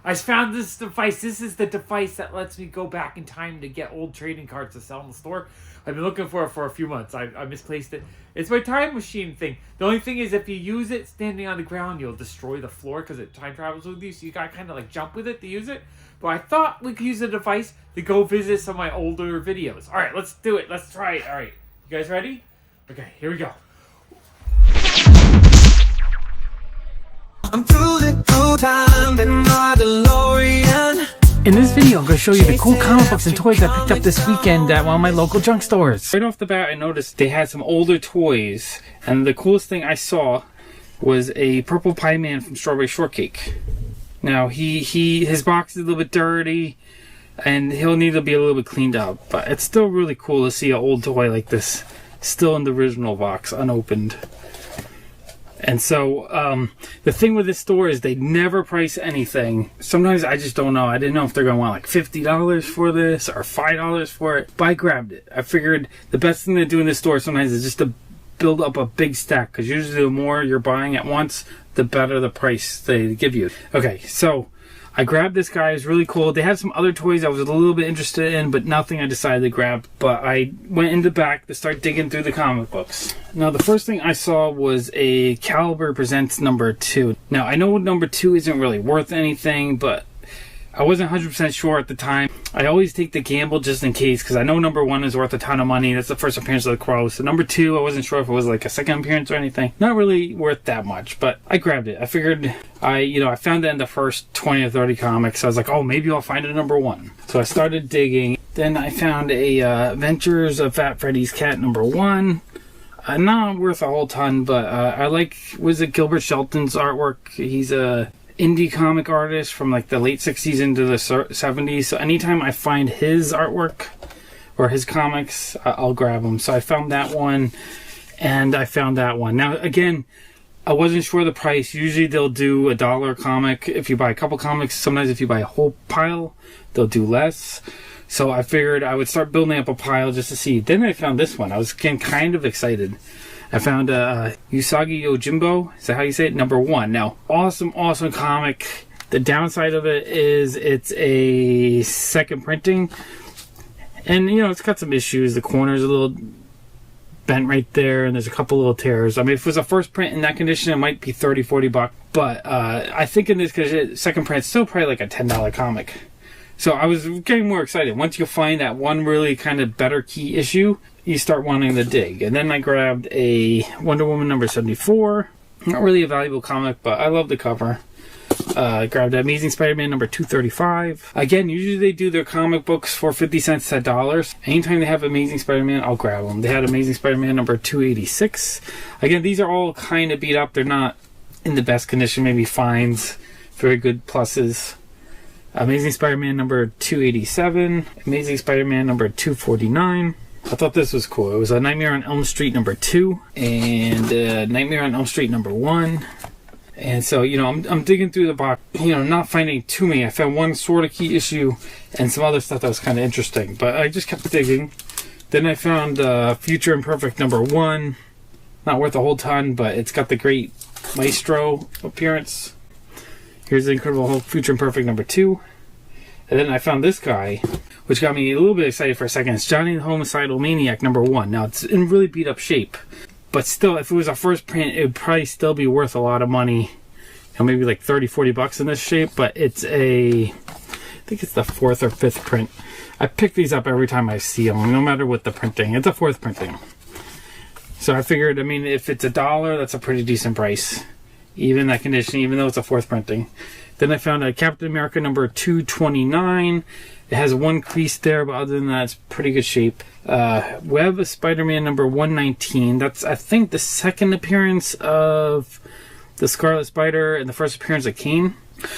I found this device. This is the device that lets me go back in time to get old trading cards to sell in the store. I've been looking for it for a few months. I misplaced it. It's my time machine thing. The only thing is if you use it standing on the ground, you'll destroy the floor because it time travels with you. So you got to kind of like jump with it to use it. But I thought we could use the device to go visit some of my older videos. All right, let's do it. Let's try it. All right. You guys ready? Okay, here we go. I'm through the good time in my DeLorean. In this video, I'm going to show you the cool comic books and toys I picked up this weekend at one of my local junk stores. Right off the bat, I noticed they had some older toys, and the coolest thing I saw was a Purple Pie Man from Strawberry Shortcake. Now, his box is a little bit dirty, and he'll need to be a little bit cleaned up, but it's still really cool to see an old toy like this still in the original box, unopened. And so, the thing with this store is they never price anything. Sometimes I just don't know. I didn't know if they're going to want like $50 for this or $5 for it. But I grabbed it. I figured the best thing to do in this store sometimes is just to build up a big stack. Because usually the more you're buying at once, the better the price they give you. Okay, so I grabbed this guy. It's really cool. They have some other toys I was a little bit interested in, but nothing I decided to grab. But I went in the back to start digging through the comic books. Now, the first thing I saw was a Caliber Presents number 2. Now, I know number 2 isn't really worth anything, but I wasn't 100% sure at the time. I always take the gamble just in case, because I know number 1 is worth a ton of money. That's the first appearance of the Crow. So number 2, I wasn't sure if it was like a second appearance or anything. Not really worth that much, but I grabbed it. I figured I found it in the first 20 or 30 comics. So I was like, oh, maybe I'll find it number 1. So I started digging. Then I found a Adventures of Fat Freddy's Cat number 1. Not worth a whole ton, but I like, was it Gilbert Shelton's artwork? He's a indie comic artist from like the late 60s into the 70s. So anytime I find his artwork or his comics, I'll grab them. So I found that one, and I found that one. Now, again, I wasn't sure the price. Usually they'll do $1 a comic if you buy a couple comics. Sometimes if you buy a whole pile, they'll do less. So I figured I would start building up a pile just to see. Then I found this one. I was getting kind of excited. I found Usagi Yojimbo. Is that how you say it? Number 1. Now, awesome comic. The downside of it is it's a second printing. And, it's got some issues. The corner's a little bent right there, and there's a couple little tears. I mean, if it was a first print in that condition, it might be $30-40. But I think in this condition, second print, it's still probably like a $10 comic. So I was getting more excited. Once you find that one really kind of better key issue, you start wanting to dig. And then I grabbed a Wonder Woman number 74. Not really a valuable comic, but I love the cover. I grabbed Amazing Spider-Man number 235. Again, usually they do their comic books for 50 cents to $1. Anytime they have Amazing Spider-Man, I'll grab them. They had Amazing Spider-Man number 286. Again, these are all kind of beat up. They're not in the best condition. Maybe fines. Very good pluses. Amazing Spider-Man number 287. Amazing Spider-Man number 249. I thought this was cool. It was a Nightmare on Elm Street number 2 and Nightmare on Elm Street number 1. And so, I'm digging through the box, not finding too many. I found one sort of key issue and some other stuff that was kind of interesting. But I just kept digging. Then I found Future Imperfect number 1. Not worth a whole ton, but it's got the great Maestro appearance. Here's the Incredible Hulk Future Imperfect number 2. And then I found this guy, which got me a little bit excited for a second. It's Johnny the Homicidal Maniac number 1. Now, it's in really beat up shape. But still, if it was a first print, it would probably still be worth a lot of money. Maybe like $30-40 in this shape. But it's I think it's the 4th or 5th print. I pick these up every time I see them, no matter what the printing. It's a 4th printing. So I figured, if it's $1, that's a pretty decent price. Even that condition, even though it's a 4th printing. Then I found a Captain America number 229. It has one crease there, but other than that, it's pretty good shape. Web of Spider-Man number 119. That's, I think, the second appearance of the Scarlet Spider and the first appearance of Kane.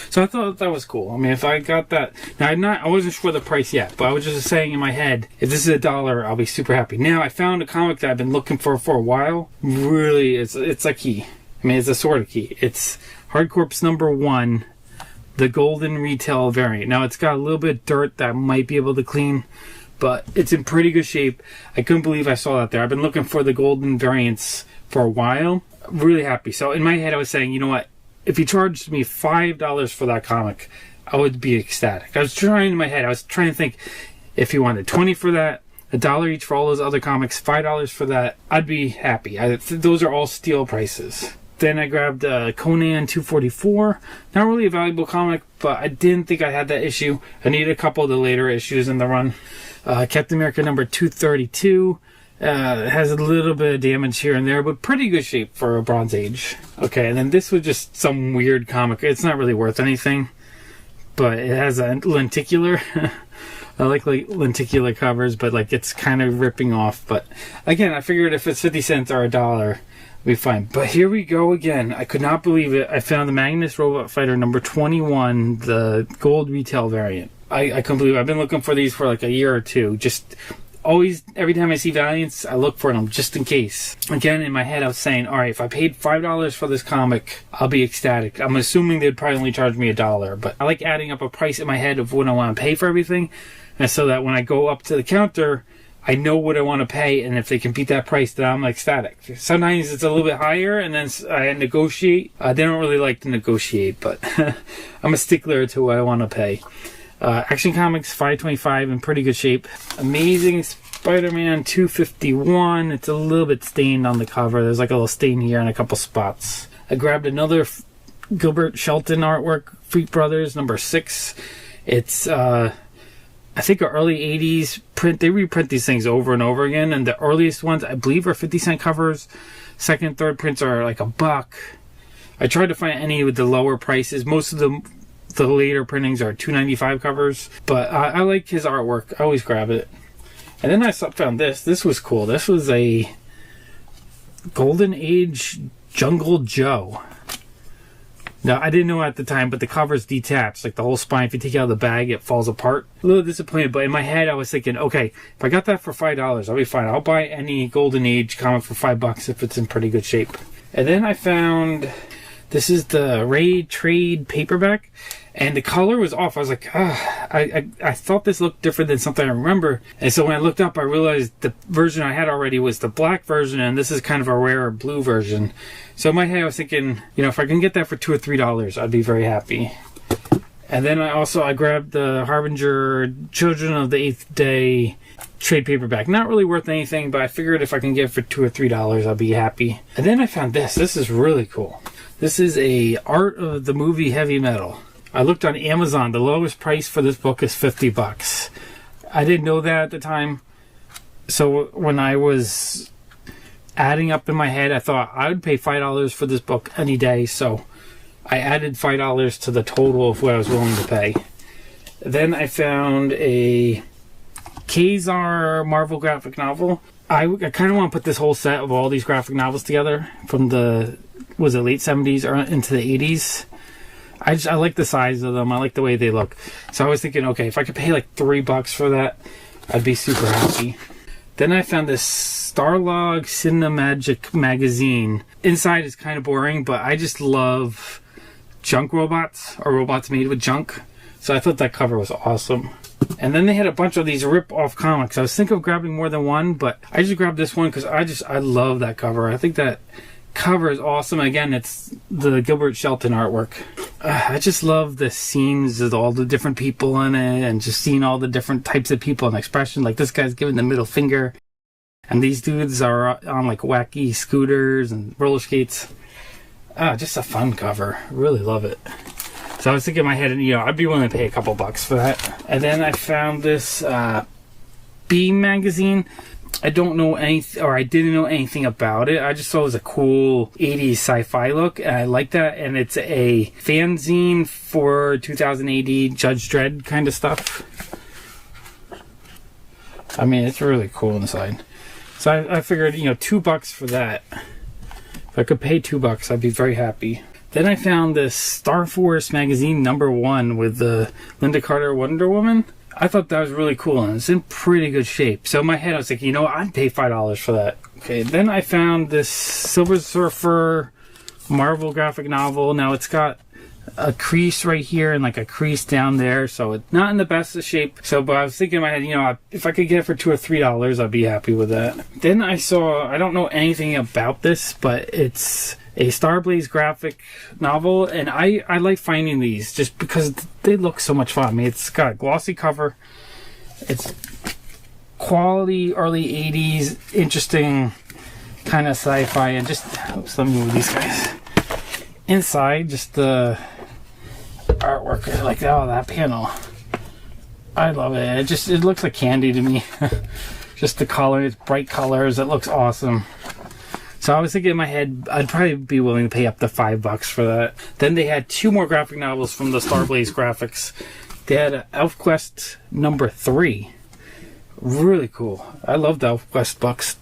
So I thought that was cool. If I got that... Now, I wasn't sure the price yet, but I was just saying in my head, if this is $1, I'll be super happy. Now, I found a comic that I've been looking for a while. Really, it's a key. It's a sort of key. It's Hardcorp's number 1, the golden retail variant. Now, it's got a little bit of dirt that I might be able to clean, but it's in pretty good shape. I couldn't believe I saw that there. I've been looking for the golden variants for a while. Really happy. So in my head, I was saying, you know what? If you charged me $5 for that comic, I would be ecstatic. I was trying in my head, I was trying to think if you wanted 20 for that, $1 each for all those other comics, $5 for that, I'd be happy. Those are all steal prices. Then I grabbed Conan 244. Not really a valuable comic, but I didn't think I had that issue. I needed a couple of the later issues in the run. Captain America number 232. It has a little bit of damage here and there, but pretty good shape for a Bronze Age. Okay, and then this was just some weird comic. It's not really worth anything, but it has a lenticular. I like lenticular covers, but like it's kind of ripping off. But again, I figured if it's 50 cents or $1, it'll be fine. But here we go again. I could not believe it. I found the Magnus Robot Fighter number 21, the gold retail variant. I couldn't believe it. I've been looking for these for like a year or two. Just always, every time I see Valiants, I look for them just in case. Again, in my head, I was saying, all right, if I paid $5 for this comic, I'll be ecstatic. I'm assuming they'd probably only charge me $1, but I like adding up a price in my head of what I want to pay for everything, and so that when I go up to the counter, I know what I want to pay, and if they can beat that price, then I'm ecstatic. Sometimes it's a little bit higher, and then I negotiate. They don't really like to negotiate, but I'm a stickler to what I want to pay. Action Comics 525 in pretty good shape. Amazing Spider-Man 251. It's a little bit stained on the cover. There's like a little stain here and a couple spots. I grabbed another Gilbert Shelton artwork, Freak Brothers number 6. It's I think an early 80s print. They reprint these things over and over again, and the earliest ones I believe are 50-cent covers. Second and third prints are like $1. I tried to find any with the lower prices. Most of the later printings are $2.95 covers, but I like his artwork. I always grab it. And then I found this. This was cool. This was a Golden Age Jungle Joe. Now, I didn't know at the time, but the cover's detached. Like the whole spine, if you take it out of the bag, it falls apart. A little disappointed, but in my head, I was thinking, okay, if I got that for $5, I'll be fine. I'll buy any Golden Age comic for $5 if it's in pretty good shape. And then I found, this is the Raid Trade paperback. And the color was off. I was like, I thought this looked different than something I remember. And so when I looked up, I realized the version I had already was the black version, and this is kind of a rare blue version. So in my head, I was thinking, you know, if I can get that for $2 or $3, I'd be very happy. And then I grabbed the Harbinger Children of the Eighth Day trade paperback. Not really worth anything, but I figured if I can get it for $2 or $3, I'll be happy. And then I found this. This is really cool. This is a art of the movie Heavy Metal. I looked on Amazon. The lowest price for this book is $50. I didn't know that at the time. So when I was adding up in my head, I thought I would pay $5 for this book any day. So I added $5 to the total of what I was willing to pay. Then I found a Kazar Marvel graphic novel. I kind of want to put this whole set of all these graphic novels together from the, was it late 70s or into the 80s? I like the size of them. I like the way they look. So I was thinking, okay, if I could pay like $3 for that, I'd be super happy. Then I found this Starlog Cinemagic magazine. Inside is kind of boring, but I just love junk robots, or robots made with junk. So I thought that cover was awesome. And then they had a bunch of these rip-off comics. I was thinking of grabbing more than one, but I just grabbed this one because I love that cover. I think that cover is awesome. Again, it's the Gilbert Shelton artwork. I just love the scenes with all the different people in it, and just seeing all the different types of people and expression. Like this guy's giving the middle finger, and these dudes are on like wacky scooters and roller skates. Just a fun cover. Really love it. So I was thinking in my head, you know, I'd be willing to pay a couple bucks for that. And then I found this Beam magazine. I don't know anything, or I didn't know anything about it. I just thought it was a cool 80s sci-fi look, and I like that. And it's a fanzine for 2000 AD Judge Dredd kind of stuff. I mean, it's really cool inside. So I figured, you know, $2 for that. If I could pay $2, I'd be very happy. Then I found this Star Force magazine #1 with the Linda Carter Wonder Woman. I thought that was really cool, and it's in pretty good shape. So in my head, I was thinking, you know, I'd pay $5 for that. Okay, then I found this Silver Surfer Marvel graphic novel. Now it's got a crease right here and like a crease down there, so it's not in the best of shape. So, but I was thinking in my head, you know, if I could get it for $2 or $3, I'd be happy with that. Then I saw, I don't know anything about this, but it's a Starblaze graphic novel, and I like finding these just because they look so much fun. I mean, it's got a glossy cover, it's quality early 80s, interesting kind of sci-fi, and just, oops, let me move these guys. Inside, just the artwork, like, oh, that panel, I love it. It looks like candy to me. Just the colors, bright colors, it looks awesome. So I was thinking in my head, I'd probably be willing to pay up to $5 for that. Then they had 2 more graphic novels from the Starblaze Graphics. They had ElfQuest #3. Really cool. I love the ElfQuest books.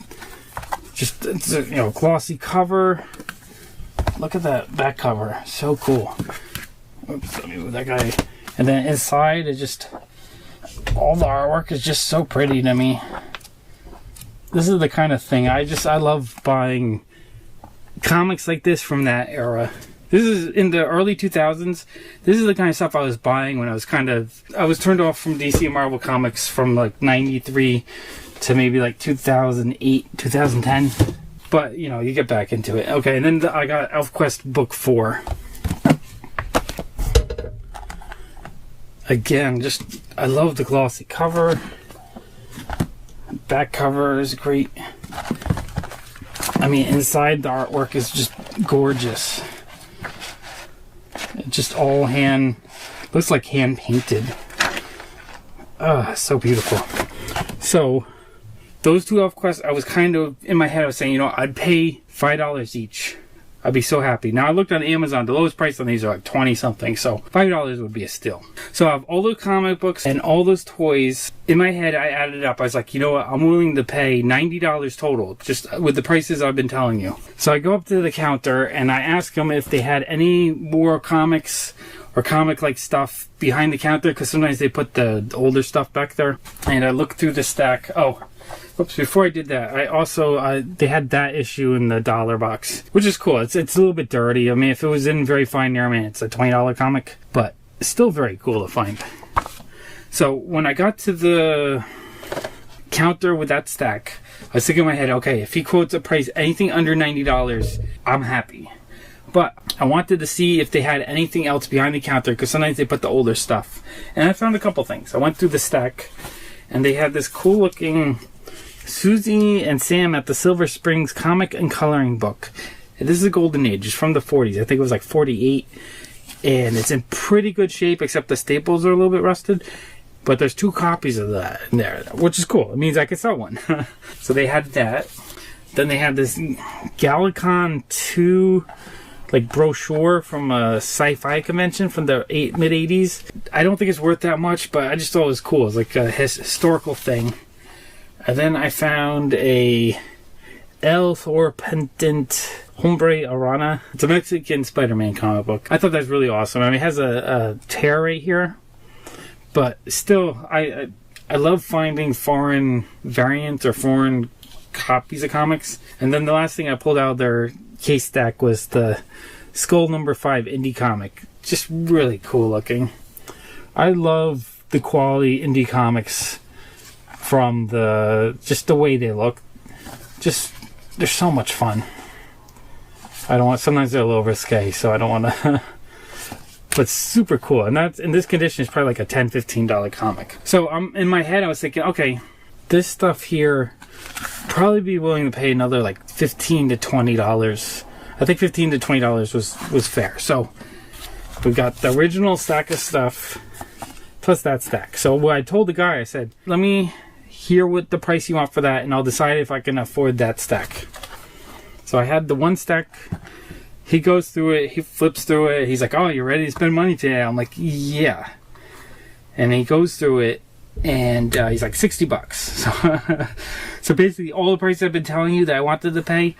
Just, it's a, glossy cover. Look at that back cover. So cool. Oops, let me move that guy. And then inside, it just, all the artwork is just so pretty to me. This is the kind of thing I love buying comics like this from that era. This is in the early 2000s. This is the kind of stuff I was buying when I was turned off from DC and Marvel comics from like 93 to maybe like 2008, 2010. But, you get back into it. Okay, and then I got ElfQuest book 4. Again, I love the glossy cover. Back cover is great. I mean, inside the artwork is just gorgeous. It just all looks like hand painted. So beautiful. So, those 2 ElfQuests, I was kind of, in my head, I was saying, I'd pay $5 each. I'd be so happy. Now, I looked on Amazon. The lowest price on these are like 20 something. So, $5 would be a steal. So, I have all those comic books and all those toys. In my head, I added it up. I was like, you know what? I'm willing to pay $90 total, just with the prices I've been telling you. So, I go up to the counter and I ask them if they had any more comics or comic-like stuff behind the counter, because sometimes they put the older stuff back there. And I looked through the stack. Oh, oops, before I did that, I also, they had that issue in the dollar box, which is cool. It's a little bit dirty. I mean, if it was in very fine airman, it's a $20 comic, but it's still very cool to find. So when I got to the counter with that stack, I was thinking in my head, okay, if he quotes a price anything under $90, I'm happy. But I wanted to see if they had anything else behind the counter, because sometimes they put the older stuff. And I found a couple things. I went through the stack, and they had this cool looking Susie and Sam at the Silver Springs comic and coloring book. And this is a golden age. It's from the 40s. I think it was like 48. And it's in pretty good shape, except the staples are a little bit rusted. But there's 2 copies of that in there, which is cool. It means I could sell one. So they had that. Then they had this Galacon 2 like brochure from a sci-fi convention from the mid-80s. I don't think it's worth that much, but I just thought it was cool. It's like a historical thing. And then I found a El Thor Pendant Hombre Arana. It's a Mexican Spider-Man comic book. I thought that was really awesome. I mean, it has a tear right here, but still, I love finding foreign variants or foreign copies of comics. And then the last thing I pulled out of their case stack was the Skull #5 indie comic. Just really cool looking. I love the quality indie comics from just the way they look. Just, they're so much fun. Sometimes they're a little risque, so I don't want to, but super cool. And that's, in this condition, it's probably like a $10, $15 comic. So in my head, I was thinking, okay, this stuff here, probably be willing to pay another like $15 to $20. I think $15 to $20 was fair. So we got the original stack of stuff plus that stack. So what I told the guy, I said, let me hear what the price you want for that, and I'll decide if I can afford that stack. So I had the one stack. He goes through it, he flips through it, he's like, oh, you ready to spend money today? I'm like, yeah. And he goes through it, and he's like, $60. So basically all the prices I've been telling you that I wanted to pay,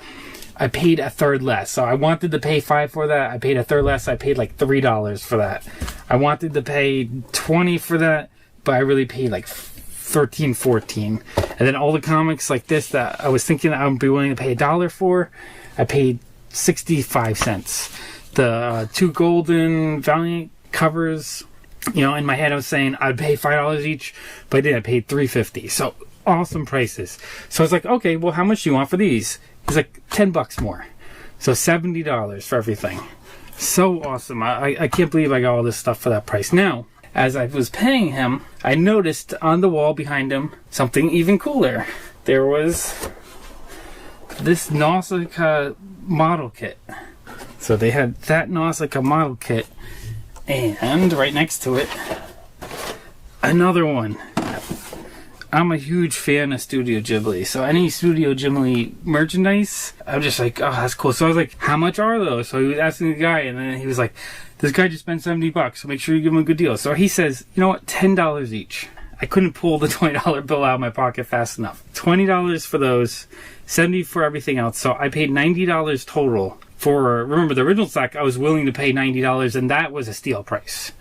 I paid a third less. So I wanted to pay $5 for that, I paid a third less. I paid like $3 for that. I wanted to pay $20 for that, but I really paid like $13, $14. And then all the comics like this that I was thinking I would be willing to pay $1 for, I paid 65 cents. The 2 golden Valiant covers, in my head I was saying I'd pay $5 each, but I did. I paid $3.50. So awesome prices. So I was like, okay, well, how much do you want for these? He's like, $10 more. So $70 for everything. So awesome. I can't believe I got all this stuff for that price. Now, as I was paying him, I noticed on the wall behind him something even cooler. There was this Nausicaa model kit. So they had that Nausicaa model kit, and right next to it, another one. I'm a huge fan of Studio Ghibli, so any Studio Ghibli merchandise, I'm just like, oh, that's cool. So I was like, how much are those? So he was asking the guy, and then he was like, this guy just spent $70, so make sure you give him a good deal. So he says, you know what, $10 each. I couldn't pull the $20 bill out of my pocket fast enough. $20 for those, $70 for everything else. So I paid $90 total for, remember the original stack, I was willing to pay $90, and that was a steal price.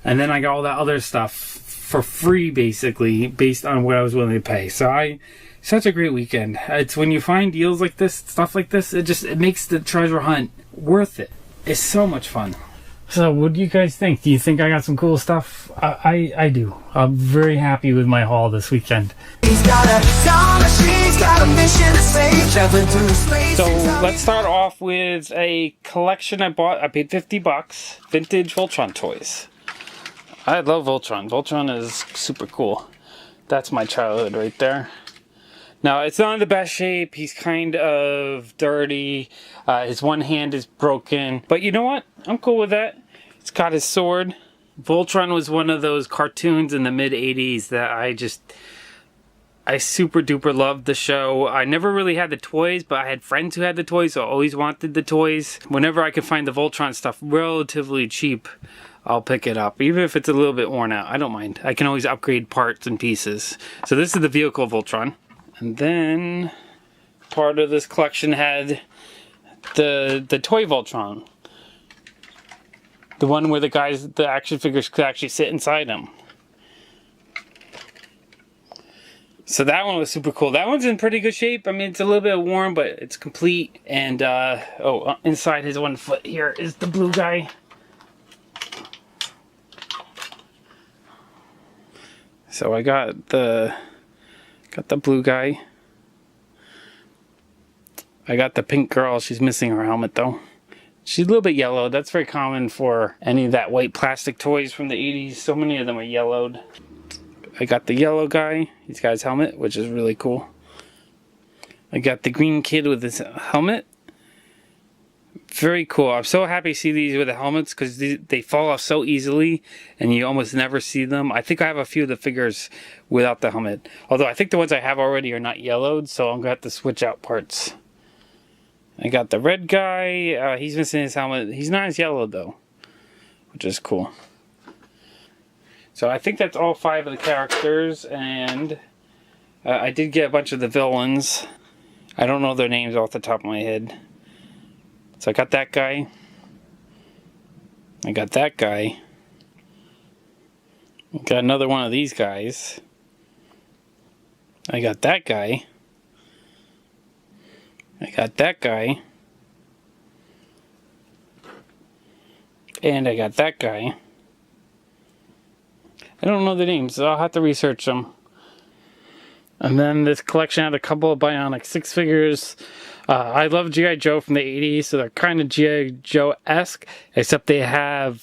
And then I got all that other stuff for free, basically, based on what I was willing to pay. So such a great weekend. It's when you find deals like this, stuff like this, it makes the treasure hunt worth it. It's so much fun. So what do you guys think? Do you think I got some cool stuff? I do. I'm very happy with my haul this weekend. So let's start off with a collection I bought. I paid $50. Vintage Voltron toys. I love Voltron. Voltron is super cool. That's my childhood right there. Now, it's not in the best shape. He's kind of dirty. His one hand is broken. But you know what? I'm cool with that. It's got his sword. Voltron was one of those cartoons in the mid-'80s that I super duper loved the show. I never really had the toys, but I had friends who had the toys, so I always wanted the toys. Whenever I could find the Voltron stuff relatively cheap, I'll pick it up. Even if it's a little bit worn out, I don't mind. I can always upgrade parts and pieces. So this is the vehicle Voltron. And then part of this collection had the toy Voltron. The one where the action figures could actually sit inside them. So that one was super cool. That one's in pretty good shape. I mean, it's a little bit worn, but it's complete. And, inside his one foot here is the blue guy. So I got the blue guy. I got the pink girl. She's missing her helmet, though. She's a little bit yellow. That's very common for any of that white plastic toys from the 80s. So many of them are yellowed. I got the yellow guy. He's got his helmet, which is really cool. I got the green kid with his helmet. Very cool. I'm so happy to see these with the helmets because they fall off so easily and you almost never see them. I think I have a few of the figures without the helmet. Although I think the ones I have already are not yellowed, so I'm going to have to switch out parts. I got the red guy. He's missing his helmet. He's not as yellow though, which is cool. So I think that's all 5 of the characters, and I did get a bunch of the villains. I don't know their names off the top of my head. So I got that guy. I got that guy. Got another one of these guys. I got that guy. I got that guy. And I got that guy. I don't know the names, so I'll have to research them. And then this collection had a couple of Bionic 6 figures. I love G.I. Joe from the 80s, so they're kind of G.I. Joe-esque, except they have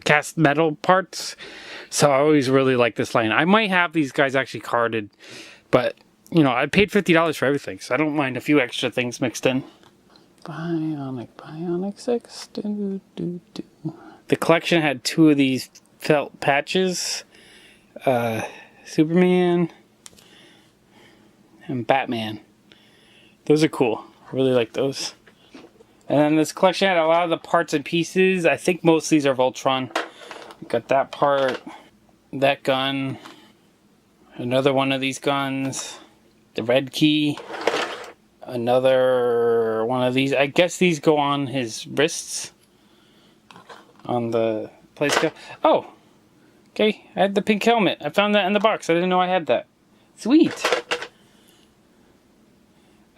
cast metal parts. So I always really like this line. I might have these guys actually carded, but, you know, I paid $50 for everything, so I don't mind a few extra things mixed in. Bionic 6. The collection had 2 of these felt patches. Superman and Batman. Those are cool. I really like those. And then this collection had a lot of the parts and pieces. I think most of these are Voltron. Got that part, that gun, another one of these guns, the red key, another one of these. I guess these go on his wrists on the play scale. Oh, okay. I had the pink helmet. I found that in the box. I didn't know I had that. Sweet.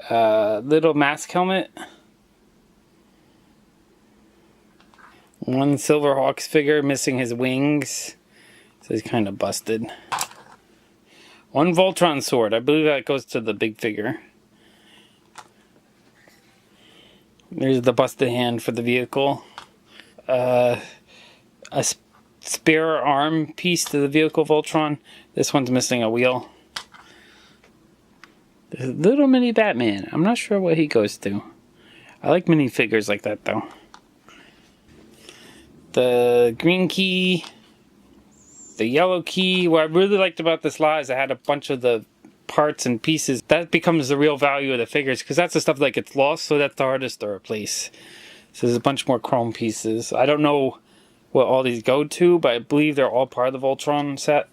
Little mask helmet. One Silverhawks figure missing his wings. So he's kind of busted. One Voltron sword. I believe that goes to the big figure. There's the busted hand for the vehicle. A spare arm piece to the vehicle Voltron. This one's missing a wheel. There's a little mini Batman. I'm not sure what he goes to. I like mini figures like that though. The green key. The yellow key. What I really liked about this lot is I had a bunch of the parts and pieces. That becomes the real value of the figures, because that's the stuff that gets lost, so that's the hardest to replace. So there's a bunch more chrome pieces. I don't know what all these go to, but I believe they're all part of the Voltron set.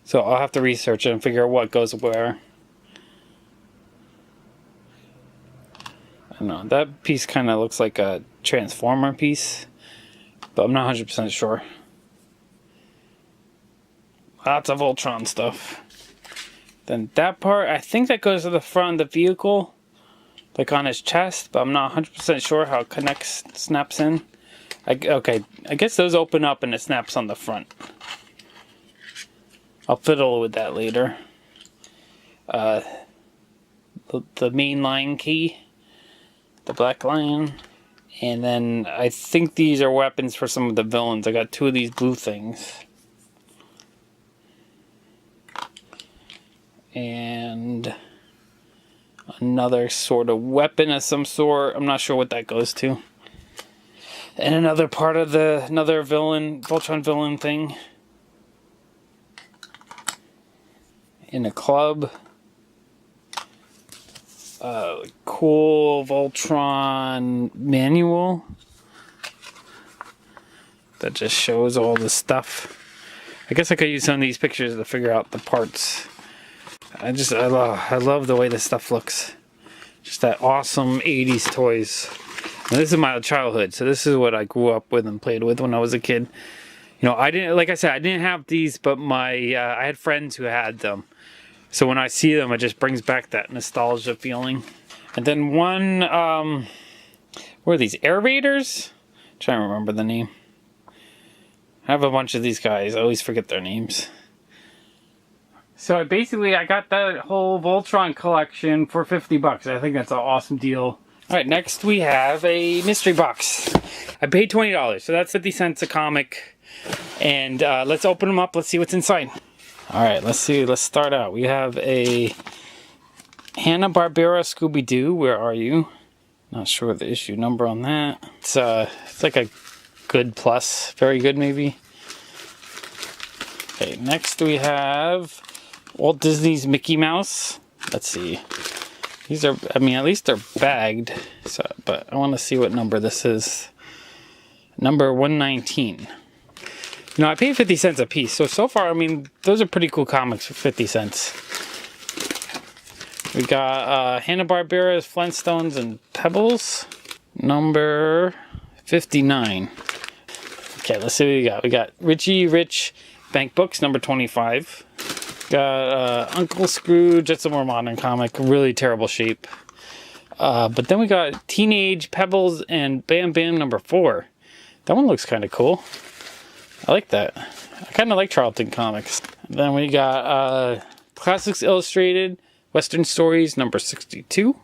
So I'll have to research it and figure out what goes where. I don't know, that piece kind of looks like a Transformer piece, but I'm not 100% sure. Lots of Voltron stuff. Then that part, I think that goes to the front of the vehicle, like on his chest, but I'm not 100% sure how it connects, snaps in. Okay, I guess those open up and it snaps on the front. I'll fiddle with that later. The main line key, the black lion, and then I think these are weapons for some of the villains. I got 2 of these blue things. And another sort of weapon of some sort. I'm not sure what that goes to. And another part of another villain, Voltron villain thing. In a club. Cool Voltron manual. That just shows all the stuff. I guess I could use some of these pictures to figure out the parts. I love the way this stuff looks. Just that awesome 80s toys. And this is my childhood, so this is what I grew up with and played with when I was a kid. You know, I didn't, like I said, I didn't have these, but I had friends who had them. So when I see them, it just brings back that nostalgia feeling. And then one, what are these, Air Raiders? I'm trying to remember the name. I have a bunch of these guys, I always forget their names. So basically, I got that whole Voltron collection for 50 bucks. I think that's an awesome deal. Alright, next we have a mystery box. I paid $20, so that's 50 cents a comic. And let's open them up, let's see what's inside. Alright, let's see, let's start out. We have a Hanna-Barbera Scooby-Doo, where are you? Not sure the issue number on that. It's like a good plus, very good maybe. Okay, next we have Walt Disney's Mickey Mouse. Let's see. These are, I mean, at least they're bagged. So, but I want to see what number this is. Number 119. You know, I paid 50 cents a piece. So far, I mean, those are pretty cool comics for 50 cents. We got Hanna-Barbera's Flintstones and Pebbles. Number 59. Okay, let's see what we got. We got Richie Rich Bank Books, number 25. Got Uncle Scrooge, it's a more modern comic, really terrible shape. But then we got Teenage Pebbles and Bam Bam number 4. That one looks kind of cool. I like that. I kind of like Charlton comics. And then we got Classics Illustrated, Western Stories number 62.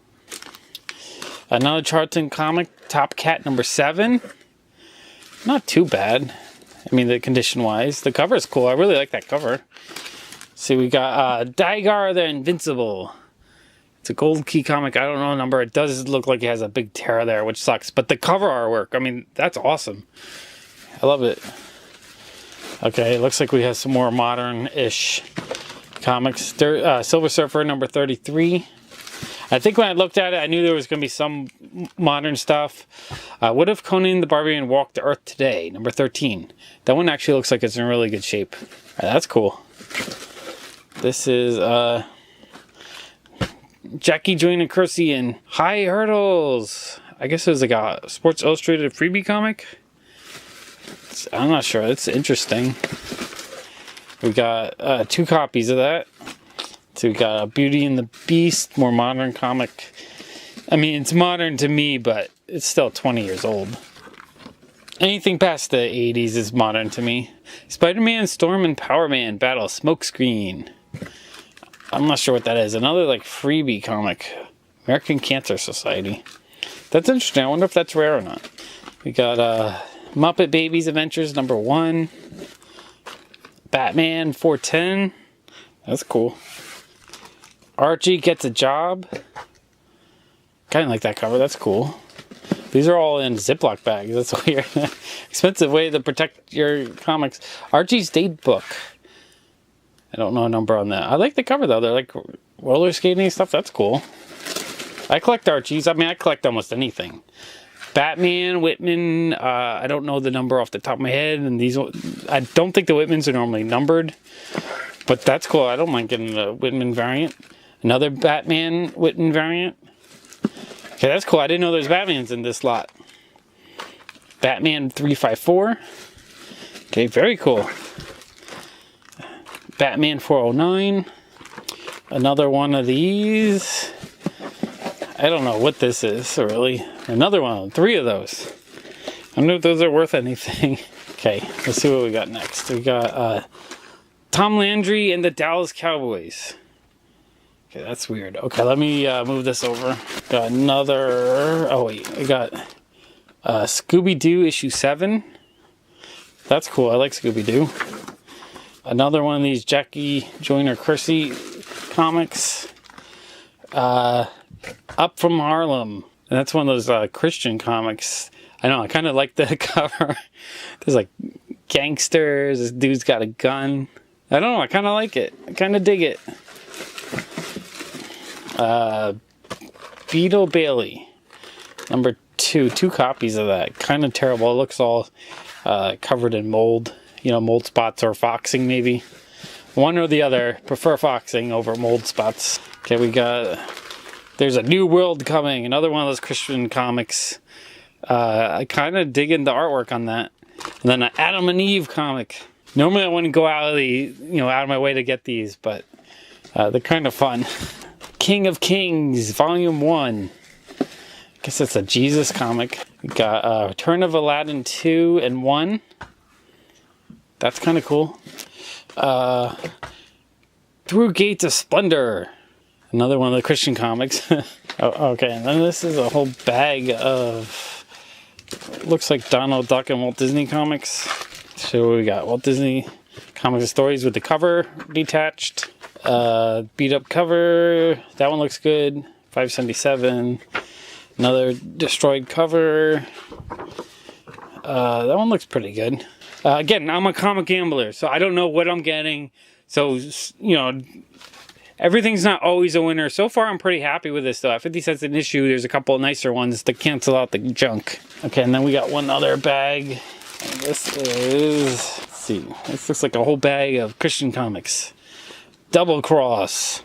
Another Charlton comic, Top Cat number 7. Not too bad. I mean, the condition-wise. The cover is cool. I really like that cover. See, we got Daigar the Invincible. It's a gold key comic. I don't know the number. It does look like it has a big tear there, which sucks. But the cover artwork, I mean, that's awesome. I love it. Okay, it looks like we have some more modern-ish comics. Silver Surfer number 33. I think when I looked at it, I knew there was going to be some modern stuff. What if Conan the Barbarian walked to Earth today? Number 13. That one actually looks like it's in really good shape. That's cool. This is Jackie Joyner Kersey and High Hurdles. I guess it was like a Sports Illustrated freebie comic. I'm not sure. It's interesting. We got 2 copies of that. So we got Beauty and the Beast, more modern comic. I mean, it's modern to me, but it's still 20 years old. Anything past the 80s is modern to me. Spider-Man, Storm, and Power Man Battle Smokescreen. I'm not sure what that is. Another like freebie comic. American Cancer Society. That's interesting. I wonder if that's rare or not. We got Muppet Babies Adventures #1. Batman 410. That's cool. Archie Gets a Job. Kind of like that cover. That's cool. These are all in Ziploc bags. That's weird. Expensive way to protect your comics. Archie's Date Book. I don't know a number on that. I like the cover though. They're like roller skating and stuff. That's cool. I collect Archies. I mean, I collect almost anything. Batman, Whitman. I don't know the number off the top of my head. And these, I don't think the Whitmans are normally numbered. But that's cool. I don't mind getting the Whitman variant. Another Batman Whitman variant. Okay, that's cool. I didn't know there's Batmans in this lot. Batman 354. Okay, very cool. Batman 409. Another one of these. I don't know what this is, really. Another one. 3 of those. I don't know if those are worth anything. Okay, let's see what we got next. We got Tom Landry and the Dallas Cowboys. Okay, that's weird. Okay, let me move this over. Got another... Oh, wait. I got Scooby-Doo issue 7. That's cool. I like Scooby-Doo. Another one of these Jackie Joyner Kersey comics. Up from Harlem. And that's one of those Christian comics. I know, I kind of like the cover. There's like gangsters. This dude's got a gun. I don't know, I kind of like it. I kind of dig it. Beetle Bailey. #2. 2 copies of that. Kind of terrible. It looks all covered in mold. You know, mold spots or foxing maybe. One or the other. Prefer foxing over mold spots. Okay, we got... There's a New World Coming. Another one of those Christian comics. I kind of dig into artwork on that. And then an Adam and Eve comic. Normally I wouldn't go out of my way to get these, but they're kind of fun. King of Kings, Volume 1. I guess that's a Jesus comic. We got Return of Aladdin 2 and 1. That's kind of cool. Through Gates of Splendor. Another one of the Christian comics. Oh, okay, and then this is a whole bag of... Looks like Donald Duck and Walt Disney comics. So we got Walt Disney Comics and Stories with the cover detached. Beat up cover. That one looks good. $5.77. Another destroyed cover. That one looks pretty good. Again, I'm a comic gambler, so I don't know what I'm getting. So, you know, everything's not always a winner. So far, I'm pretty happy with this, though. At 50 cents an issue, there's a couple of nicer ones to cancel out the junk. Okay, and then we got one other bag. And this is... Let's see. This looks like a whole bag of Christian comics. Double Cross.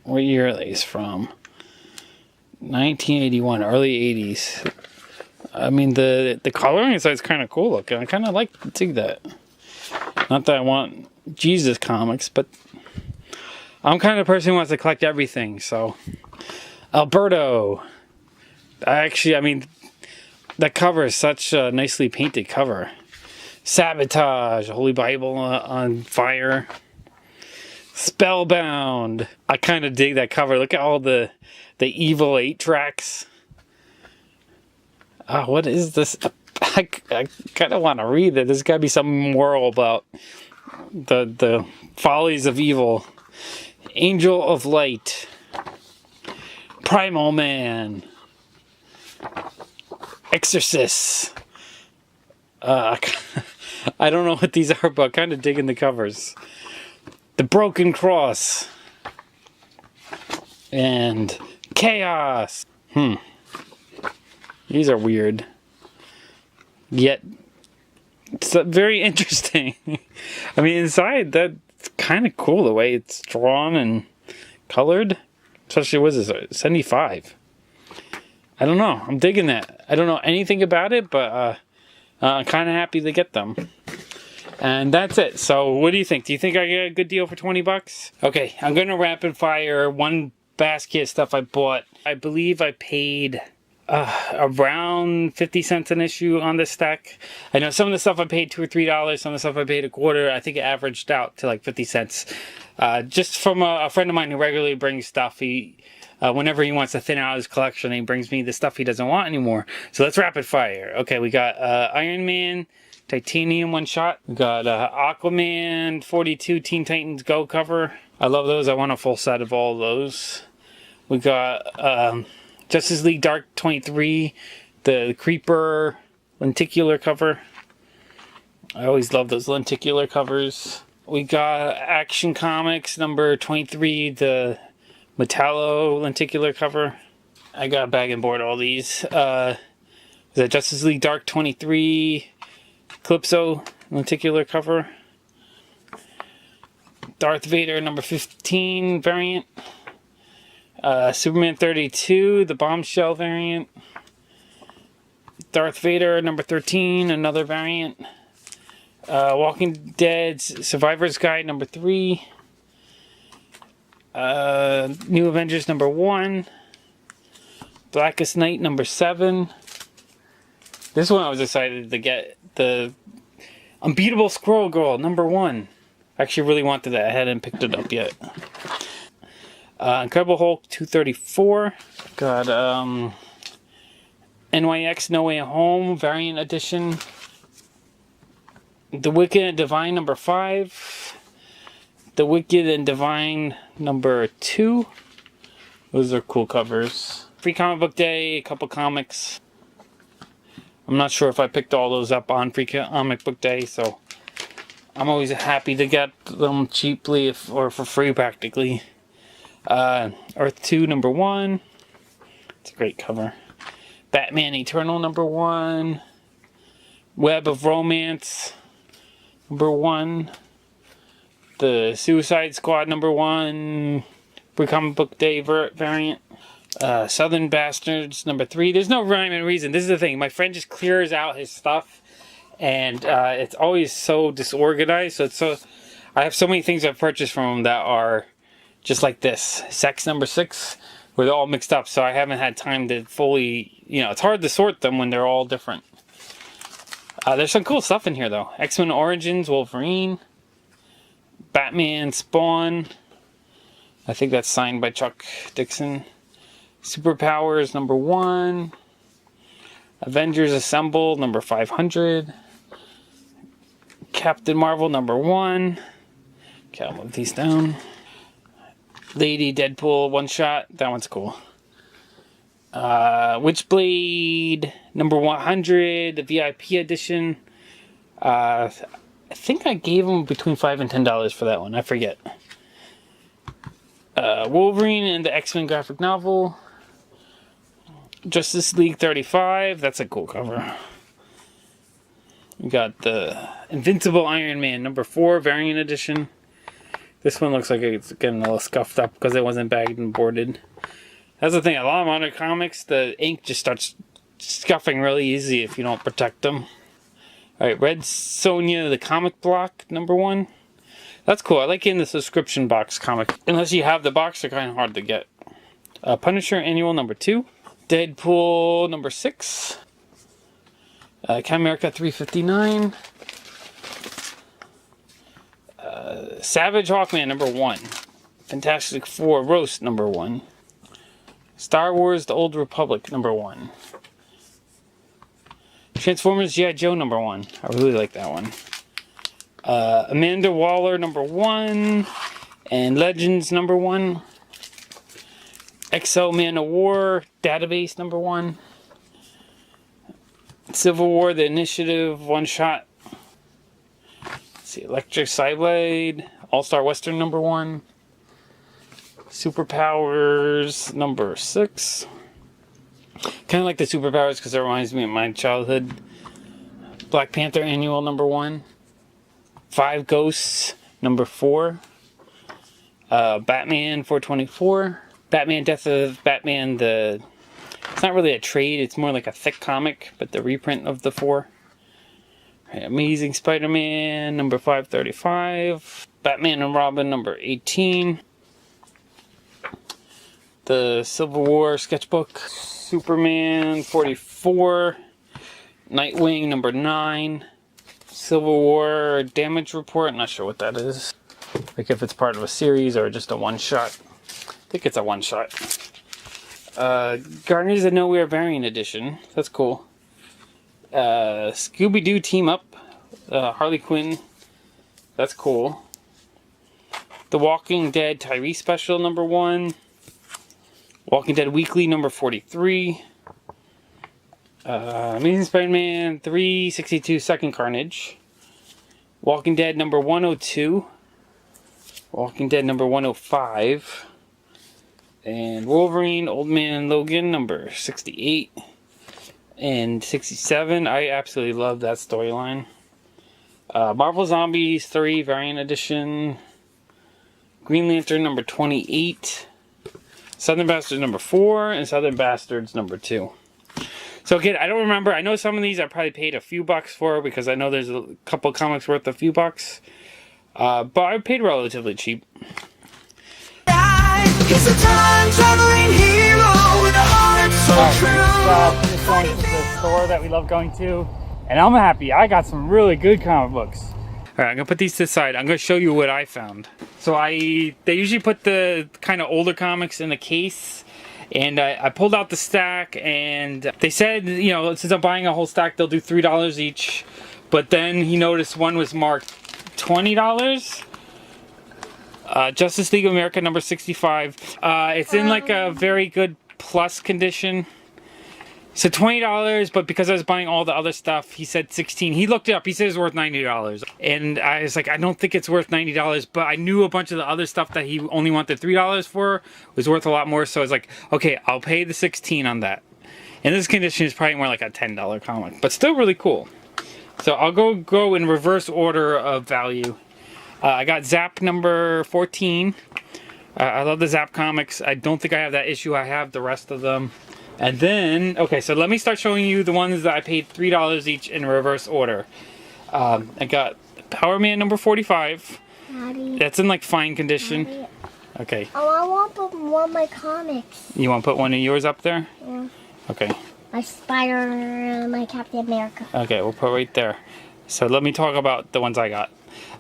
What year are these from? 1981, early 80s. I mean, the coloring inside is kind of cool looking. I kind of like to see that. Not that I want Jesus comics, but I'm kind of the person who wants to collect everything, so. Alberto. I mean, the cover is such a nicely painted cover. Sabotage, Holy Bible on fire. Spellbound. I kind of dig that cover. Look at all the evil 8-tracks. What is this? I kind of want to read it. There's got to be some moral about the follies of evil. Angel of Light. Primal Man. Exorcist. I don't know what these are, but I'm kind of digging the covers. The Broken Cross. And Chaos. These are weird. Yet, it's very interesting. I mean, inside, that's kind of cool the way it's drawn and colored. Especially, what is this? 75. I don't know. I'm digging that. I don't know anything about it, but I'm kind of happy to get them. And that's it. So, what do you think? Do you think I get a good deal for 20 bucks? Okay, I'm going to rapid fire one basket of stuff I bought. I believe I paid around 50 cents an issue on this stack. I know some of the stuff I paid $2 or $3, some of the stuff I paid a quarter. I think it averaged out to like 50 cents. Just from a friend of mine who regularly brings stuff. He whenever he wants to thin out his collection, he brings me the stuff he doesn't want anymore. So let's rapid fire. Okay, we got Iron Man Titanium one shot. We got Aquaman 42 Teen Titans Go cover. I love those. I want a full set of all of those. We got Justice League Dark 23, the Creeper lenticular cover. I always love those lenticular covers. We got Action Comics number 23, the Metallo lenticular cover. I got bag and board all these. The Justice League Dark 23 Calypso lenticular cover. Darth Vader number 15 variant. Superman 32, the Bombshell variant. Darth Vader number 13, another variant. Walking Dead Survivor's Guide number 3. New Avengers number 1. Blackest Night number 7. This one I was excited to get. The Unbeatable Squirrel Girl number 1. I actually really wanted that. I hadn't picked it up yet. Incredible Hulk 234. Got NYX No Way Home variant edition. The Wicked and Divine number 5. The Wicked and Divine number 2. Those are cool covers. Free Comic Book Day, a couple comics. I'm not sure if I picked all those up on Free Comic Book Day, so I'm always happy to get them cheaply or for free practically. Earth 2 number 1. It's a great cover. Batman Eternal number 1. Web of Romance number 1. The Suicide Squad number 1. Free Comic Book Day variant. Southern Bastards number 3. There's no rhyme and reason. This is the thing. My friend just clears out his stuff, and it's always so disorganized. I have so many things I've purchased from him that are just like this. Sex number 6, where they're all mixed up, so I haven't had time to fully, it's hard to sort them when they're all different. There's some cool stuff in here though. X-Men Origins Wolverine. Batman Spawn. I think that's signed by Chuck Dixon. Superpowers number 1. Avengers Assemble number 500. Captain Marvel number 1. Okay, I'll move these down. Lady Deadpool one shot. That one's cool. Witchblade number 100, the VIP edition. I think I gave them between $5 and $10 for that one. I forget. Wolverine and the X-Men graphic novel. Justice League 35. That's a cool cover. We got the Invincible Iron Man number 4 variant edition. This one looks like it's getting a little scuffed up because it wasn't bagged and boarded. That's the thing. A lot of modern comics, the ink just starts scuffing really easy if you don't protect them. Alright, Red Sonja, the comic block, number 1. That's cool. I like getting the subscription box comic. Unless you have the box, they're kind of hard to get. Punisher Annual number 2. Deadpool number 6. Captain America 359. Savage Hawkman number 1. Fantastic Four Roast number 1. Star Wars The Old Republic number 1. Transformers G.I. Joe number 1. I really like that one. Amanda Waller number 1. And Legends number 1. XO Man of War Database number 1. Civil War The Initiative one shot. Electric Cyblade, All-Star Western number 1. Superpowers number 6. Kind of like the Superpowers because it reminds me of my childhood. Black Panther Annual number 1. 5 Ghosts number 4. Batman 424. Batman Death of Batman, it's not really a trade, it's more like a thick comic, but the reprint of the 4. Amazing Spider-Man number 535. Batman and Robin number 18. the Civil War sketchbook, Superman 44, Nightwing number 9, Civil War damage report. I'm not sure what that is. Like if it's part of a series or just a one-shot. I think it's a one-shot. Guardians of Nowhere variant edition. That's cool. Scooby-Doo team up. Harley Quinn. That's cool. The Walking Dead Tyrese special number 1. Walking Dead Weekly number 43. Amazing Spider-Man 362 Second Carnage. Walking Dead number 102. Walking Dead number 105. And Wolverine Old Man Logan number 68 and 67. I absolutely love that storyline. Marvel Zombies 3 variant edition. Green Lantern number 28. Southern Bastards number 4 and Southern Bastards number 2. So again, I don't remember. I know some of these I probably paid a few bucks for because I know there's a couple comics worth a few bucks. But I paid relatively cheap. He's a time-traveling hero with a heart so true. Just going to the store that we love going to, and I'm happy. I got some really good comic books. All right, I'm gonna put these to the side. I'm gonna show you what I found. So they usually put the kind of older comics in the case, and I pulled out the stack, and they said, you know, since I'm buying a whole stack, they'll do $3 each. But then he noticed one was marked $20. Justice League of America number 65. It's in like a very good plus condition. So $20, but because I was buying all the other stuff, he said 16. He looked it up. He said it's worth $90. And I was like, I don't think it's worth $90, but I knew a bunch of the other stuff that he only wanted $3 for was worth a lot more. So I was like, okay, I'll pay the 16 on that. And this condition is probably more like a $10 comic, but still really cool. So I'll go in reverse order of value. I got Zap number 14. I love the Zap comics. I don't think I have that issue. I have the rest of them. And then, okay, so let me start showing you the ones that I paid $3 each in reverse order. I got Power Man number 45. Daddy. That's in like fine condition. Daddy. Okay. Oh, I want to put one of my comics. You want to put one of yours up there? Yeah. Okay. My Spider, my Captain America. Okay, we'll put right there. So let me talk about the ones I got.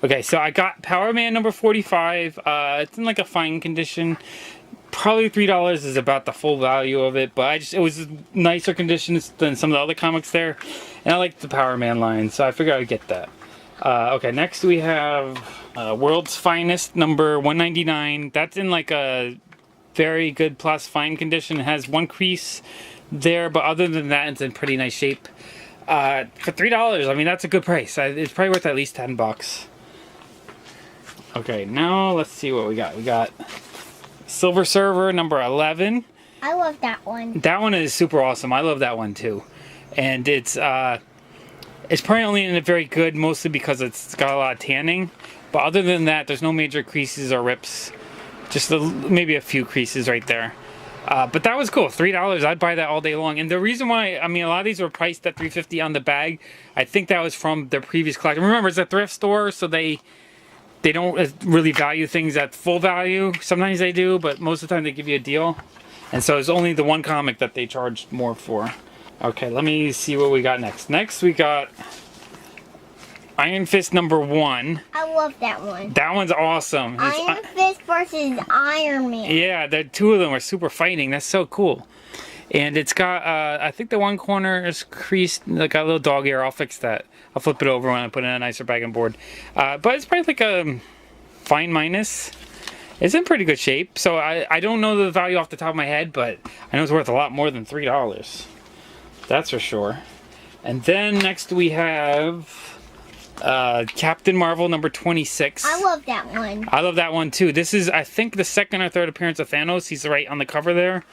Okay, so I got Power Man number 45. It's in like a fine condition. Probably $3 is about the full value of it, but it was nicer conditions than some of the other comics there. And I like the Power Man line, so I figured I'd get that. Okay, next we have World's Finest number 199. That's in like a very good plus fine condition. It has one crease there, but other than that, it's in pretty nice shape. For $3, I mean, that's a good price. It's probably worth at least $10. Okay, now let's see what we got. We got Silver Surfer number 11. I love that one. That one is super awesome. I love that one too. And it's probably only in a very good, mostly because it's got a lot of tanning. But other than that, there's no major creases or rips. Just maybe a few creases right there. But that was cool. $3. I'd buy that all day long. And the reason why, I mean, a lot of these were priced at $3.50 on the bag. I think that was from their previous collection. Remember, it's a thrift store, so they don't really value things at full value. Sometimes they do, but most of the time they give you a deal. And so it's only the one comic that they charged more for. Okay, let me see what we got next. Next we got Iron Fist number 1. I love that one. That one's awesome. Iron Fist versus Iron Man. Yeah, the two of them are super fighting. That's so cool. And it's got, I think the one corner is creased, like a little dog ear. I'll fix that. I'll flip it over when I put it in a nicer bag and board. But it's probably like a fine minus. It's in pretty good shape. So I don't know the value off the top of my head, but I know it's worth a lot more than $3. That's for sure. And then next we have Captain Marvel number 26. I love that one. I love that one too. This is, I think, the second or third appearance of Thanos. He's right on the cover there.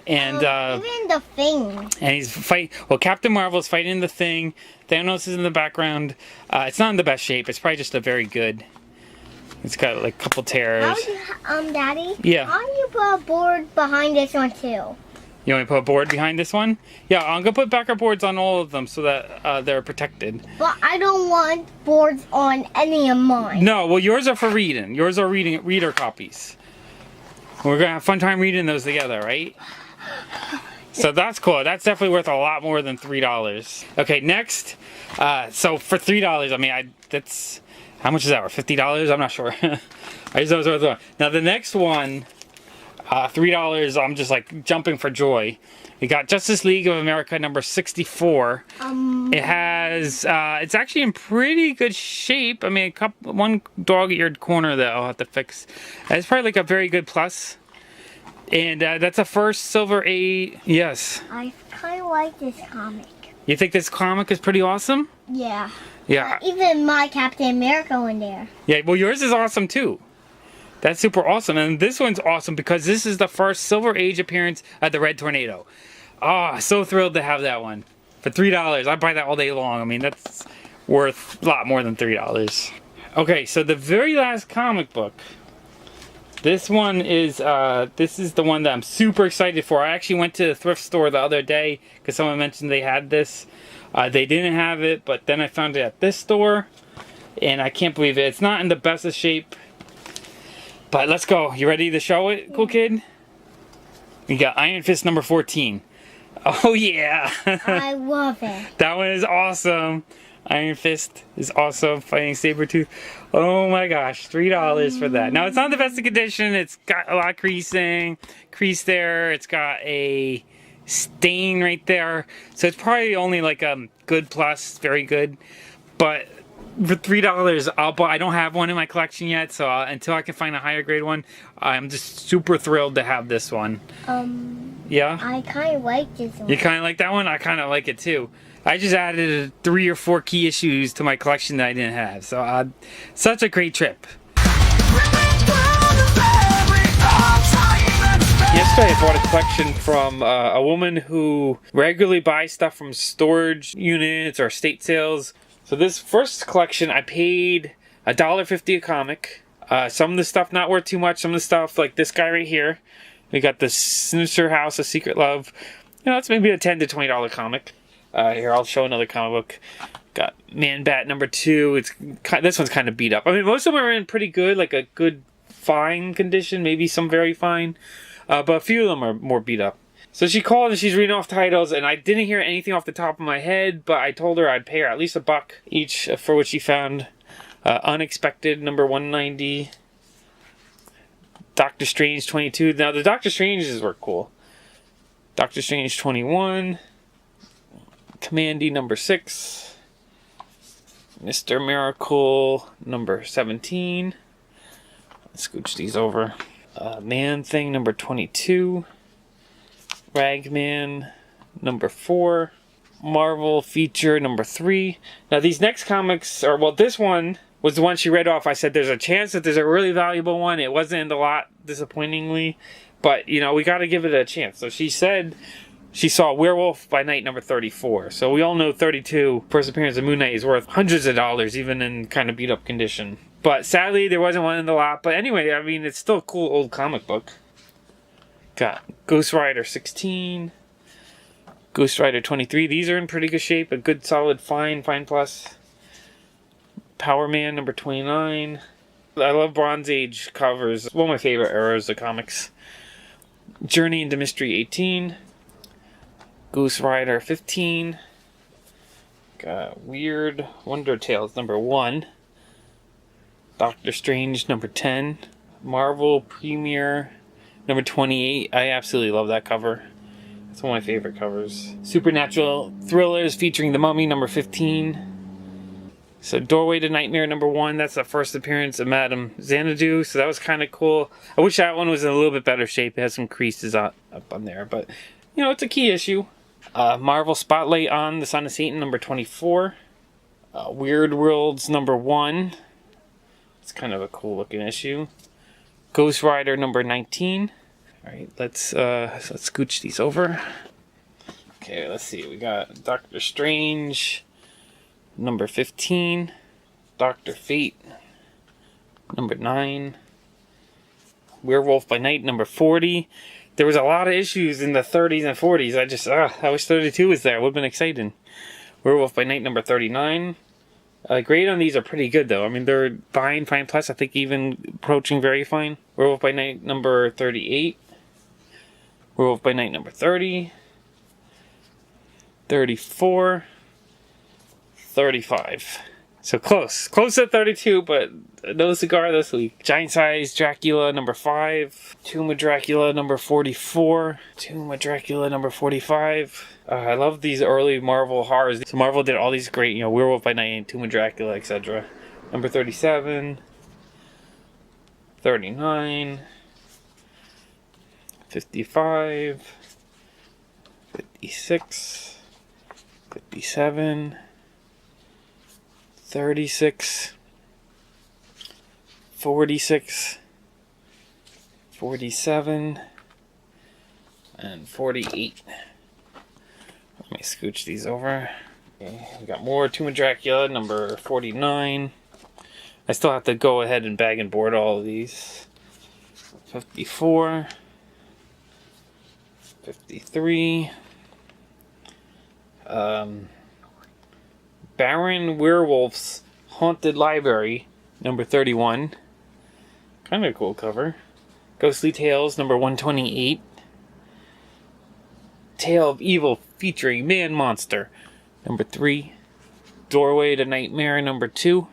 And even the Thing. And he's fighting. Well, Captain Marvel's fighting the Thing. Thanos is in the background. It's not in the best shape. It's probably just a very good. It's got like a couple tears. Daddy. Yeah. How do you put a board behind this one too? You want me to put a board behind this one? Yeah, I'm gonna put backer boards on all of them so that they're protected. But I don't want boards on any of mine. No, well, yours are for reading. Yours are reader copies. We're gonna have a fun time reading those together, right? So that's cool. That's definitely worth a lot more than $3. Okay, next. So for $3, I mean, that's how much is that? Or $50? I'm not sure. I just know it's worth it. Now the next one, $3. I'm just like jumping for joy. We got Justice League of America number 64. It has, it's actually in pretty good shape. I mean, one dog-eared corner that I'll have to fix. It's probably like a very good plus. And that's a first Silver Age. Yes. I kind of like this comic. You think this comic is pretty awesome? Yeah. Yeah. Even my Captain America in there. Yeah, well, yours is awesome too. That's super awesome. And this one's awesome because this is the first Silver Age appearance of the Red Tornado. Oh, so thrilled to have that one. For $3, I'd buy that all day long. I mean, that's worth a lot more than $3. Okay, so the very last comic book. This one is, this is the one that I'm super excited for. I actually went to the thrift store the other day because someone mentioned they had this. They didn't have it, but then I found it at this store. And I can't believe it. It's not in the best of shape. But let's go. You ready to show it, cool kid? We got Iron Fist number 14. Oh yeah! I love it. That one is awesome. Iron Fist is awesome. Fighting Sabretooth. Oh my gosh, $3 for that. Now it's not the best of condition. It's got a lot of creasing. Crease there. It's got a stain right there. So it's probably only like a good plus, very good. But for $3, I'll buy. I don't have one in my collection yet, so until I can find a higher grade one, I'm just super thrilled to have this one. Yeah? I kind of like this one. You kind of like that one? I kind of like it too. I just added 3 or 4 key issues to my collection that I didn't have. So, such a great trip. Yesterday I bought a collection from a woman who regularly buys stuff from storage units or estate sales. So this first collection I paid $1.50 a comic. Some of the stuff not worth too much. Some of the stuff like this guy right here. We got the Sinister House of Secret Love. You know, it's maybe a $10 to $20 comic. Here, I'll show another comic book. Got Man Bat number 2. This one's kind of beat up. I mean, most of them are in pretty good, like a good fine condition. Maybe some very fine. But a few of them are more beat up. So she called and she's reading off titles, and I didn't hear anything off the top of my head, but I told her I'd pay her at least $1 each for what she found. Unexpected number 190. Doctor Strange 22. Now the Doctor Stranges were cool. Doctor Strange 21. Commandy number 6. Mr. Miracle number 17. Let's scooch these over. Man Thing number 22. Ragman number 4. Marvel feature number 3. Now these next comics are, well, this one was the one she read off. I said there's a chance that there's a really valuable one. It wasn't in the lot, disappointingly, but you know, we got to give it a chance. So she said she saw Werewolf by Night number 34. So we all know 32, first appearance of Moon Knight, is worth hundreds of dollars, even in kind of beat up condition. But sadly, there wasn't one in the lot. But anyway, I mean, it's still a cool old comic book. Got Ghost Rider 16, Ghost Rider 23. These are in pretty good shape. A good solid fine plus. Power Man number 29. I love Bronze Age covers. One of my favorite eras of comics. Journey into Mystery 18. Ghost Rider 15. Got Weird Wonder Tales number 1. Doctor Strange number 10. Marvel Premiere number 28. I absolutely love that cover. It's one of my favorite covers. Supernatural Thrillers featuring The Mummy number 15. So Doorway to Nightmare number 1. That's the first appearance of Madame Xanadu. So that was kind of cool. I wish that one was in a little bit better shape. It has some creases up on there. But, you know, it's a key issue. Marvel Spotlight on the Son of Satan number 24. Weird Worlds number 1. It's kind of a cool looking issue. Ghost Rider number 19. Alright, let's scooch these over. Okay, let's see. We got Doctor Strange number 15. Doctor Fate number 9. Werewolf by Night number 40. There was a lot of issues in the 30s and 40s. I wish 32 was there. It would have been exciting. Werewolf by Night number 39. Grade on these are pretty good though. I mean, they're fine plus. I think even approaching very fine. Werewolf by Night number 38. Werewolf by Night number 30. 34. 35. So close to 32, but no cigar this week. Giant Size Dracula number 5. Tomb of Dracula number 44. Tomb of Dracula number 45. I love these early Marvel horrors. So Marvel did all these great, you know, Werewolf by Night, Tomb of Dracula, etc. Number 37. 39. 55. 56. 57. 36, 46, 47, and 48. Let me scooch these over. Okay, we got more Tomb of Dracula, number 49. I still have to go ahead and bag and board all of these. 54, 53, Baron Werewolf's Haunted Library, number 31. Kind of a cool cover. Ghostly Tales, number 128. Tale of Evil featuring Man Monster, number 3. Doorway to Nightmare, number 2.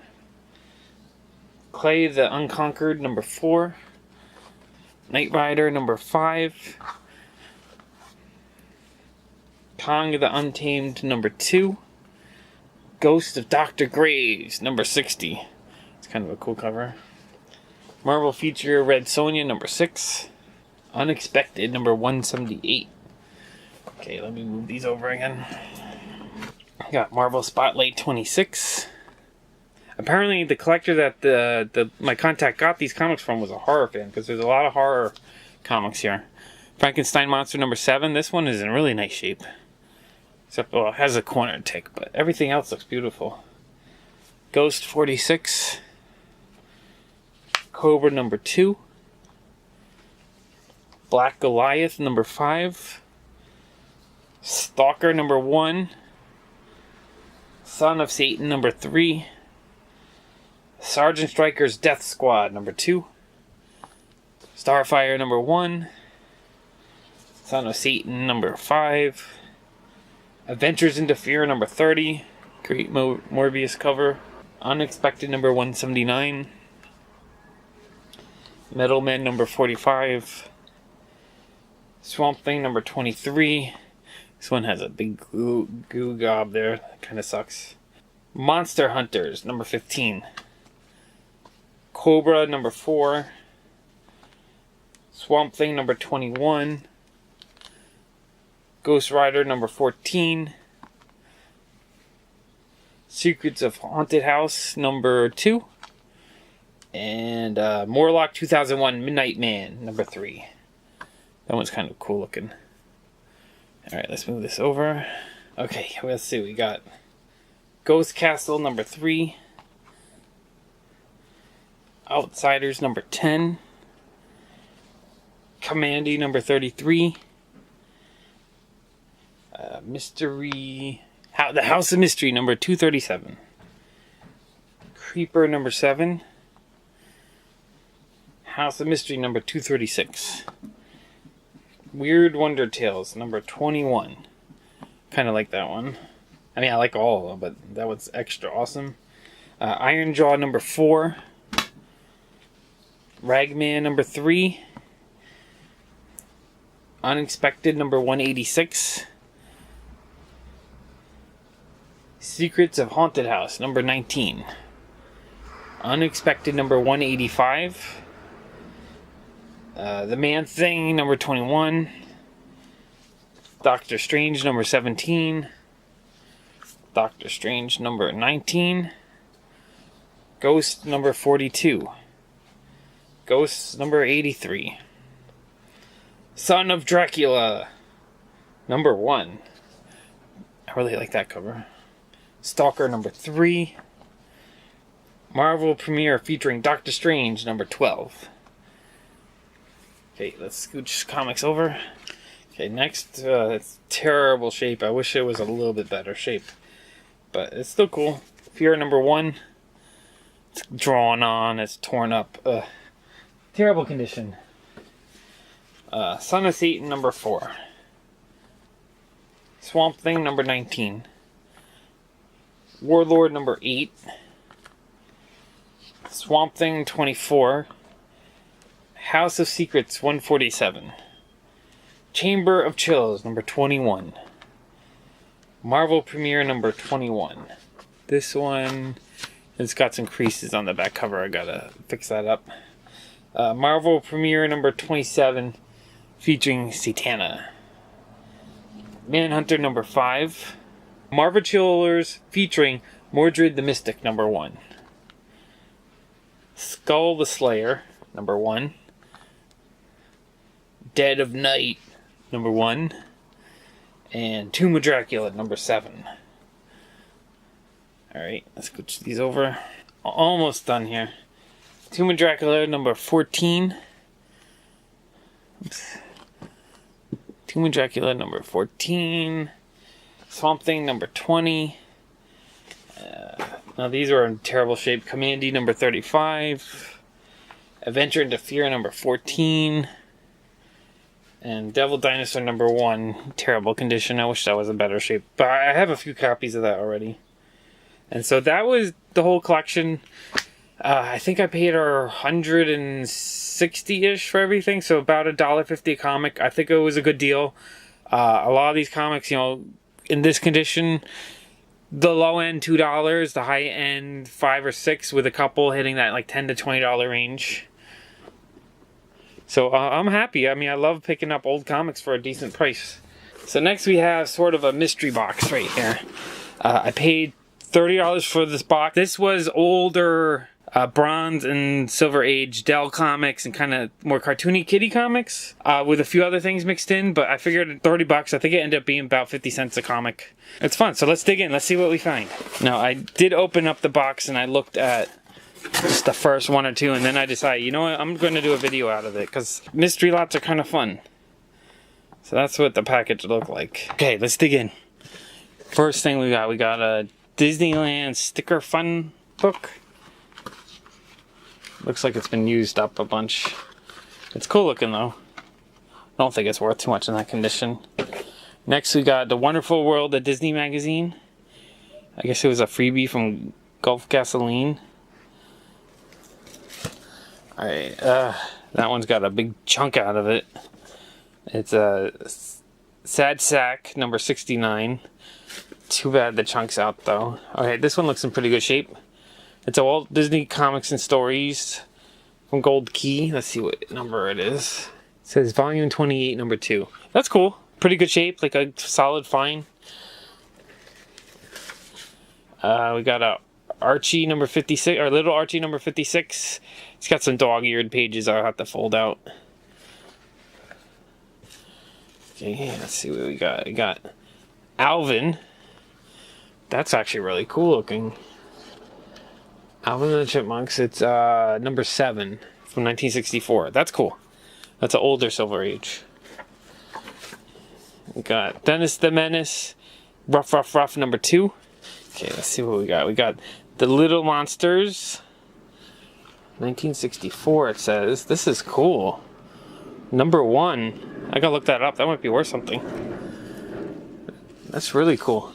Clay the Unconquered, number 4. Night Rider, number 5. Kong the Untamed, number 2. Ghost of Dr. Graves, number 60. It's kind of a cool cover. Marvel feature Red Sonja, number 6. Unexpected, number 178. Okay, let me move these over again. I got Marvel Spotlight 26. Apparently, the collector that my contact got these comics from was a horror fan, because there's a lot of horror comics here. Frankenstein Monster, number 7. This one is in really nice shape. Except, well, it has a corner tick, but everything else looks beautiful. Ghost 46. Cobra number 2. Black Goliath number 5. Stalker number 1. Son of Satan number 3. Sergeant Stryker's Death Squad number 2. Starfire number 1. Son of Satan number 5. Adventures into Fear number 30. Great Morbius cover. Unexpected number 179. Metal Man number 45. Swamp Thing number 23. This one has a big goo gob there. That kind of sucks. Monster Hunters number 15. Cobra number 4. Swamp Thing number 21. Ghost Rider number 14. Secrets of Haunted House number 2. And Morlock 2001 Midnight Man number 3. That one's kind of cool looking. Alright, let's move this over. Okay, let's see. We got Ghost Castle number 3. Outsiders number 10. Commandy number 33. The House of Mystery number 237. Creeper number 7. House of Mystery number 236. Weird Wonder Tales number 21. Kind of like that one. I mean, I like all of them, but that one's extra awesome. Iron Jaw number 4. Ragman number 3. Unexpected number 186. Secrets of Haunted House number 19. Unexpected number 185. The Man Thing number 21. Doctor Strange number 17. Doctor Strange number 19. Ghost number 42. Ghost number 83. Son of Dracula number 1. I really like that cover. Stalker number 3. Marvel premiere featuring Doctor Strange number 12. Okay, let's scooch comics over. Okay, next, it's terrible shape. I wish it was a little bit better shape, but it's still cool. Fear number 1. It's drawn on, it's torn up. Terrible condition. Son of Satan number 4. Swamp Thing number 19. Warlord number 8. Swamp Thing 24. House of Secrets 147. Chamber of Chills number 21. Marvel Premiere number 21. This one, it's got some creases on the back cover. I gotta fix that up. Marvel Premiere number 27, featuring Satana. Manhunter number 5. Marvel Chillers featuring Mordred the Mystic number 1. Skull the Slayer number 1. Dead of Night number 1. And Tomb of Dracula number 7. Alright, let's go these over. Almost done here. Tomb of Dracula number 14. Oops. Tomb of Dracula number 14. Swamp Thing number 20. Now these are in terrible shape. Commandy number 35. Adventure into Fear number 14. And Devil Dinosaur number 1. Terrible condition. I wish that was in better shape. But I have a few copies of that already. And so that was the whole collection. I think I paid her $160-ish for everything, so about $1.50 a comic. I think it was a good deal. A lot of these comics, you know, in this condition, the low end $2, the high end $5 or $6, with a couple hitting that like $10 to $20 range. So I'm happy. I mean, I love picking up old comics for a decent price. So next we have sort of a mystery box right here. I paid $30 for this box. This was older Bronze and Silver Age Dell comics and kind of more cartoony kitty comics with a few other things mixed in, but I figured $30. I think it ended up being about 50 cents a comic. It's fun, so let's dig in. Let's see what we find. Now, I did open up the box and I looked at just the first one or two, and then I decided, you know what, I'm going to do a video out of it because mystery lots are kind of fun. So that's what the package looked like. Okay, let's dig in. First thing we got a Disneyland sticker fun book. Looks like it's been used up a bunch. It's cool looking though. I don't think it's worth too much in that condition. Next we got The Wonderful World of Disney magazine. I guess it was a freebie from Gulf Gasoline. Alright, that one's got a big chunk out of it. It's a Sad Sack number 69. Too bad the chunk's out though. Okay, this one looks in pretty good shape. It's a Walt Disney Comics and Stories from Gold Key. Let's see what number it is. It says volume 28, number 2. That's cool. Pretty good shape, like a solid fine. We got a Archie number 56, or Little Archie number 56. It's got some dog-eared pages I'll have to fold out. Okay, let's see what we got. We got Alvin. That's actually really cool looking. Alvin and the Chipmunks. It's number 7 from 1964. That's cool. That's an older Silver Age. We got Dennis the Menace, Ruff Ruff Ruff number 2. Okay, let's see what we got. We got The Little Monsters, 1964 it says. This is cool. Number 1. I gotta look that up. That might be worth something. That's really cool.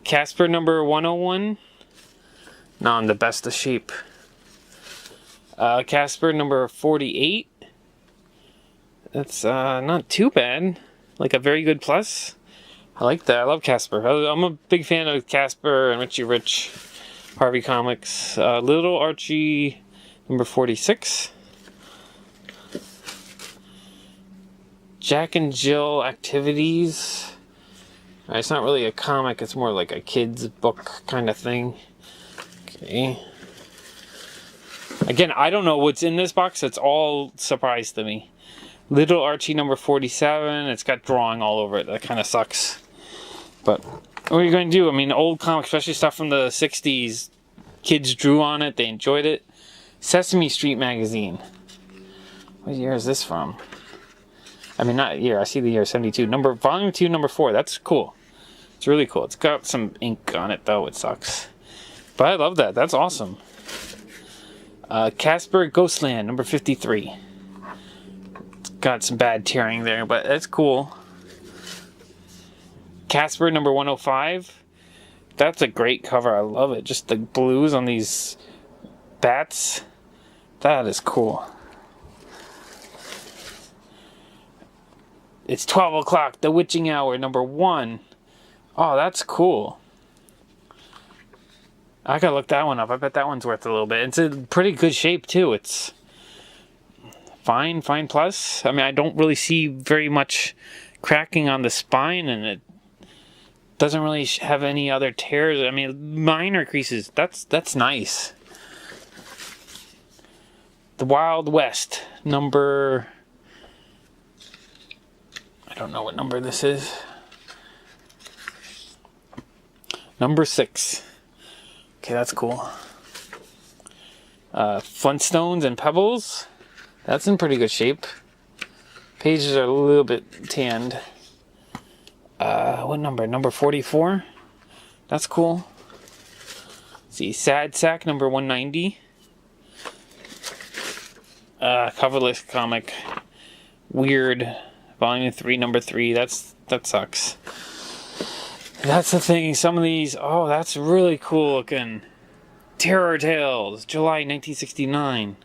Casper number 101. Not in the best of shape. Casper number 48. That's not too bad. Like a very good plus. I like that. I love Casper. I'm a big fan of Casper and Richie Rich, Harvey Comics. Little Archie number 46. Jack and Jill Activities. It's not really a comic. It's more like a kid's book kind of thing. Okay. Again, I don't know what's in this box. It's all surprise to me. Little Archie number 47. It's got drawing all over it. That kind of sucks. But what are you going to do? I mean, old comics, especially stuff from the 60s, kids drew on it. They enjoyed it. Sesame Street magazine. What year is this from? I mean, not year. I see the year 72. Volume 2, number 4. That's cool. It's really cool. It's got some ink on it, though. It sucks. But I love that. That's awesome. Casper Ghostland, number 53. It's got some bad tearing there, but that's cool. Casper, number 105. That's a great cover. I love it. Just the blues on these bats. That is cool. It's 12 o'clock, the witching hour, number 1. Oh, that's cool. I gotta look that one up. I bet that one's worth a little bit. It's in pretty good shape, too. It's fine plus. I mean, I don't really see very much cracking on the spine, and it doesn't really have any other tears. I mean, minor creases. That's nice. The Wild West, number... I don't know what number this is. Number 6. Okay, that's cool. Flintstones and Pebbles. That's in pretty good shape. Pages are a little bit tanned. What number? Number 44. That's cool. Let's see, Sad Sack, number 190. Coverless comic. Weird. Volume 3, number 3. That sucks. That's the thing. Some of these. Oh, that's really cool looking. Terror Tales, July 1969.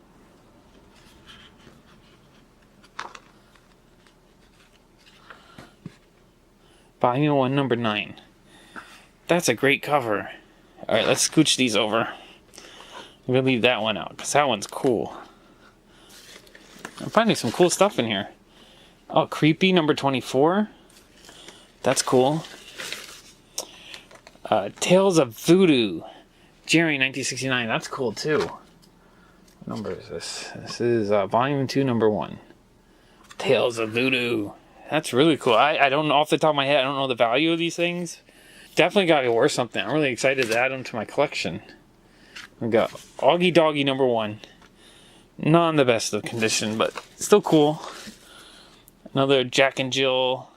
Volume 1, number 9. That's a great cover. Alright, let's scooch these over. I'm gonna leave that one out, because that one's cool. I'm finding some cool stuff in here. Oh, Creepy, number 24. That's cool. Tales of Voodoo, Jerry, 1969. That's cool, too. What number is this? This is Volume 2, number 1. Tales of Voodoo. That's really cool. I don't know off the top of my head. I don't know the value of these things. Definitely got to be worth something. I'm really excited to add them to my collection. We've got Augie Doggy, number 1. Not in the best of condition, but still cool. Another Jack and Jill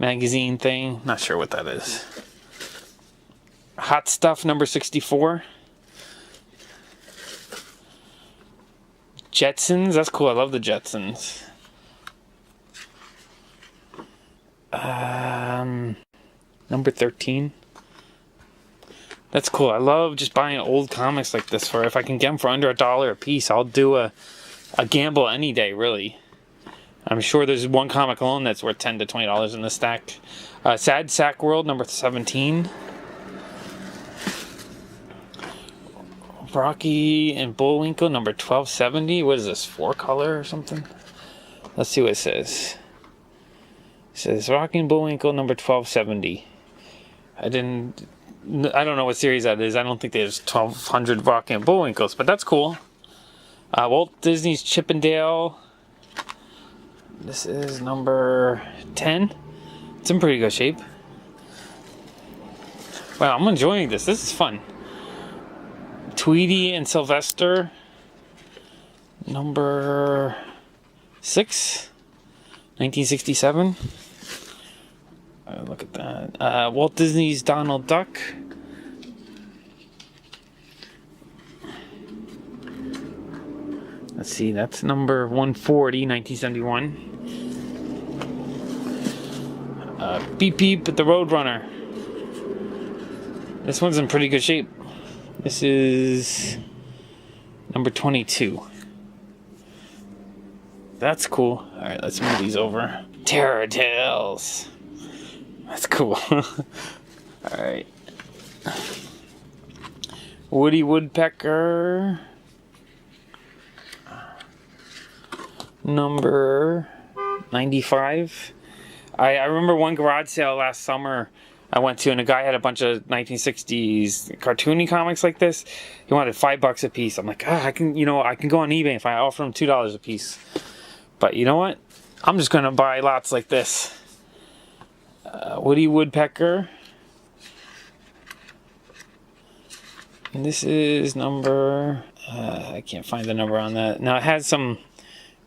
magazine thing. Not sure what that is. Hot Stuff, number 64. Jetsons. That's cool. I love the Jetsons. Number 13. That's cool. I love just buying old comics like this. For if I can get them for under $1 a piece, I'll do a gamble any day, really. I'm sure there's one comic alone that's worth $10 to $20 in this stack. Sad Sack World, number 17. Rocky and Bullwinkle, number 1270. What is this, 4-color or something? Let's see what it says. It says Rocky and Bullwinkle, number 1270. I don't know what series that is. I don't think there's 1,200 Rocky and Bullwinkles, but that's cool. Walt Disney's Chip and Dale. This is number 10. It's in pretty good shape. Wow, I'm enjoying this. This is fun. Tweety and Sylvester. Number 6. 1967. Look at that. Walt Disney's Donald Duck. Let's see, that's number 140, 1971. Beep Beep, the Roadrunner. This one's in pretty good shape. This is number 22. That's cool. Alright, let's move these over. Terror Tales. That's cool. Alright. Woody Woodpecker. Number 95. I remember one garage sale last summer I went to, and a guy had a bunch of 1960s cartoony comics like this. He wanted $5 a piece. I'm like, I can go on eBay if I offer him $2 a piece. But you know what? I'm just gonna buy lots like this. Woody Woodpecker. And this is number... I can't find the number on that. Now it has some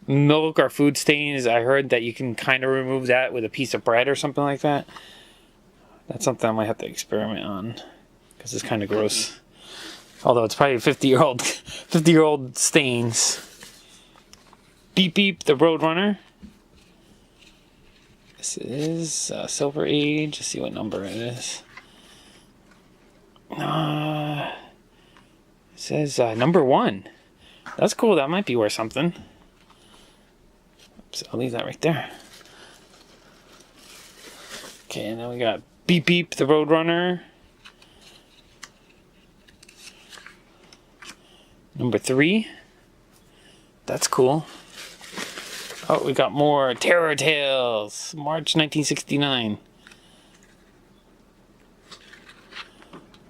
milk or food stains. I heard that you can kind of remove that with a piece of bread or something like that. That's something I might have to experiment on. because it's kind of gross. Although it's probably 50-year-old stains. Beep Beep the Roadrunner. This is Silver Age. Let's see what number it is. It says number 1. That's cool. That might be worth something. Oops, I'll leave that right there. Okay, and then we got Beep Beep the Roadrunner. Number 3. That's cool. Oh, we got more Terror Tales. March 1969.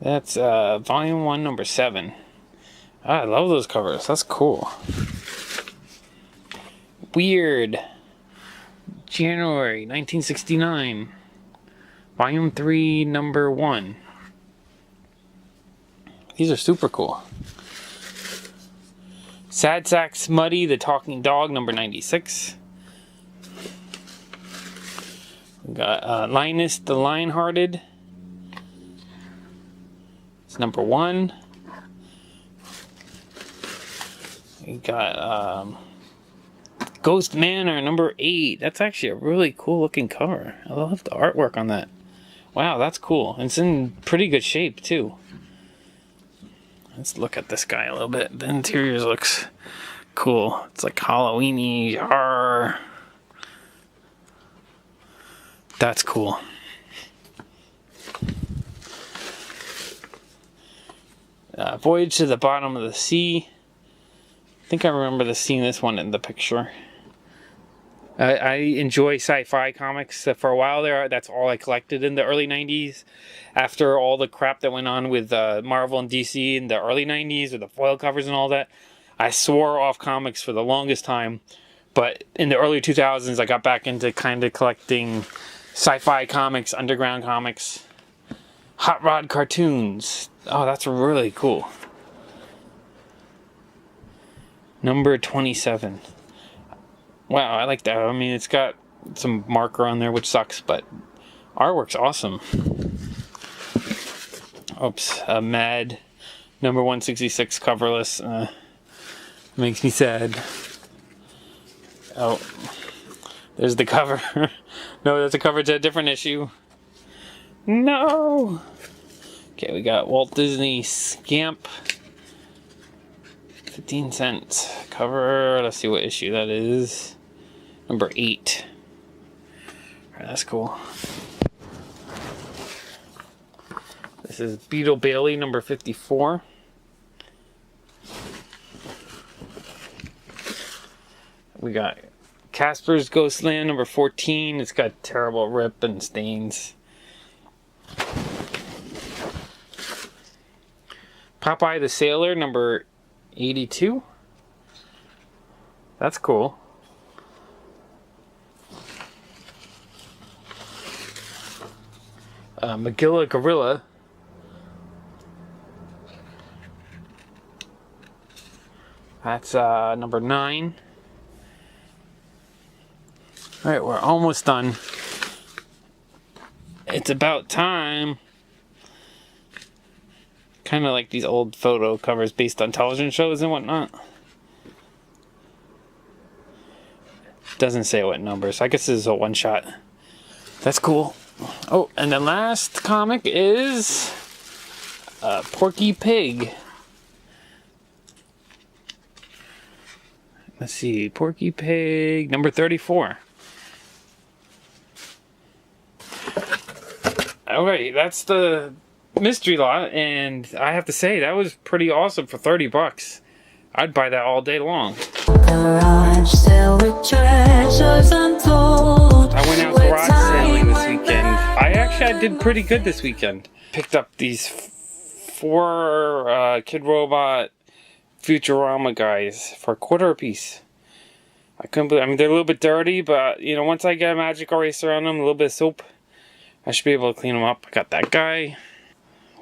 That's volume 1, number 7. I love those covers. That's cool. Weird. January 1969. Volume 3, number 1. These are super cool. Sad Sack Smutty, the Talking Dog, number 96. We got Linus the Lionhearted. It's number 1. We got Ghost Manor, number 8. That's actually a really cool looking cover. I love the artwork on that. Wow, that's cool. It's in pretty good shape too. Let's look at this guy a little bit. The interior looks cool. It's like Halloween-y. Arr. That's cool. Voyage to the Bottom of the Sea. I think I remember seeing this one in the picture. I enjoy sci-fi comics. For a while there, that's all I collected in the early 90s. After all the crap that went on with Marvel and DC in the early 90s, with the foil covers and all that, I swore off comics for the longest time. But in the early 2000s, I got back into kind of collecting sci-fi comics, underground comics, hot rod cartoons. Oh, that's really cool. Number 27. Wow, I like that. I mean, it's got some marker on there, which sucks, but artwork's awesome. Oops, Mad, number 166, coverless. Makes me sad. Oh, there's the cover. No, that's a cover to a different issue. No! Okay, we got Walt Disney Scamp. 15 cents cover. Let's see what issue that is. Number 8. Alright, that's cool. This is Beetle Bailey, number 54. We got Casper's Ghostland, number 14. It's got terrible rip and stains. Popeye the Sailor, number 82. That's cool. Magilla Gorilla. That's number 9. Alright, we're almost done. It's about time. Kind of like these old photo covers based on television shows and whatnot. Doesn't say what number, so I guess this is a one shot. That's cool. Oh, and the last comic is Porky Pig. Let's see, Porky Pig, number 34. Okay, that's the mystery lot, and I have to say that was pretty awesome for $30. I'd buy that all day long. I went out garage sailing this weekend. I did pretty good this weekend. Picked up these 4 Kid Robot Futurama guys for $1 a piece. I couldn't believe, I mean, they're a little bit dirty, but you know, once I get a magic eraser on them, a little bit of soap, I should be able to clean them up. I got that guy.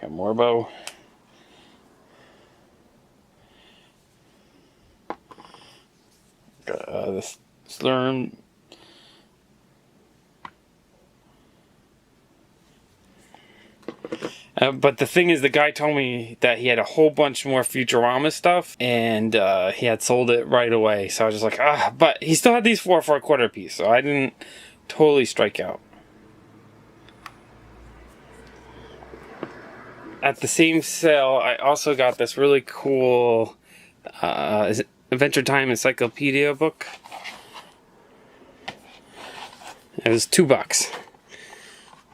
Got Morbo. Got this Slurm. But the thing is, the guy told me that he had a whole bunch more Futurama stuff, and he had sold it right away. So I was just like, ah. But he still had these four for a quarter piece, so I didn't totally strike out. At the same sale, I also got this really cool Adventure Time Encyclopedia book. It was $2.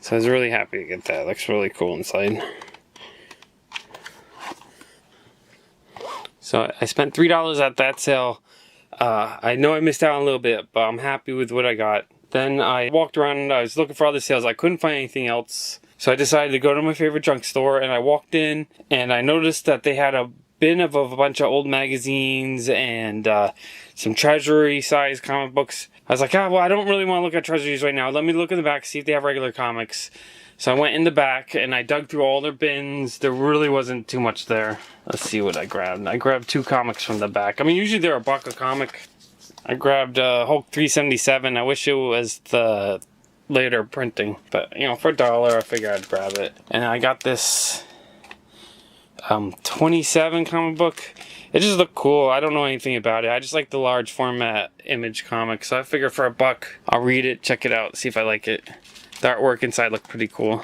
So I was really happy to get that. It looks really cool inside. So I spent $3 at that sale. I know I missed out on a little bit, but I'm happy with what I got. Then I walked around and I was looking for other sales. I couldn't find anything else. So I decided to go to my favorite junk store, and I walked in and I noticed that they had a bin of a bunch of old magazines and some treasury size comic books. I was like, well, I don't really want to look at treasuries right now. Let me look in the back, see if they have regular comics. So I went in the back and I dug through all their bins. There really wasn't too much there. Let's see what I grabbed. I grabbed 2 comics from the back. I mean, usually they're $1 a comic. I grabbed Hulk 377. I wish it was the later printing, but you know, for $1 I figured I'd grab it. And I got this 27 comic book. It just looked cool. I don't know anything about it. I just like the large format image comic, so I figured for $1 I'll read it, check it out, see if I like it. The artwork inside looked pretty cool.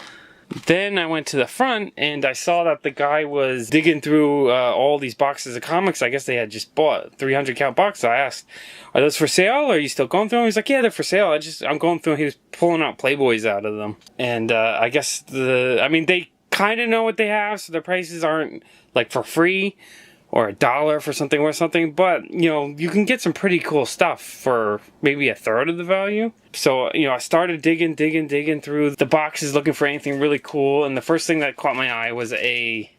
Then I went to the front and I saw that the guy was digging through all these boxes of comics. I guess they had just bought 300 count boxes. I asked, are those for sale? Are you still going through them? He's like, yeah, they're for sale. I'm going through them. He was pulling out Playboys out of them. And I guess they kind of know what they have, so their prices aren't like for free or $1 for something worth something, but you know, you can get some pretty cool stuff for maybe 1/3 of the value. So you know, I started digging through the boxes looking for anything really cool, and the first thing that caught my eye was a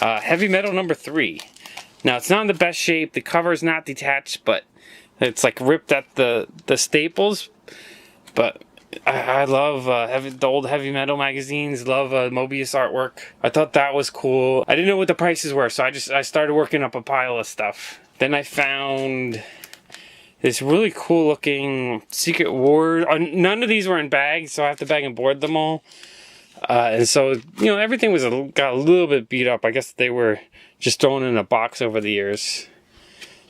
Heavy Metal number 3. Now it's not in the best shape. The cover is not detached, but it's like ripped at the staples. But I love the old Heavy Metal magazines. Love Mobius artwork. I thought that was cool. I didn't know what the prices were, so I started working up a pile of stuff. Then I found this really cool looking Secret Wars. None of these were in bags, so I have to bag and board them all. And so, you know, everything got a little bit beat up. I guess they were just thrown in a box over the years.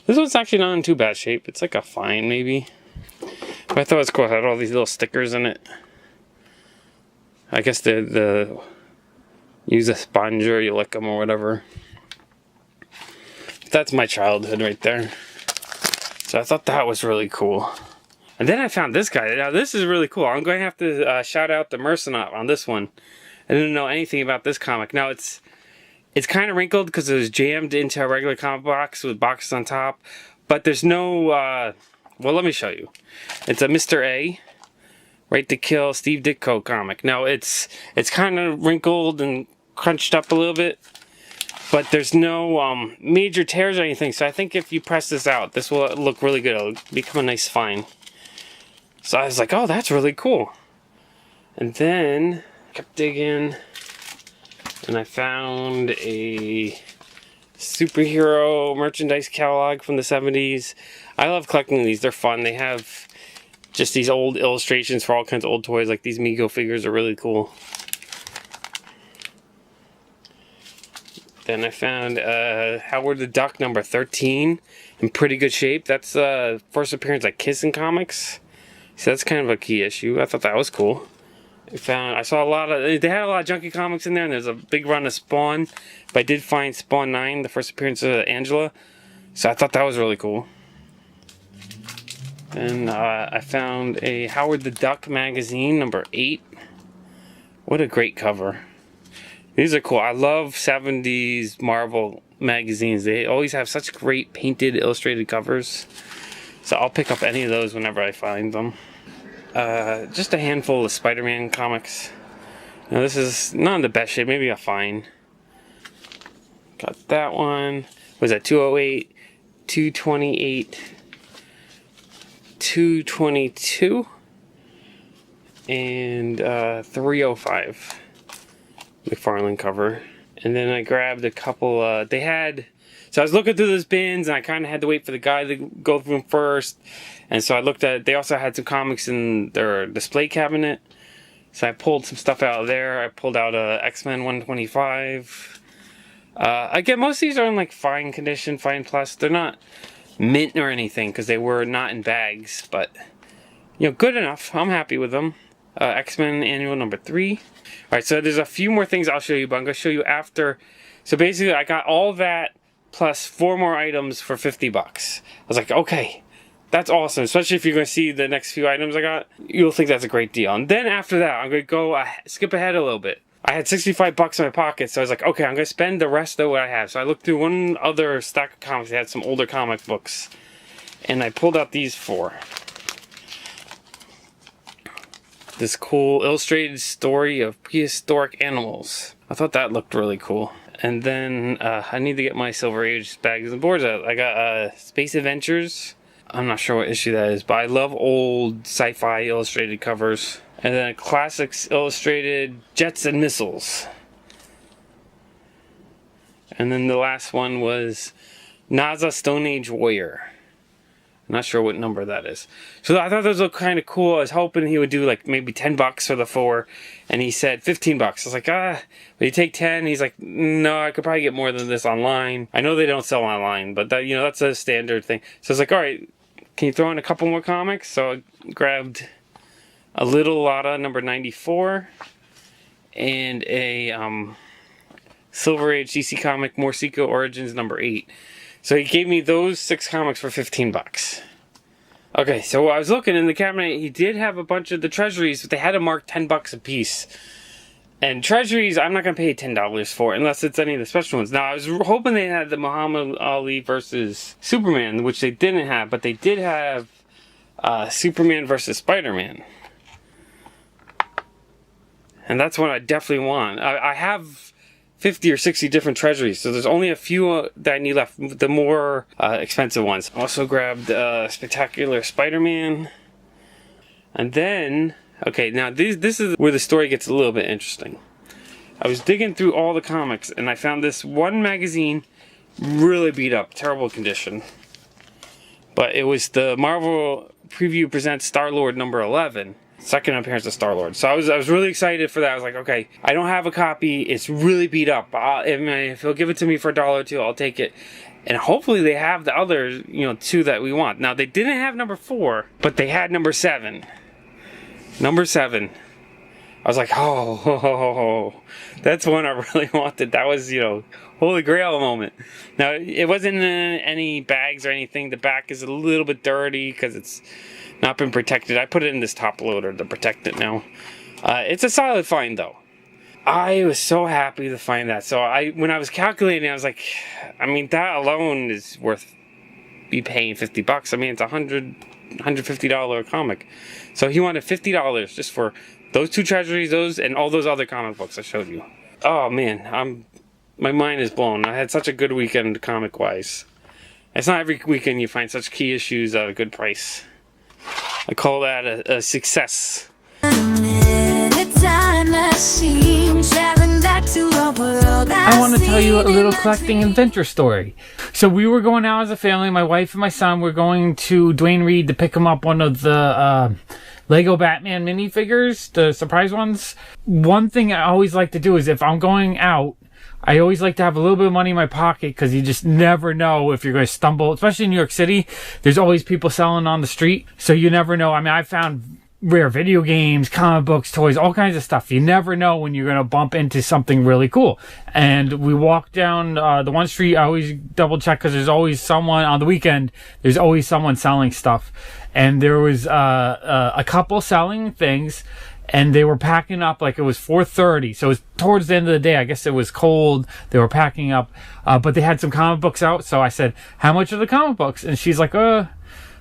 This one's actually not in too bad shape. It's like a fine, maybe. But I thought it was cool. It had all these little stickers in it. I guess the use a sponge or you lick them or whatever. That's my childhood right there. So I thought that was really cool. And then I found this guy. Now this is really cool. I'm going to have to shout out the Mercenaut on this one. I didn't know anything about this comic. Now it's kind of wrinkled because it was jammed into a regular comic box with boxes on top. But there's no... well, let me show you. It's a Mr. A, Right to Kill Steve Ditko comic. Now, it's kind of wrinkled and crunched up a little bit, but there's no major tears or anything, so I think if you press this out, this will look really good. It'll become a nice find. So I was like, oh, that's really cool. And then I kept digging, and I found a superhero merchandise catalog from the 70s. I love collecting these. They're fun. They have just these old illustrations for all kinds of old toys. Like these Mego figures are really cool. Then I found Howard the Duck number 13 in pretty good shape. That's first appearance at Kiss in Comics. So that's kind of a key issue. I thought that was cool. I saw a lot of... They had a lot of junky comics in there, and there's a big run of Spawn. But I did find Spawn 9, the first appearance of Angela. So I thought that was really cool. And I found a Howard the Duck magazine, number 8. What a great cover. These are cool. I love 70s Marvel magazines. They always have such great painted, illustrated covers. So I'll pick up any of those whenever I find them. Just a handful of Spider-Man comics. Now this is not in the best shape, maybe a fine. Got that one. Was that 208, 228, 222, and 305. McFarlane cover. And then I grabbed a couple, so I was looking through those bins and I kind of had to wait for the guy to go through them first. And so I looked at, they also had some comics in their display cabinet. So I pulled some stuff out of there. I pulled out a X-Men 125. Again, most of these are in like fine condition, fine plus. They're not mint or anything because they were not in bags, but you know, good enough. I'm happy with them. X-Men annual number 3. Alright, so there's a few more things I'll show you, but I'm going to show you after. So basically, I got all that plus 4 more items for 50 bucks. I was like, okay, that's awesome. Especially if you're going to see the next few items I got, you'll think that's a great deal. And then after that, I'm going to go skip ahead a little bit. I had 65 bucks in my pocket, so I was like, okay, I'm going to spend the rest of what I have. So I looked through one other stack of comics. They had some older comic books. And I pulled out these 4. This cool illustrated story of prehistoric animals. I thought that looked really cool. And then I need to get my Silver Age bags and boards out. I got Space Adventures. I'm not sure what issue that is, but I love old sci-fi illustrated covers. And then Classics Illustrated Jets and Missiles. And then the last one was NASA Stone Age Warrior. I'm not sure what number that is. So I thought those looked kind of cool. I was hoping he would do like maybe 10 bucks for the 4. And he said 15 bucks. I was like, but you take 10? He's like, no, I could probably get more than this online. I know they don't sell online, but that, you know, that's a standard thing. So I was like, all right, can you throw in a couple more comics? So I grabbed a Little Lotta number 94 and a Silver Age DC comic Morseco Origins number 8. So he gave me those 6 comics for 15 bucks. Okay, so I was looking in the cabinet. He did have a bunch of the treasuries, but they had to mark 10 bucks a piece. And treasuries, I'm not going to pay $10 for unless it's any of the special ones. Now, I was hoping they had the Muhammad Ali versus Superman, which they didn't have, but they did have Superman versus Spider-Man. And that's what I definitely want. I have 50 or 60 different treasuries, so there's only a few that I need left, the more expensive ones. Also grabbed Spectacular Spider-Man. And then, okay, now this is where the story gets a little bit interesting. I was digging through all the comics, and I found this one magazine really beat up, terrible condition. But it was the Marvel Preview Presents Star-Lord number 11. Second appearance of Star-Lord. So I was really excited for that. I was like, okay, I don't have a copy. It's really beat up. If he'll give it to me for $1 or $2, I'll take it. And hopefully they have the other, 2 that we want. Now, they didn't have number 4, but they had number 7. Number 7. I was like, oh, that's one I really wanted. That was, holy grail moment. Now, it wasn't in any bags or anything. The back is a little bit dirty because it's not been protected. I put it in this top loader to protect it now. It's a solid find, though. I was so happy to find that. So when I was calculating, I was like, that alone is worth me paying 50 bucks. It's $150 comic. So he wanted $50 just for those 2 treasuries, those, and all those other comic books I showed you. Oh, man, my mind is blown. I had such a good weekend comic-wise. It's not every weekend you find such key issues at a good price. I call that a success. I want to tell you a little collecting adventure story. So we were going out as a family. My wife and my son were going to Dwayne Reed to pick him up one of the Lego Batman minifigures, the surprise ones. One thing I always like to do is if I'm going out, I always like to have a little bit of money in my pocket because you just never know if you're going to stumble. Especially in New York City, there's always people selling on the street. So you never know. I found rare video games, comic books, toys, all kinds of stuff. You never know when you're going to bump into something really cool. And we walked down the one street. I always double check because there's always someone on the weekend. There's always someone selling stuff. And there was a couple selling things. And they were packing up like it was 4:30. So it was towards the end of the day. I guess it was cold. They were packing up. But they had some comic books out. So I said, how much are the comic books? And she's like, the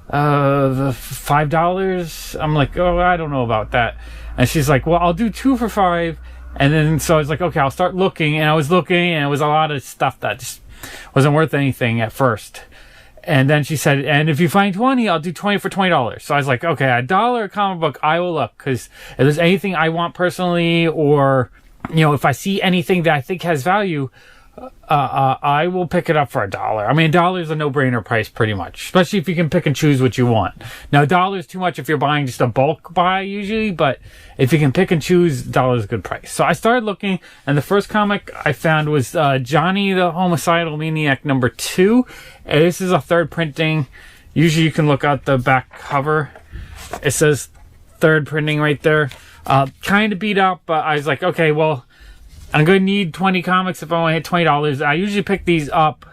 $5. I'm like, I don't know about that. And she's like, well, I'll do 2 for $5. And then so I was like, okay, I'll start looking. And I was looking, and it was a lot of stuff that just wasn't worth anything at first. And then she said, and if you find 20, I'll do 20 for $20. So I was like, okay, $1 a comic book, I will look. Because if there's anything I want personally, or, if I see anything that I think has value, I will pick it up for $1. I mean, $1 is a no-brainer price pretty much, especially if you can pick and choose what you want. Now, $1 is too much if you're buying just a bulk buy usually, but if you can pick and choose, $1 is a good price. So I started looking, and the first comic I found was Johnny the Homicidal Maniac #2. And this is a third printing. Usually you can look at the back cover. It says third printing right there. Kind of beat up, but I was like, okay, well, I'm going to need 20 comics if I want to hit $20. I usually pick these up.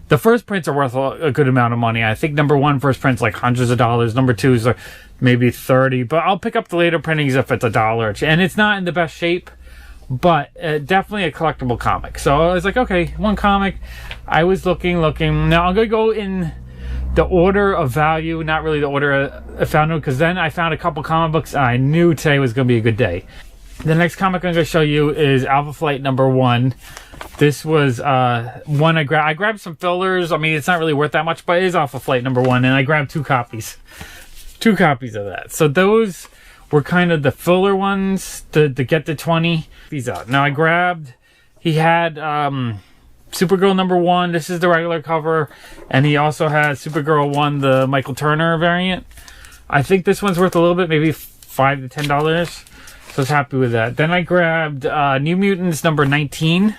The first prints are worth a good amount of money. I think #1 first print's like hundreds of dollars. #2 is like maybe 30. But I'll pick up the later printings if it's $1. And it's not in the best shape, but definitely a collectible comic. So I was like, okay, one comic. I was looking. Now I'm going to go in the order of value, not really the order I found them, because then I found a couple comic books and I knew today was going to be a good day. The next comic I'm going to show you is Alpha Flight #1. This was one I grabbed. I grabbed some fillers. I mean, it's not really worth that much, but it is Alpha Flight #1, and I grabbed 2 copies. 2 copies of that. So those were kind of the filler ones to get the 20. These out. Now I grabbed, he had Supergirl #1. This is the regular cover, and he also has Supergirl 1, the Michael Turner variant. I think this one's worth a little bit, maybe $5 to $10. So I was happy with that. Then I grabbed New Mutants #19.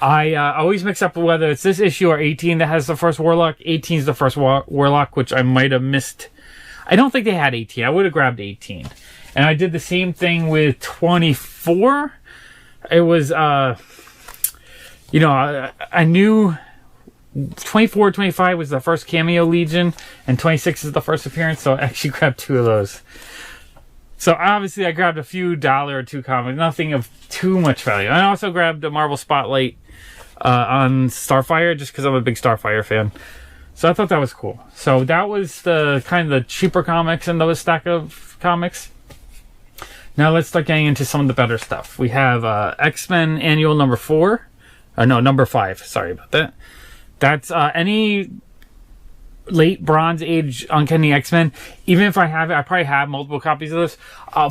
I always mix up whether it's this issue or 18 that has the first Warlock. 18 is the first Warlock, which I might have missed. I don't think they had 18. I would have grabbed 18. And I did the same thing with 24. It was, you know, I knew 24, 25 was the first Cameo Legion, and 26 is the first appearance, so I actually grabbed 2 of those. So obviously I grabbed a few $1 or 2 comics, nothing of too much value. I also grabbed a Marvel Spotlight on Starfire, just because I'm a big Starfire fan. So I thought that was cool. So that was the kind of the cheaper comics in those stack of comics. Now let's start getting into some of the better stuff. We have X-Men Annual #4. No, #5. Sorry about that. That's any late Bronze Age Uncanny X-Men. Even if I have it, I probably have multiple copies of this.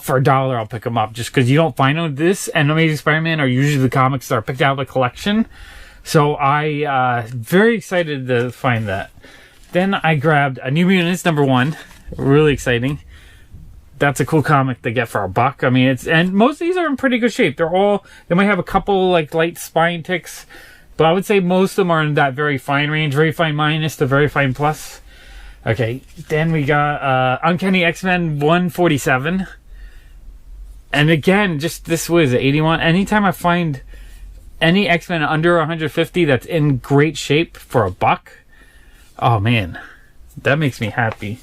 For $1, I'll pick them up just because you don't find them. This and Amazing Spider-Man are usually the comics that are picked out of the collection. So I very excited to find that. Then I grabbed a New Mutants #1. Really exciting. That's a cool comic to get for $1. I mean, and most of these are in pretty good shape. They might have a couple like light spine ticks, but I would say most of them are in that very fine range, very fine minus to very fine plus. Okay, then we got Uncanny X-Men 147. And again, just this was 81. Anytime I find any X-Men under 150 that's in great shape for $1, oh man, that makes me happy.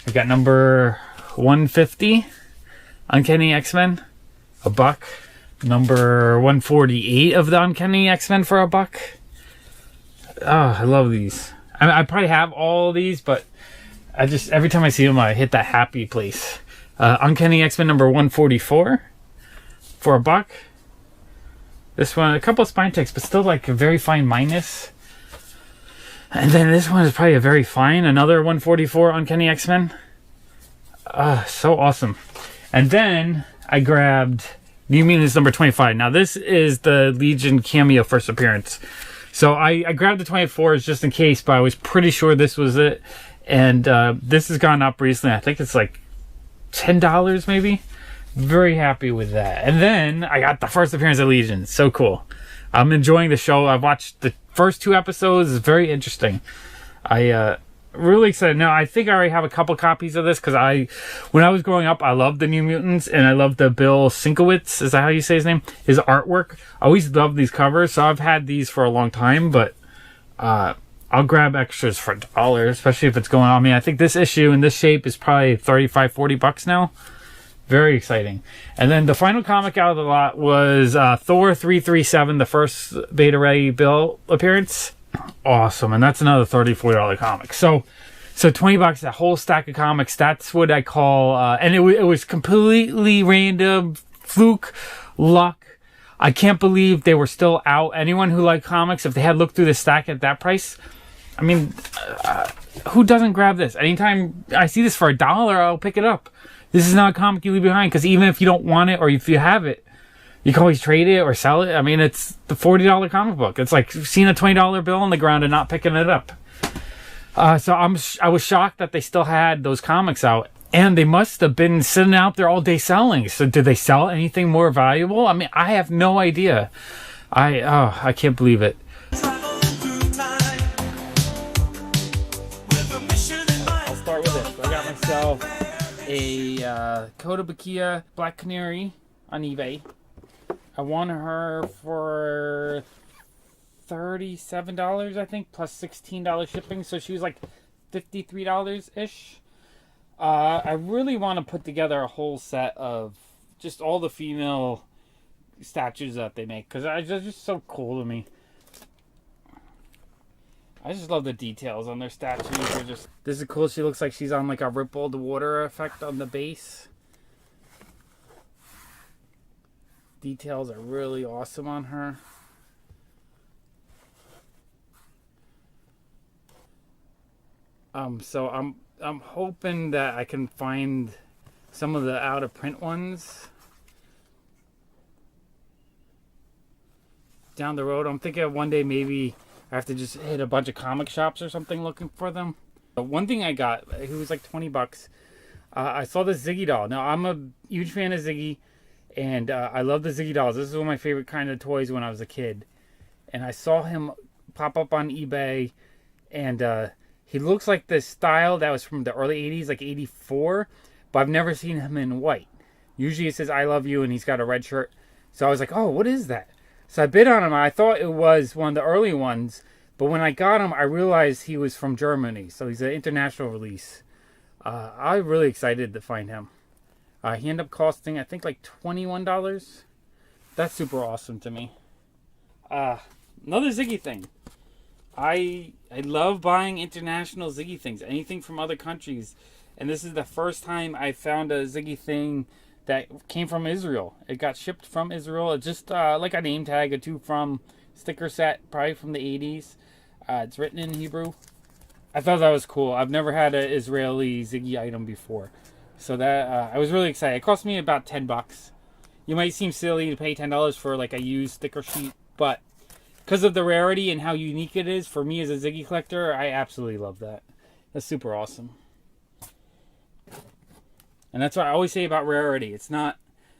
We got number 150, Uncanny X-Men, $1. Number 148 of the Uncanny X-Men for $1. Oh, I love these. I probably have all these, but I just, every time I see them, I hit that happy place. Uncanny X-Men number 144 for $1. This one, a couple of spine ticks, but still like a very fine minus. And then this one is probably a very fine, another 144 Uncanny X-Men. So awesome. And then I grabbed New Mutants number 25. Now this is the Legion cameo first appearance. So I grabbed the 24s just in case, but I was pretty sure this was it. And this has gone up recently. I think it's like $10 maybe. Very happy with that. And then I got the first appearance of Legion. So cool. I'm enjoying the show. I've watched the first 2 episodes. It's very interesting. Really excited. Now, I think I already have a couple copies of this because when I was growing up, I loved the New Mutants and I loved the Bill Sienkiewicz. Is that how you say his name? His artwork. I always loved these covers, so I've had these for a long time, but I'll grab extras for $1, especially if it's going on. I mean, I think this issue in this shape is probably $35, $40 now. Very exciting. And then the final comic out of the lot was Thor 337, the first Beta Ray Bill appearance. Awesome. And that's another $30, $40 comic. So $20, that whole stack of comics, that's what I call, and it was completely random, fluke, luck. I can't believe they were still out. Anyone who liked comics, if they had looked through the stack at that price, I mean, who doesn't grab this? Anytime I see this for $1, I'll pick it up. This is not a comic you leave behind, because even if you don't want it or if you have it, You can always trade it or sell it. I mean, it's the $40 comic book. It's like seeing a $20 bill on the ground and not picking it up. So I was shocked that they still had those comics out. And they must have been sitting out there all day selling. So did they sell anything more valuable? I mean, I have no idea. I can't believe it. Travel through time with a mission in mind. I'll start with this. I got myself a Kotobukiya Black Canary on eBay. I won her for $37, I think, plus $16 shipping. So she was like $53-ish. I really want to put together a whole set of just all the female statues that they make, because they're just so cool to me. I just love the details on their statues. This is cool. She looks like she's on like a rippled water effect on the base. Details are really awesome on her. So I'm hoping that I can find some of the out of print ones down the road. I'm thinking of one day maybe I have to just hit a bunch of comic shops or something looking for them. But one thing I got, it was like $20. I saw the Ziggy doll. Now I'm a huge fan of Ziggy, and I love the Ziggy dolls. This is one of my favorite kind of toys when I was a kid. And I saw him pop up on eBay, and he looks like the style that was from the early 80s, like 84, but I've never seen him in white. Usually it says I love you and he's got a red shirt. So I was like, oh, what is that? So I bid on him. I thought it was one of the early ones, but when I got him, I realized he was from Germany. So he's an international release. I'm really excited to find him. He ended up costing, I think, like $21. That's super awesome to me. Another Ziggy thing. I love buying international Ziggy things, anything from other countries. And this is the first time I found a Ziggy thing that came from Israel. It got shipped from Israel. It's just like a name tag, a to from sticker set, probably from the 80s. It's written in Hebrew. I thought that was cool. I've never had an Israeli Ziggy item before. So that I was really excited. It cost me about $10. You might seem silly to pay $10 for like a used sticker sheet, but because of the rarity and how unique it is for me as a Ziggy collector, I absolutely love that. That's super awesome. And that's what I always say about rarity. It's not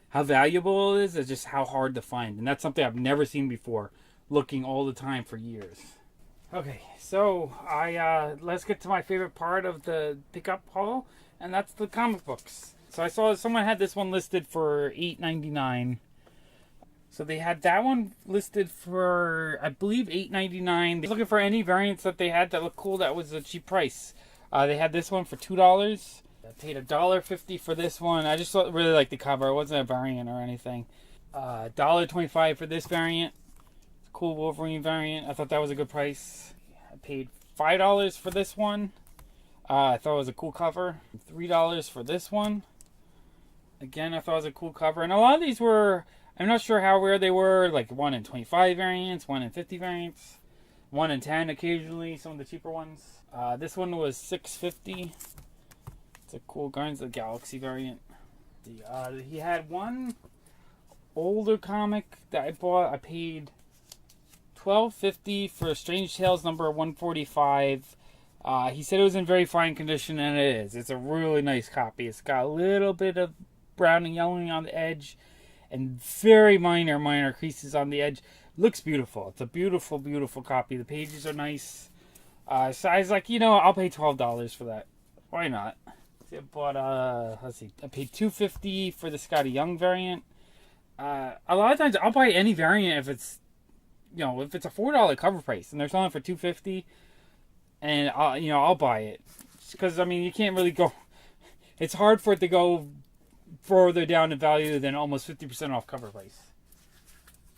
how valuable it is, it's just how hard to find. And that's something I've never seen before, looking all the time for years. Okay, so let's get to my favorite part of the pickup haul, and that's the comic books. So I saw someone had this one listed for $8.99. So they had that one listed for, I believe, $8.99. Looking for any variants that they had that looked cool that was a cheap price. They had this one for $2. I paid $1.50 for this one. I just really liked the cover. It wasn't a variant or anything. $1.25 for this variant. Cool Wolverine variant. I thought that was a good price. I paid $5 for this one. I thought it was a cool cover. $3 for this one. Again, I thought it was a cool cover. And a lot of these were, I'm not sure how rare they were, like 1 in 25 variants, 1 in 50 variants, 1 in 10 occasionally, some of the cheaper ones. This one was $6.50. It's a cool Guardians of the Galaxy variant. He had one older comic that I bought. I paid $12.50 for Strange Tales number 145. He said it was in very fine condition, and it is. It's a really nice copy. It's got a little bit of brown and yellowing on the edge, and very minor creases on the edge. Looks beautiful. It's a beautiful, beautiful copy. The pages are nice. So I was like, I'll pay $12 for that. Why not? So I bought, let's see, I paid $2.50 for the Scotty Young variant. A lot of times I'll buy any variant if it's, if it's a $4 cover price and they're selling for $2.50, and I'll buy it, because you can't really go. It's hard for it to go further down in value than almost 50% off cover price.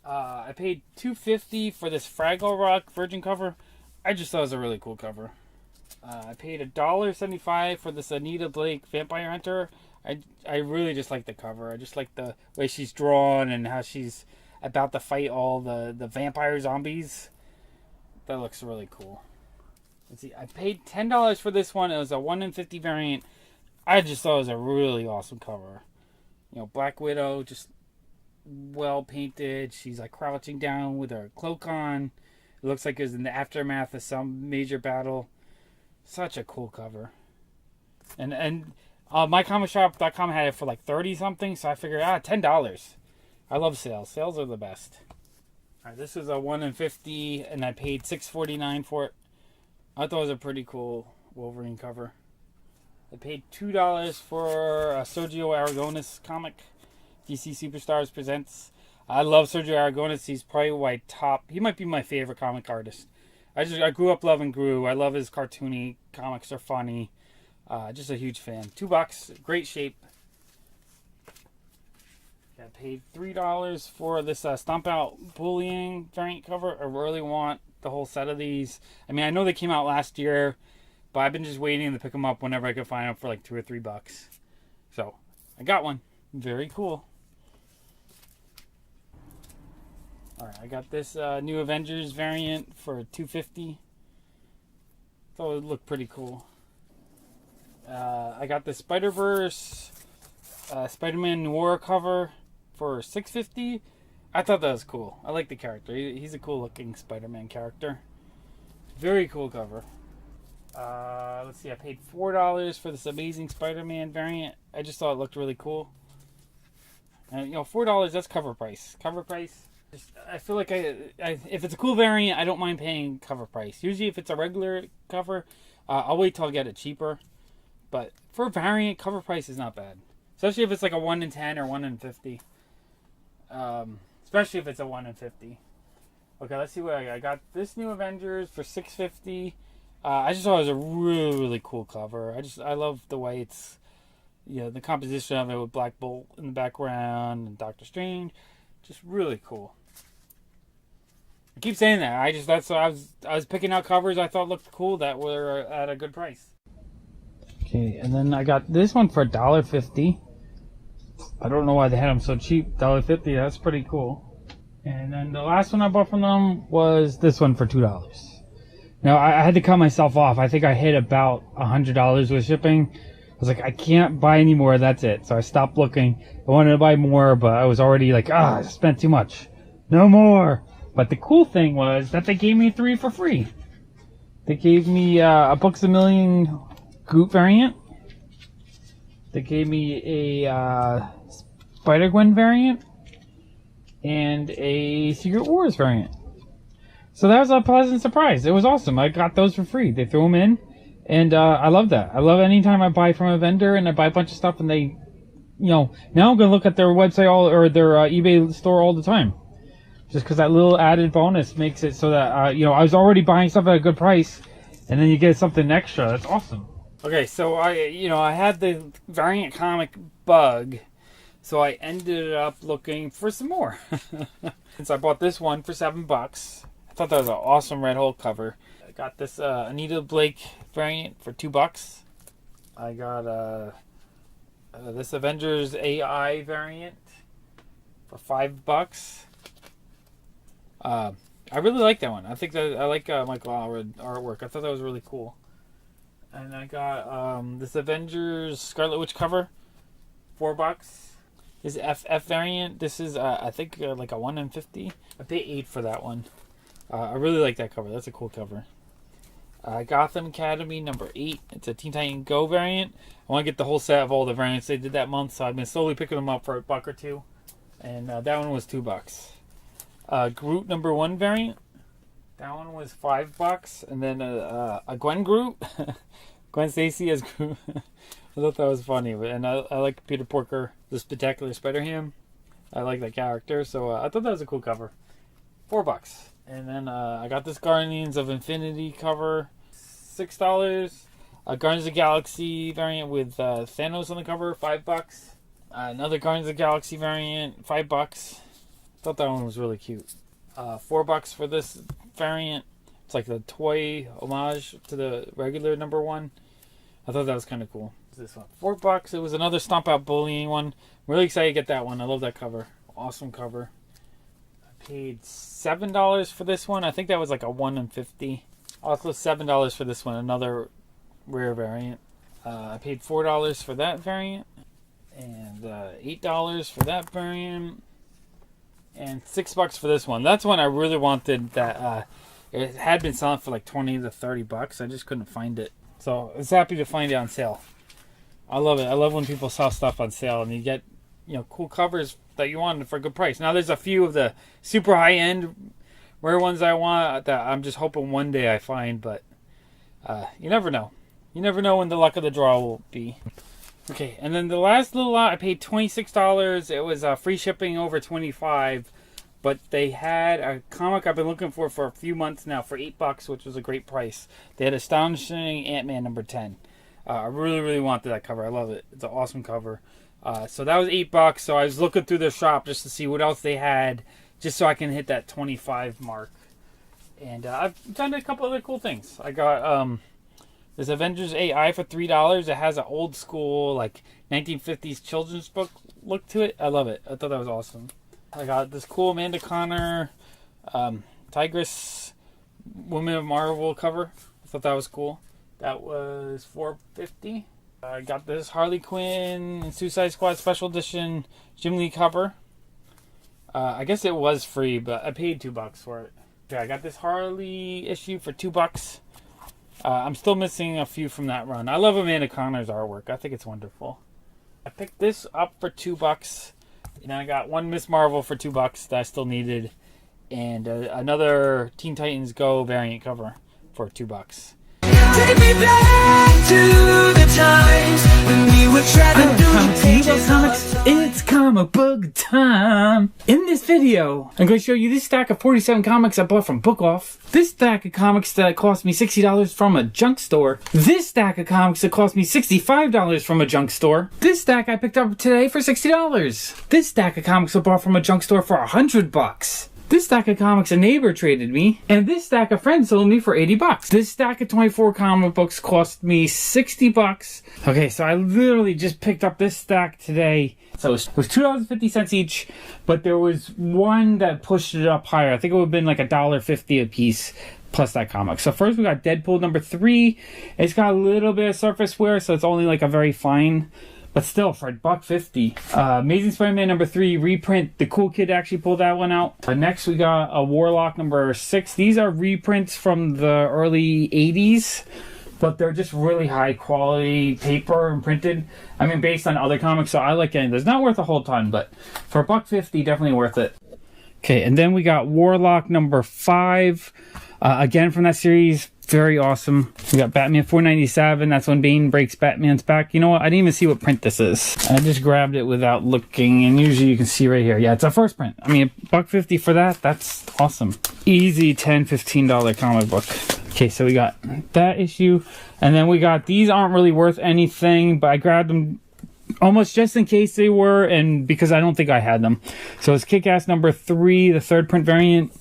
I paid $2.50 for this Fraggle Rock Virgin cover. I just thought it was a really cool cover. I paid $1.75 for this Anita Blake Vampire Hunter. I really just like the cover. I just like the way she's drawn and how she's about to fight all the vampire zombies. That looks really cool. Let's see. I paid $10 for this one. It was a 1 in 50 variant. I just thought it was a really awesome cover. Black Widow, just well painted. She's like crouching down with her cloak on. It looks like it was in the aftermath of some major battle. Such a cool cover. And mycomicshop.com had it for like 30 something, so I figured $10. I love sales. Sales are the best. Alright, this was a 1 in 50 and I paid $6.49 for it. I thought it was a pretty cool Wolverine cover. I paid $2 for a Sergio Aragonis comic. DC Superstars presents. I love Sergio Aragonis. He's probably he might be my favorite comic artist. I grew up loving Gru. I love his cartoony comics. Are funny. Just a huge fan. $2, great shape. I paid $3 for this Stomp Out Bullying variant cover. I really want the whole set of these. I mean, I know they came out last year, but I've been just waiting to pick them up whenever I could find them for like $2 or $3. So I got one. Very cool. Alright, I got this new Avengers variant for $2.50. Thought it looked pretty cool. I got the Spider-Verse Spider-Man Noir cover for $6.50. I thought that was cool. I like the character. He's a cool looking Spider-Man character. Very cool cover. Let's see, I paid $4 for this Amazing Spider-Man variant. I just thought it looked really cool. And $4, that's cover price. Cover price. I feel like if it's a cool variant, I don't mind paying cover price. Usually if it's a regular cover, I'll wait till I get it cheaper. But for a variant, cover price is not bad. Especially if it's like a 1 in 10 or 1 in 50. Especially if it's a 1 in 50. Okay, let's see what I got. I got this new Avengers for $6.50. I just thought it was a really, really cool cover. I love the way it's, the composition of it with Black Bolt in the background and Doctor Strange. Just really cool. I keep saying that. I was picking out covers I thought looked cool that were at a good price. Okay, and then I got this one for $1.50. I don't know why they had them so cheap. $1.50, that's pretty cool. And then the last one I bought from them was this one for $2. Now, I had to cut myself off. I think I hit about $100 with shipping. I was like, I can't buy any more. That's it. So I stopped looking. I wanted to buy more, but I was already like, I spent too much. No more. But the cool thing was that they gave me 3 for free. They gave me a Books A Million Groot variant. They gave me a Spider-Gwen variant. And a Secret Wars variant. So that was a pleasant surprise. It was awesome. I got those for free. They threw them in. And I love that. I love anytime I buy from a vendor and I buy a bunch of stuff and they, now I'm going to look at their website or their eBay store all the time. Just because that little added bonus makes it so that, I was already buying stuff at a good price and then you get something extra. That's awesome. Okay, so I had the variant comic bug. So I ended up looking for some more. Since I bought this one for $7. I thought that was an awesome Red Hulk cover. I got this Anita Blake variant for $2. I got this Avengers AI variant for $5. I really like that one. I think that I like Michael Allred artwork. I thought that was really cool. And I got this Avengers Scarlet Witch cover, $4. This FF variant. This is I think like a 1 in 50. I paid $8 for that one. I really like that cover. That's a cool cover. Gotham Academy number 8. It's a Teen Titan Go variant. I want to get the whole set of all the variants they did that month, so I've been slowly picking them up for $1 or $2. And that one was $2. Groot number 1 variant. That one was $5. And then a Gwen Groot. Gwen Stacy as Groot. I thought that was funny. And I like Peter Porker, the Spectacular Spider-Ham. I like that character, so I thought that was a cool cover. $4. And then I got this Guardians of Infinity cover, $6. A Guardians of the Galaxy variant with Thanos on the cover, $5. Another Guardians of the Galaxy variant, $5. Thought that one was really cute. $4 for this variant. It's like the toy homage to the regular number 1. I thought that was kind of cool. This one, $4. It was another Stomp Out Bullying one. I'm really excited to get that one. I love that cover. Awesome cover. Paid $7 for this one. I think that was like a 1 in 50. Also $7 for this one, another rare variant. I paid $4 for that variant and $8 for that variant. And $6 for this one. That's one I really wanted. That it had been selling for like 20 to 30 bucks. I just couldn't find it. So I was happy to find it on sale. I love it. I love when people sell stuff on sale and you get, you know, cool covers that you want for a good price. Now there's a few of the super high end rare ones I want that I'm just hoping one day I find, but you never know. You never know when the luck of the draw will be. Okay, and then the last little lot I paid $26. It was free shipping over $25, but they had a comic I've been looking for a few months now for $8, which was a great price. They had Astonishing Ant-Man number 10. I really, really wanted that cover. I love it. It's an awesome cover. So that was $8. So I was looking through their shop just to see what else they had, just so I can hit that 25 mark. And I've done a couple other cool things. I got this Avengers AI for $3. It has an old school, like 1950s children's book look to it. I love it. I thought that was awesome. I got this cool Amanda Connor Tigress Women of Marvel cover. I thought that was cool. That was $4.50. I got this Harley Quinn Suicide Squad Special Edition Jim Lee cover. I guess it was free, but I paid $2 for it. Okay, I got this Harley issue for $2. I'm still missing a few from that run. I love Amanda Connor's artwork. I think it's wonderful. I picked this up for $2. And I got one Miss Marvel for $2 that I still needed. And another Teen Titans Go variant cover for $2. Take me back to the times when we were trying to do comics. It's comic book time. In this video, I'm going to show you this stack of 47 comics I bought from Book Off. This stack of comics that cost me $60 from a junk store. This stack of comics that cost me $65 from a junk store. This stack I picked up today for $60. This stack of comics I bought from a junk store for $100. This stack of comics a neighbor traded me, and this stack a friend sold me for $80. This stack of 24 comic books cost me $60. Okay, so I literally just picked up this stack today. So it was $2.50 each, but there was one that pushed it up higher. I think it would have been like $1.50 a piece plus that comic. So first we got Deadpool number 3. It's got a little bit of surface wear, so it's only like a very fine, but still, for $1.50. Amazing Spider-Man number 3 reprint. The Cool Kid actually pulled that one out. Next, we got a Warlock number 6. These are reprints from the early 80s, but they're just really high quality paper and printed. I mean, based on other comics, so I like it. It's not worth a whole ton, but for $1.50, definitely worth it. Okay, and then we got Warlock number 5. Again, from that series, very awesome. We got Batman 497. That's when Bane breaks Batman's back. You know what? I didn't even see what print this is. I just grabbed it without looking, and usually you can see right here. Yeah, it's a first print. I mean, $1.50 for that. That's awesome. Easy $10, $15 comic book. Okay, so we got that issue, and then we got these aren't really worth anything, but I grabbed them almost just in case they were, and because I don't think I had them. So it's Kick-Ass number 3, the third print variant.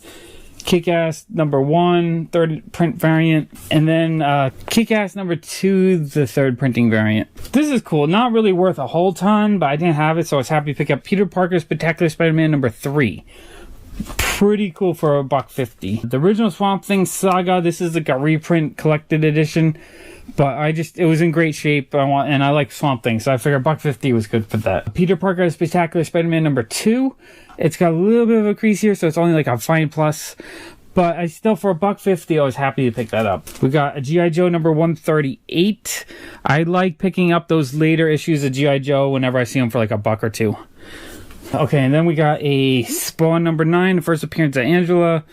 Kick-Ass number 1, third print variant, and then Kick-Ass number 2, the third printing variant. This is cool. Not really worth a whole ton, but I didn't have it, so I was happy to pick up Peter Parker's Spectacular Spider-Man number 3. Pretty cool for $1.50. The original Swamp Thing saga, this is like a reprint collected edition, but it was in great shape, and I like Swamp Thing, so I figured $1.50 was good for that. Peter Parker's Spectacular Spider-Man number 2. It's got a little bit of a crease here, so it's only like a fine plus. But I still, for $1.50, I was happy to pick that up. We got a G.I. Joe number 138. I like picking up those later issues of G.I. Joe whenever I see them for like $1 or $2. Okay, and then we got a Spawn number 9, the first appearance of Angela.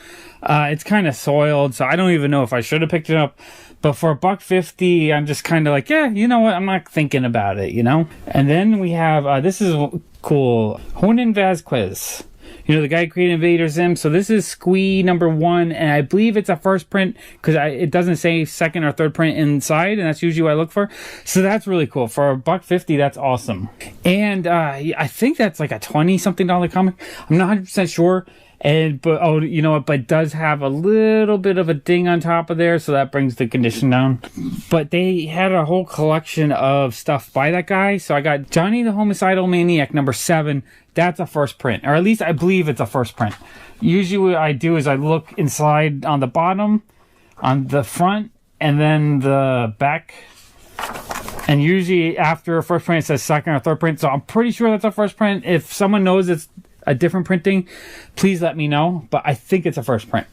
It's kind of soiled, so I don't even know if I should have picked it up. But for $1.50, I'm just kind of like, yeah, you know what? I'm not thinking about it, you know? And then we have, this is cool, Hernan Vasquez. You know, the guy who created Invader Zim. So this is Squee number 1, and I believe it's a first print because it doesn't say second or third print inside, and that's usually what I look for. So that's really cool. For $1.50, that's awesome. And I think that's like a $20-something comic. I'm not 100% sure. But oh, you know what? But it does have a little bit of a ding on top of there, so that brings the condition down. But they had a whole collection of stuff by that guy. So I got Johnny the Homicidal Maniac number 7. That's a first print, or at least I believe it's a first print. Usually what I do is I look inside on the bottom, on the front, and then the back. And usually after a first print, it says second or third print. So I'm pretty sure that's a first print. If someone knows it's a different printing, please let me know. But I think it's a first print.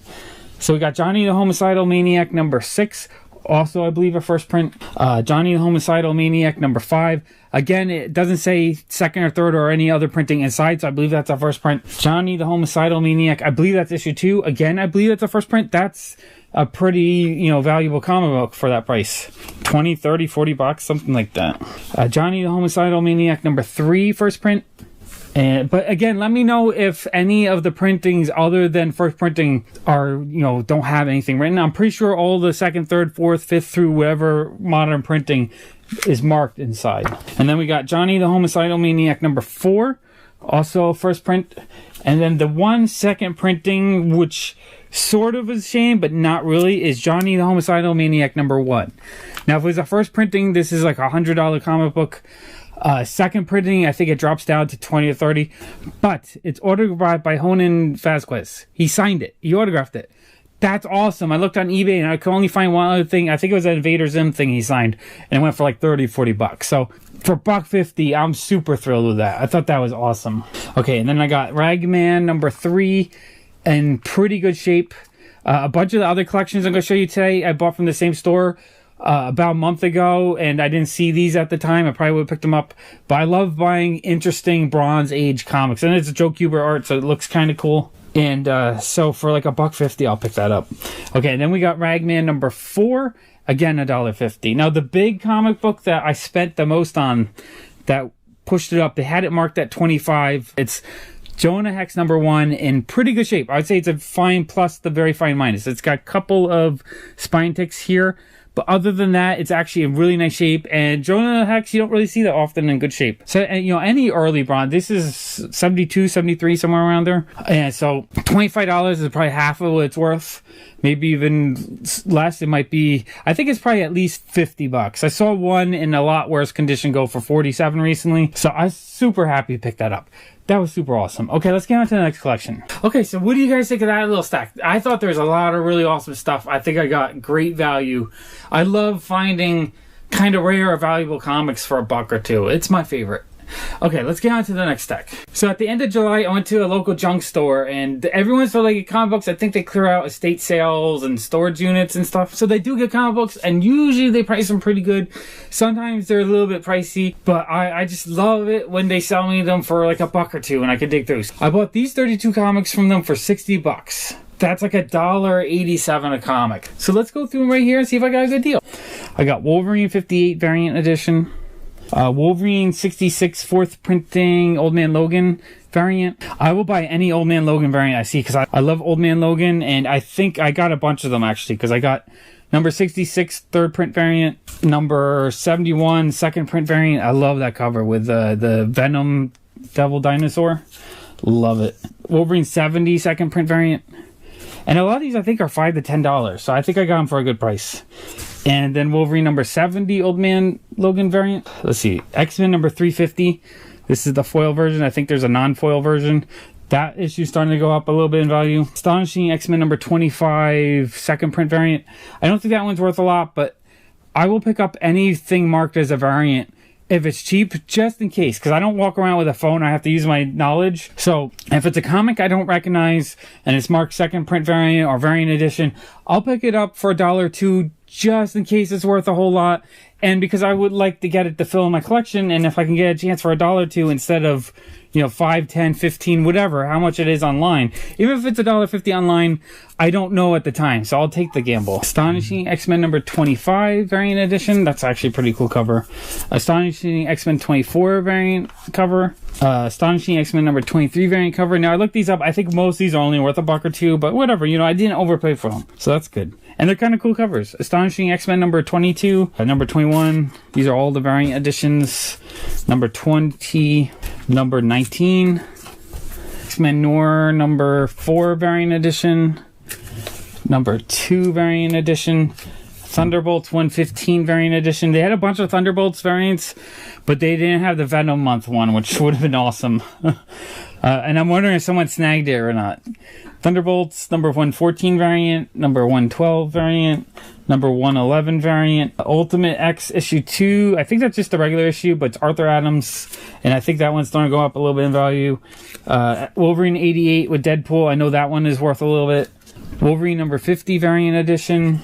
So we got Johnny the Homicidal Maniac number 6. Also, I believe a first print. Johnny the Homicidal Maniac number 5. Again, it doesn't say second or third or any other printing inside, so I believe that's a first print. Johnny the Homicidal Maniac, I believe that's issue 2. Again, I believe that's a first print. That's a pretty, you know, valuable comic book for that price. 20, 30, 40 bucks, something like that. Johnny the Homicidal Maniac number 3, first print. But again, let me know if any of the printings other than first printing are, you know, don't have anything written. I'm pretty sure all the second, third, fourth, fifth through whatever modern printing is marked inside. And then we got Johnny the Homicidal Maniac number 4, also first print. And then the one second printing, which sort of is a shame, but not really, is Johnny the Homicidal Maniac number 1. Now, if it was a first printing, this is like a $100 comic book. Second printing, I think it drops down to 20 or 30, but it's autographed by Honan Vasquez. He signed it. He autographed it. That's awesome. I looked on eBay and I could only find one other thing. I think it was an Invader Zim thing he signed, and it went for like 30, 40 bucks. So for $1.50, I'm super thrilled with that. I thought that was awesome. Okay, and then I got Ragman number 3 in pretty good shape. A bunch of the other collections I'm going to show you today I bought from the same store about a month ago, and I didn't see these at the time. I probably would have picked them up, but I love buying interesting Bronze Age comics, and it's a Joe Kubert art, so it looks kind of cool. And so for like $1.50, I'll pick that up. Okay, and then we got Ragman number 4, again $1.50. Now the big comic book that I spent the most on, that pushed it up, they had it marked at 25. It's Jonah Hex number 1 in pretty good shape. I would say it's a fine plus the very fine minus. It's got a couple of spine ticks here, but other than that, it's actually in really nice shape. And Jonah Hex, you don't really see that often in good shape. So, you know, any early bronze, this is 72, 73, somewhere around there. And so $25 is probably half of what it's worth. Maybe even less. It might be, I think it's probably at least 50 bucks. I saw one in a lot worse condition go for 47 recently. So I was super happy to pick that up. That was super awesome. Okay, let's get on to the next collection. Okay, so what do you guys think of that little stack? I thought there was a lot of really awesome stuff. I think I got great value. I love finding kind of rare or valuable comics for $1 or $2. It's my favorite. Okay, let's get on to the next stack. So at the end of July, I went to a local junk store, and everyone's for like comic books. I think they clear out estate sales and storage units and stuff. So they do get comic books, and usually they price them pretty good. Sometimes they're a little bit pricey, but I just love it when they sell me them for like $1 or $2, and I can dig through. I bought these 32 comics from them for 60 bucks. That's like $1.87 a comic. So let's go through them right here and see if I got a good deal. I got Wolverine 58 variant edition. Wolverine 66 4th printing Old Man Logan variant. I will buy any Old Man Logan variant I see because I love Old Man Logan, and I think I got a bunch of them actually because I got number 66 3rd print variant, number 71 2nd print variant. I love that cover with the Venom Devil Dinosaur. Love it. Wolverine 70 2nd print variant. And a lot of these I think are $5 to $10, so I think I got them for a good price. And then Wolverine number 70 Old Man Logan variant. Let's see. X-Men number 350. This is the foil version. I think there's a non-foil version. That issue's starting to go up a little bit in value. Astonishing X-Men number 25 2nd print variant. I don't think that one's worth a lot, but I will pick up anything marked as a variant if it's cheap, just in case, because I don't walk around with a phone. I have to use my knowledge. So if it's a comic I don't recognize and it's marked 2nd print variant or variant edition, I'll pick it up for $1 or $2 just in case it's worth a whole lot, and because I would like to get it to fill in my collection. And if I can get a chance for $1 or $2 instead of, you know, 5, 10, 15, whatever, how much it is online. Even if it's $1.50 online, I don't know at the time, so I'll take the gamble. Astonishing X-Men number 25 variant edition. That's actually a pretty cool cover. Astonishing X-Men 24 variant cover. Astonishing X-Men number 23 variant cover. Now I looked these up. I think most of these are only worth $1 or $2, but whatever, you know, I didn't overpay for them, so that's good. And they're kind of cool covers. Astonishing X-Men number 22, number 21. These are all the variant editions. Number 20, number 19. X-Men Noir number 4 variant edition. Number 2 variant edition. Thunderbolts 115 variant edition. They had a bunch of Thunderbolts variants, but they didn't have the Venom month one, which would have been awesome. And I'm wondering if someone snagged it or not. Thunderbolts, number 114 variant, number 112 variant, number 111 variant, Ultimate X issue 2. I think that's just the regular issue, but it's Arthur Adams, and I think that one's going to go up a little bit in value. Wolverine 88 with Deadpool. I know that one is worth a little bit. Wolverine number 50 variant edition,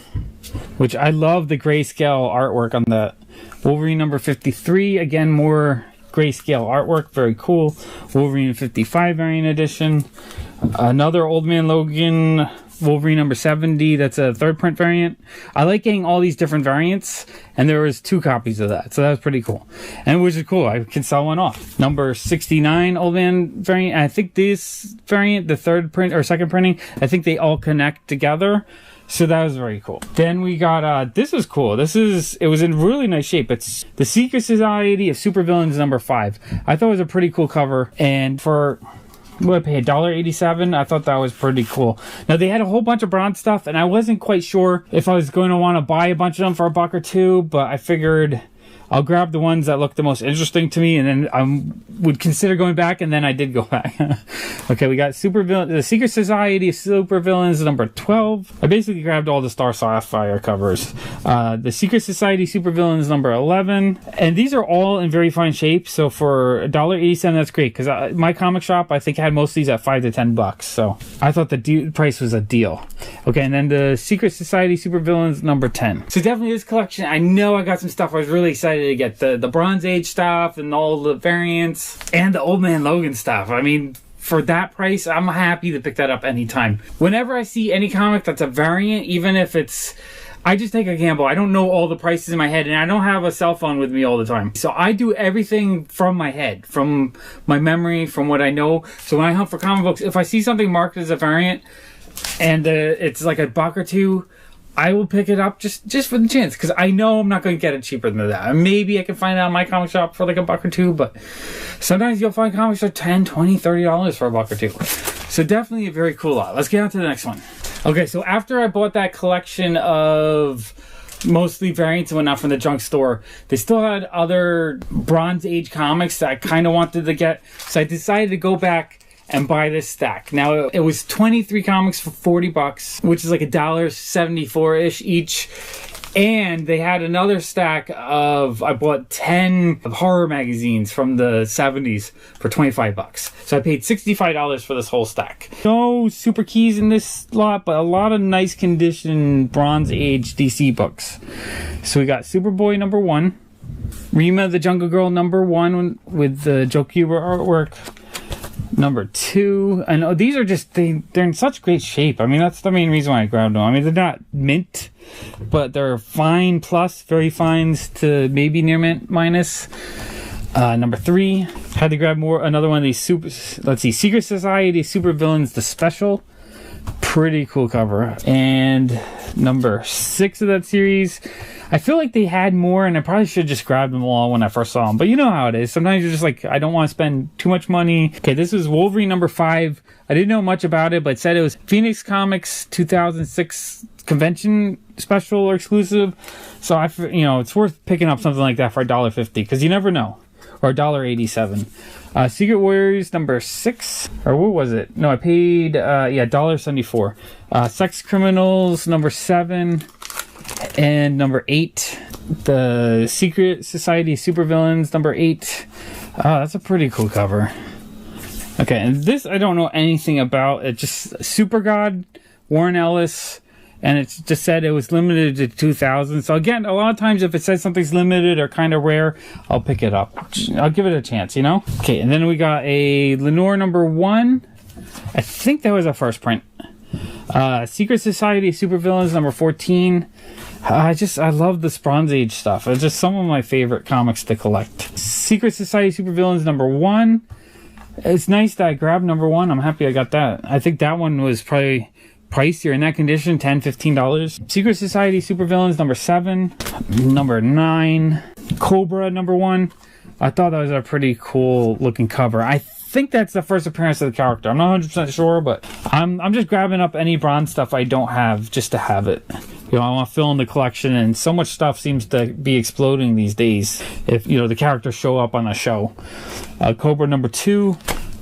which I love the grayscale artwork on that. Wolverine number 53, again, more grayscale artwork, very cool. Wolverine 55 variant edition. Another Old Man Logan Wolverine number 70, that's a third print variant. I like getting all these different variants, and there was 2 copies of that, so that was pretty cool. And which is cool, I can sell one off. Number 69 Old Man variant, I think this variant, the third print or second printing, I think they all connect together. So that was very cool. Then we got, this was cool. It was in really nice shape. It's The Secret Society of Supervillains number 5. I thought it was a pretty cool cover. And for, what I paid, $1.87, I thought that was pretty cool. Now, they had a whole bunch of bronze stuff, and I wasn't quite sure if I was going to want to buy a bunch of them for $1 or $2, but I figured I'll grab the ones that look the most interesting to me, and then I would consider going back, and then I did go back. Okay, we got The Secret Society of Supervillains number 12. I basically grabbed all the Star Sapphire covers. The Secret Society Supervillains number 11. And these are all in very fine shape, so for $1.87, that's great, because my comic shop, I think, had most of these at $5 to $10, so I thought the price was a deal. Okay, and then the Secret Society Supervillains number 10. So definitely this collection, I know I got some stuff I was really excited to get. The Bronze Age stuff and all the variants and the Old Man Logan stuff. I mean, for that price, I'm happy to pick that up anytime. Whenever I see any comic that's a variant, even if it's, I just take a gamble. I don't know all the prices in my head, and I don't have a cell phone with me all the time. So I do everything from my head, from my memory, from what I know. So when I hunt for comic books, if I see something marked as a variant and it's like $1 or $2, I will pick it up just for the chance, because I know I'm not going to get it cheaper than that. Maybe I can find it on my comic shop for like $1 or $2, but sometimes you'll find comics are $10, $20, $30 for $1 or $2. So definitely a very cool lot. Let's get on to the next one. Okay, so after I bought that collection of mostly variants and whatnot from the junk store, they still had other Bronze Age comics that I kind of wanted to get, so I decided to go back and buy this stack. Now, it was 23 comics for $40, which is like $1.74-ish each. And they had another stack of, I bought 10 horror magazines from the 70s for $25. So I paid $65 for this whole stack. No super keys in this lot, but a lot of nice condition Bronze Age DC books. So we got Superboy number 1, Rima the Jungle Girl number 1 with the Joe Kubert artwork. Number 2, and these are just, they're in such great shape. I mean, that's the main reason why I grabbed them. I mean, they're not mint, but they're fine plus, very fines to maybe near mint minus. Number 3, had to grab another one of these Secret Society Supervillains, the special. Pretty cool cover. And number 6 of that series, I feel like they had more, and I probably should have just grabbed them all when I first saw them. But you know how it is. Sometimes you're just like, I don't want to spend too much money. Okay, this is Wolverine number 5. I didn't know much about it, but it said it was Phoenix Comics 2006 convention special or exclusive. So it's worth picking up something like that for $1.50, because you never know. Or $1.87. Secret Warriors number 6, or what was it? No, I paid $1.74. Sex Criminals number 7. And number 8, the Secret Society Supervillains number 8. Oh, that's a pretty cool cover. Okay, and this I don't know anything about. It's just Super God, Warren Ellis, and it just said it was limited to 2,000. So again, a lot of times if it says something's limited or kind of rare, I'll pick it up. I'll give it a chance, you know? Okay, and then we got a Lenore number 1. I think that was a first print. Secret Society Supervillains number 14. I love this Bronze Age stuff. It's just some of my favorite comics to collect. Secret Society Supervillains number 1. It's nice that I grabbed number 1. I'm happy I got that. I think that one was probably pricier in that condition, $10, $15. Secret Society Supervillains number 7. Number 9. Cobra number 1. I thought that was a pretty cool looking cover. I think that's the first appearance of the character. I'm not 100% sure, but I'm just grabbing up any bronze stuff I don't have just to have it. I want to fill in the collection, and so much stuff seems to be exploding these days if the characters show up on a show. Cobra number 2,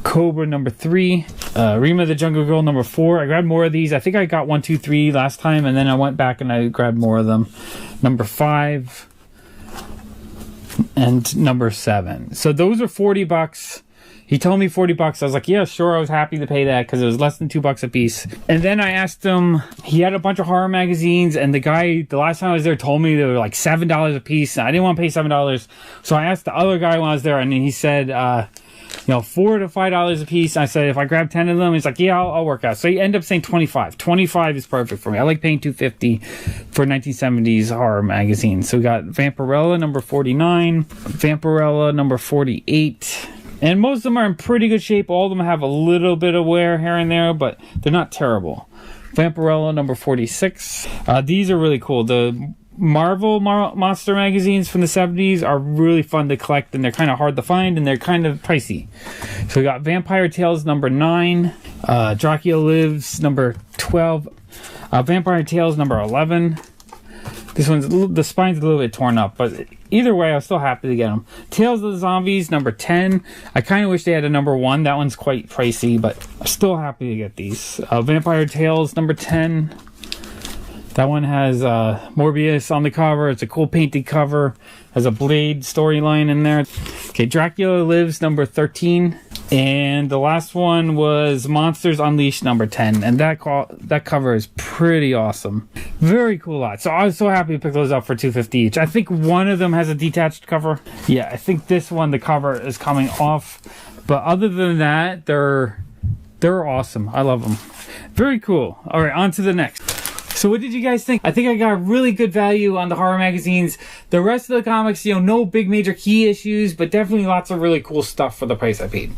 Cobra number 3, Rima the Jungle Girl number 4. I grabbed more of these. I think I got 1, 2, 3 last time, and then I went back and I grabbed more of them. Number 5 and number 7. So those are $40. He told me $40. I was like, yeah, sure. I was happy to pay that because it was less than $2 a piece. And then I asked him, he had a bunch of horror magazines, and the guy, the last time I was there, told me they were like $7 a piece. And I didn't want to pay $7. So I asked the other guy when I was there, and he said, you know, $4 to $5 a piece. I said, if I grab 10 of them, he's like, yeah, I'll work out. So he ended up saying 25. 25 is perfect for me. I like paying $2.50 for 1970s horror magazines. So we got Vampirella number 49, Vampirella number 48. And most of them are in pretty good shape. All of them have a little bit of wear here and there, but they're not terrible. Vampirella number 46. These are really cool. The Marvel monster magazines from the 70s are really fun to collect, and they're kind of hard to find, and they're kind of pricey. So we got Vampire Tales number 9, Dracula Lives number 12, Vampire Tales number 11. This one's, the spine's a little bit torn up, but either way, I was still happy to get them. Tales of the Zombies number 10. I kind of wish they had a number 1. That one's quite pricey, but I'm still happy to get these. Vampire Tales number 10. That one has Morbius on the cover. It's a cool painted cover. Has a Blade storyline in there. Okay, Dracula Lives number 13. And the last one was Monsters Unleashed number 10. And that cover is pretty awesome. Very cool lot. So I was so happy to pick those up for $2.50 each. I think one of them has a detached cover. Yeah, I think this one, the cover is coming off. But other than that, they're awesome. I love them. Very cool. All right, on to the next. So what did you guys think? I think I got really good value on the horror magazines. The rest of the comics, you know, no big major key issues, but definitely lots of really cool stuff for the price I paid.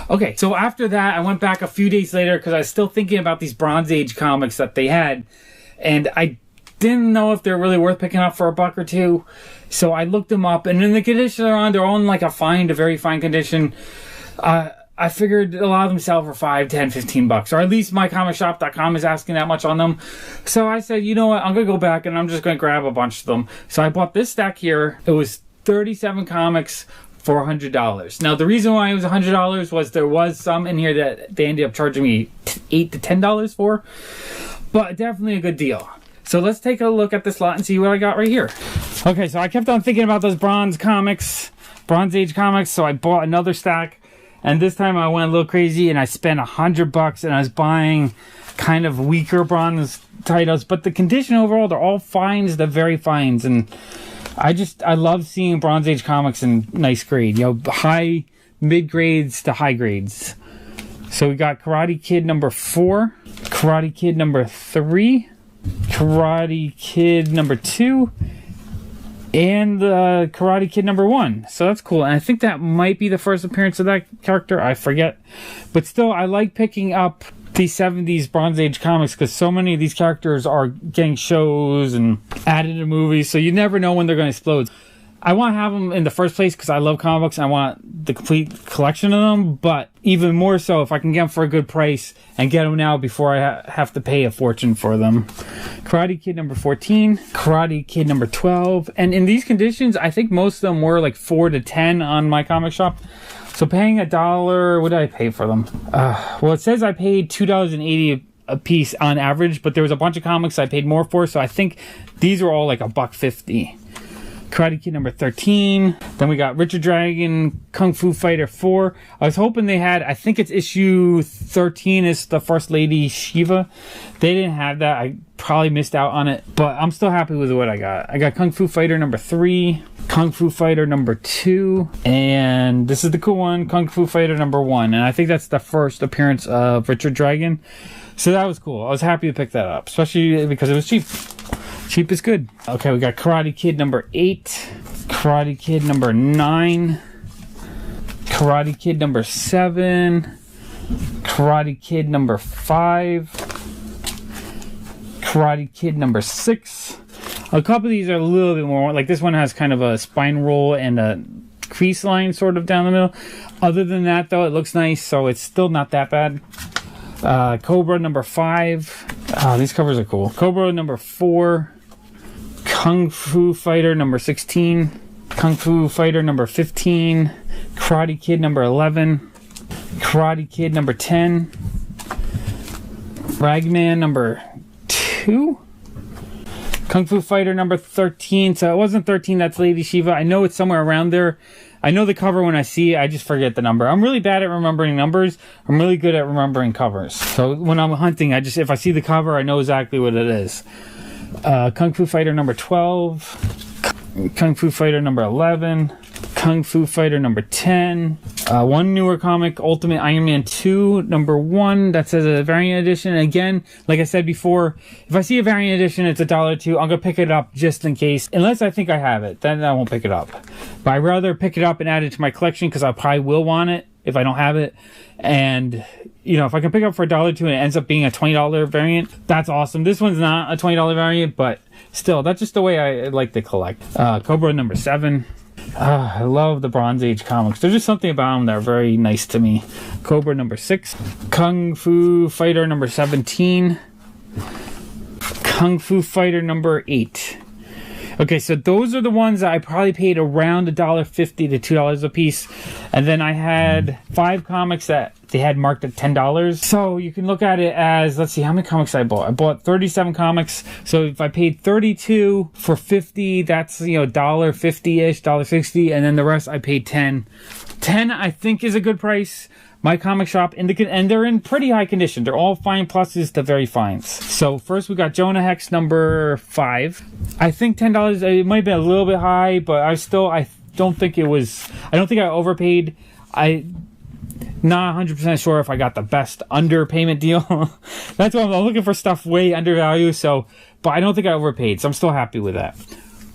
Okay, so after that, I went back a few days later because I was still thinking about these Bronze Age comics that they had. And I didn't know if they're really worth picking up for $1 or $2. So I looked them up, and in the condition they're all in like a very fine condition. I figured a lot of them sell for $5, $10, $15, or at least mycomicshop.com is asking that much on them. So I said, you know what, I'm going to go back and I'm just going to grab a bunch of them. So I bought this stack here. It was 37 comics for $100. Now, the reason why it was $100 was there was some in here that they ended up charging me $8 to $10 for, but definitely a good deal. So let's take a look at this lot and see what I got right here. Okay, so I kept on thinking about those Bronze Age comics, so I bought another stack. And this time I went a little crazy and I spent $100 and I was buying kind of weaker bronze titles. But the condition overall, they're all fines, they're very fines. And I love seeing Bronze Age comics in nice grade. You know, high, mid grades to high grades. So we got Karate Kid number 4, Karate Kid number 3, Karate Kid number 2, and Karate Kid number 1. So that's cool. And I think that might be the first appearance of that character. I forget. But still, I like picking up these 70s Bronze Age comics because so many of these characters are getting shows and added to movies. So you never know when they're going to explode. I want to have them in the first place because I love comic books and I want the complete collection of them. But even more so if I can get them for a good price and get them now before I have to pay a fortune for them. Karate Kid number 14, Karate Kid number 12. And in these conditions, I think most of them were like 4 to 10 on my comic shop. So paying $1, what did I pay for them? Well, it says I paid $2.80 a piece on average, but there was a bunch of comics I paid more for. So I think these were all like $1.50. Karate Kid number 13. Then we got Richard Dragon, Kung Fu Fighter 4. I was hoping they had, I think it's issue 13 is the First Lady Shiva. They didn't have that. I probably missed out on it, but I'm still happy with what I got. I got Kung Fu Fighter number 3, Kung Fu Fighter number 2, and this is the cool one, Kung Fu Fighter number 1. And I think that's the first appearance of Richard Dragon. So that was cool. I was happy to pick that up, especially because it was cheap. Cheap is good. Okay, we got Karate Kid number 8, Karate Kid number 9, Karate Kid number 7, Karate Kid number 5, Karate Kid number 6. A couple of these are a little bit more, like this one has kind of a spine roll and a crease line sort of down the middle. Other than that though, it looks nice, so it's still not that bad. Cobra number 5. These covers are cool. Cobra number 4. Kung Fu Fighter number 16. Kung Fu Fighter number 15. Karate Kid number 11. Karate Kid number 10. Ragman number 2. Kung Fu Fighter number 13. So it wasn't 13, that's Lady Shiva. I know it's somewhere around there. I know the cover when I see it, I just forget the number. I'm really bad at remembering numbers. I'm really good at remembering covers. So when I'm hunting, if I see the cover, I know exactly what it is. Kung Fu Fighter number 12. Kung Fu Fighter number 11. Kung Fu Fighter number 10. One newer comic, Ultimate Iron Man 2 number 1. That says a variant edition. And again, like I said before, if I see a variant edition, it's $1 or $2. I'm gonna pick it up just in case. Unless I think I have it, then I won't pick it up. But I'd rather pick it up and add it to my collection because I probably will want it if I don't have it. And you know, if I can pick it up for $1 or $2 and it ends up being a $20 variant, that's awesome. This one's not a $20 variant, but still, that's just the way I like to collect. Cobra number 7. I love the Bronze Age comics. There's just something about them that are very nice to me. Cobra number 6. Kung Fu Fighter number 17. Kung Fu Fighter number 8. Okay, so those are the ones that I probably paid around $1.50 to $2 a piece. And then I had 5 comics that they had marked at $10. So you can look at it as, let's see, how many comics I bought? I bought 37 comics. So if I paid 32 for 50, that's, you know, $1.50-ish, $1.60. And then the rest I paid 10. 10 I think is a good price. My comic shop, and they're in pretty high condition. They're all fine pluses to very fines. So first we got Jonah Hex number 5. I think $10, it might have been a little bit high, but I don't think I overpaid. I'm not 100% sure if I got the best underpayment deal. That's why I'm looking for stuff way undervalued. But I don't think I overpaid, so I'm still happy with that.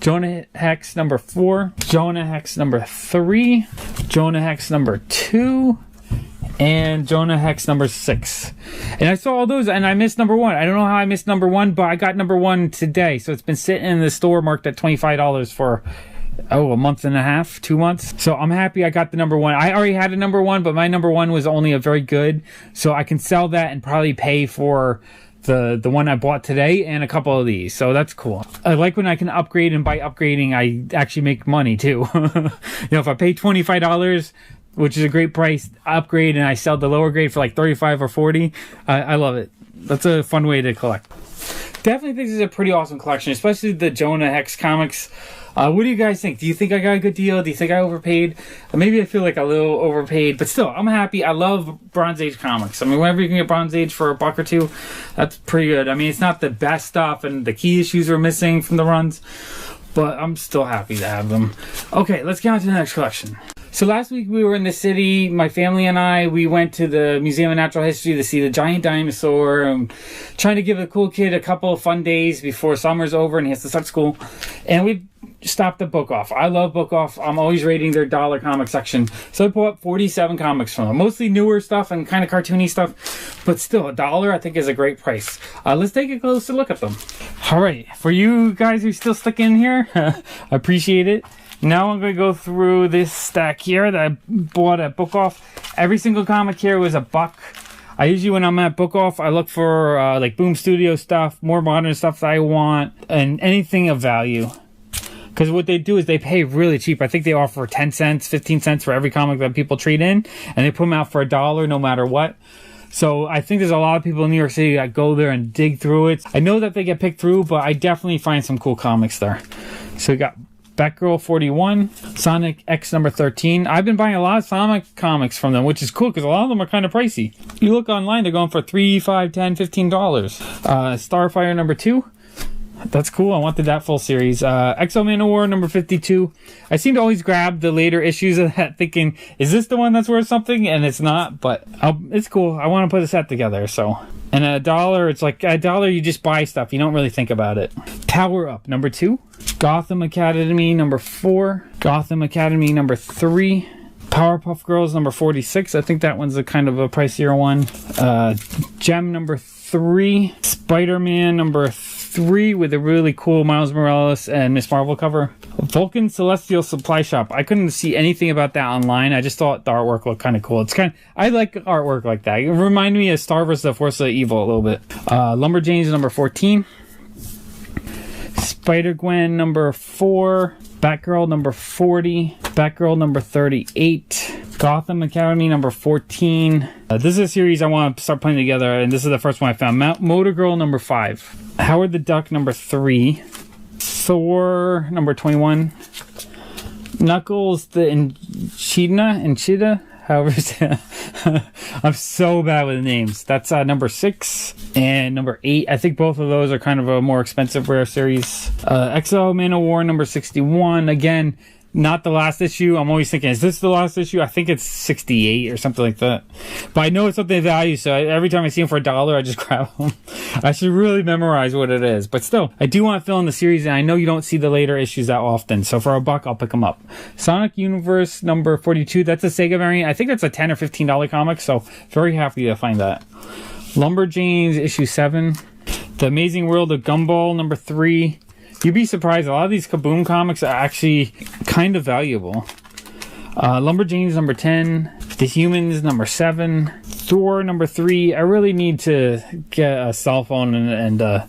Jonah Hex number 4. Jonah Hex number 3. Jonah Hex number 2. And Jonah Hex number 6. And I saw all those and I missed number 1. I don't know how I missed number 1, but I got number 1 today. So it's been sitting in the store marked at $25 for a month and a half, 2 months. So I'm happy I got the number 1. I already had a number 1, but my number 1 was only a very good. So I can sell that and probably pay for the one I bought today and a couple of these. So that's cool. I like when I can upgrade, and by upgrading I actually make money too. You know, if I pay $25, which is a great price, upgrade, and I sell the lower grade for like 35 or 40. I love it. That's a fun way to collect. Definitely think this is a pretty awesome collection, especially the Jonah Hex comics. What do you guys think? Do you think I got a good deal? Do you think I overpaid? Maybe I feel like a little overpaid, but still, I'm happy. I love Bronze Age comics. I mean, whenever you can get Bronze Age for $1 or $2, that's pretty good. I mean, it's not the best stuff, and the key issues are missing from the runs, but I'm still happy to have them. Okay, let's get on to the next collection. So last week we were in the city, my family and I, we went to the Museum of Natural History to see the giant dinosaur, and trying to give the cool kid a couple of fun days before summer's over and he has to start school. And we stopped at Book Off. I love Book Off. I'm always rating their dollar comic section. So I bought 47 comics from them. Mostly newer stuff and kind of cartoony stuff, but still $1 I think is a great price. Let's take a closer look at them. All right, for you guys who still stick in here, I appreciate it. Now I'm going to go through this stack here that I bought at Book Off. Every single comic here was $1. I usually, when I'm at Book Off, I look for like Boom Studio stuff, more modern stuff that I want, and anything of value. Because what they do is they pay really cheap. I think they offer 10 cents, 15 cents for every comic that people trade in, and they put them out for $1 no matter what. So I think there's a lot of people in New York City that go there and dig through it. I know that they get picked through, but I definitely find some cool comics there. So we got Batgirl 41, Sonic X number 13. I've been buying a lot of Sonic comics from them, which is cool because a lot of them are kind of pricey. You look online, they're going for $3, $5, $10, $15. Starfire number 2. That's cool. I wanted that full series. Exo Manowar number 52. I seem to always grab the later issues of that thinking, is this the one that's worth something? And it's not, but it's cool. I want to put a set together, so. And $1, it's like $1 you just buy stuff. You don't really think about it. Power Up number 2. Gotham Academy number 4. Gotham Academy number 3. Powerpuff Girls number 46. I think that one's a kind of a pricier one. Gem number 3. Spider-Man number 3 with a really cool Miles Morales and Miss Marvel cover. Vulcan Celestial Supply Shop. I couldn't see anything about that online. I just thought the artwork looked kind of cool. I like artwork like that. It reminded me of Star vs. the Force of Evil a little bit. Lumberjanes number 14. Spider-Gwen number 4. Batgirl number 40. Batgirl number 38. Gotham Academy number 14. This is a series I want to start putting together, and this is the first one I found. Motor Girl number 5. Howard the Duck number 3. Thor number 21. Knuckles the Enchida, however. I'm so bad with the names. That's number 6 and number 8. I think both of those are kind of a more expensive rare series. XO Man of War number 61. Again, not the last issue. I'm always thinking, is this the last issue? I think it's 68 or something like that. But I know it's something of value, so every time I see them for $1, I just grab them. I should really memorize what it is. But still, I do want to fill in the series, and I know you don't see the later issues that often. So for $1, I'll pick them up. Sonic Universe number 42. That's a Sega variant. I think that's a $10 or $15 comic, so very happy to find that. Lumberjanes issue 7. The Amazing World of Gumball number 3. You'd be surprised, a lot of these Kaboom comics are actually kind of valuable. Lumberjanes number 10. The Humans number 7. Thor number 3. I really need to get a cell phone and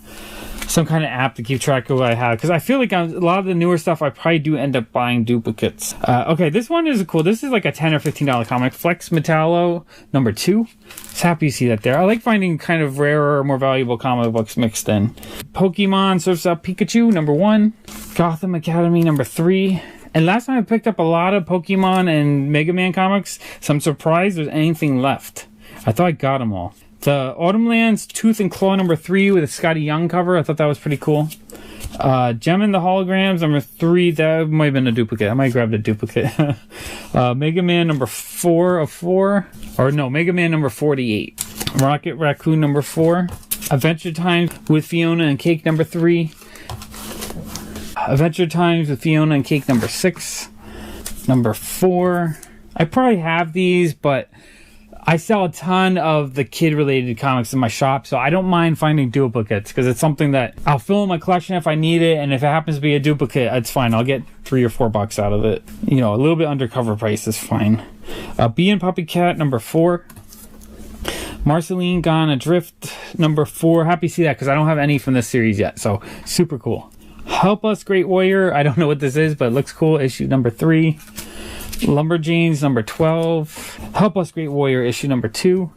some kind of app to keep track of what I have, because I feel like a lot of the newer stuff I probably do end up buying duplicates. Okay, this one is cool. This is like a $10 or $15 comic. Flex Metallo number 2. Just happy to see that there. I like finding kind of rarer, more valuable comic books mixed in. Pokemon Surf's Up Pikachu number 1. Gotham Academy number 3. And last time I picked up a lot of Pokemon and Mega Man comics, so I'm surprised there's anything left. I thought I got them all. The Autumnlands Tooth and Claw number 3 with a Scotty Young cover. I thought that was pretty cool. Gem and the Holograms number 3. That might have been a duplicate. I might have grabbed a duplicate. Mega Man number 4 of 4. Or no, Mega Man number 48. Rocket Raccoon number 4. Adventure Time with Fiona and Cake number 3. Adventure Times with Fiona and Cake number 6. Number 4. I probably have these, but I sell a ton of the kid-related comics in my shop, so I don't mind finding duplicates, because it's something that I'll fill in my collection if I need it, and if it happens to be a duplicate, it's fine. I'll get $3 or $4 out of it. You know, a little bit undercover price is fine. Bee and Puppy Cat number 4. Marceline Gone Adrift number 4. Happy to see that, because I don't have any from this series yet, so super cool. Help Us Great Warrior. I don't know what this is, but it looks cool. Issue number 3. Lumberjanes number 12. Help Us Great Warrior issue number 2.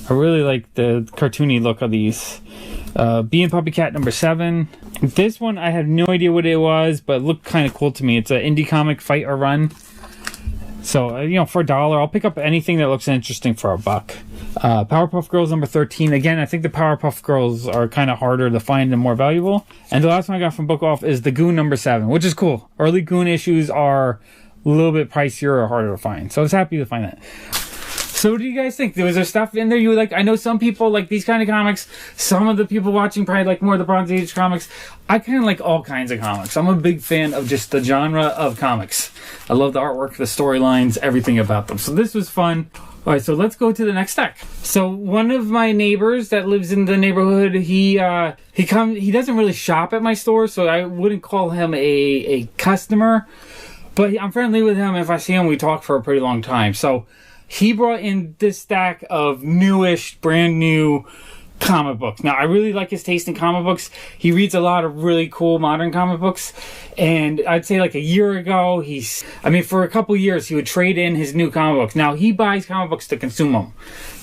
I really like the cartoony look of these. Bee and Puppy Cat number 7. This one I have no idea what it was, but it looked kind of cool to me. It's an indie comic, Fight or Run. So, you know, for $1, I'll pick up anything that looks interesting for $1. Powerpuff Girls number 13. Again, I think the Powerpuff Girls are kind of harder to find and more valuable. And the last one I got from Book Off is the Goon number 7, which is cool. Early Goon issues are a little bit pricier or harder to find. So I was happy to find that. So what do you guys think? Was there stuff in there you like? I know some people like these kind of comics. Some of the people watching probably like more of the Bronze Age comics. I kind of like all kinds of comics. I'm a big fan of just the genre of comics. I love the artwork, the storylines, everything about them. So this was fun. All right, so let's go to the next stack. So one of my neighbors that lives in the neighborhood, he doesn't really shop at my store, so I wouldn't call him a customer. But I'm friendly with him. If I see him, we talk for a pretty long time. So he brought in this stack of newish, brand new comic books. Now, I really like his taste in comic books. He reads a lot of really cool modern comic books. And I'd say like a year ago, for a couple years, he would trade in his new comic books. Now, he buys comic books to consume them.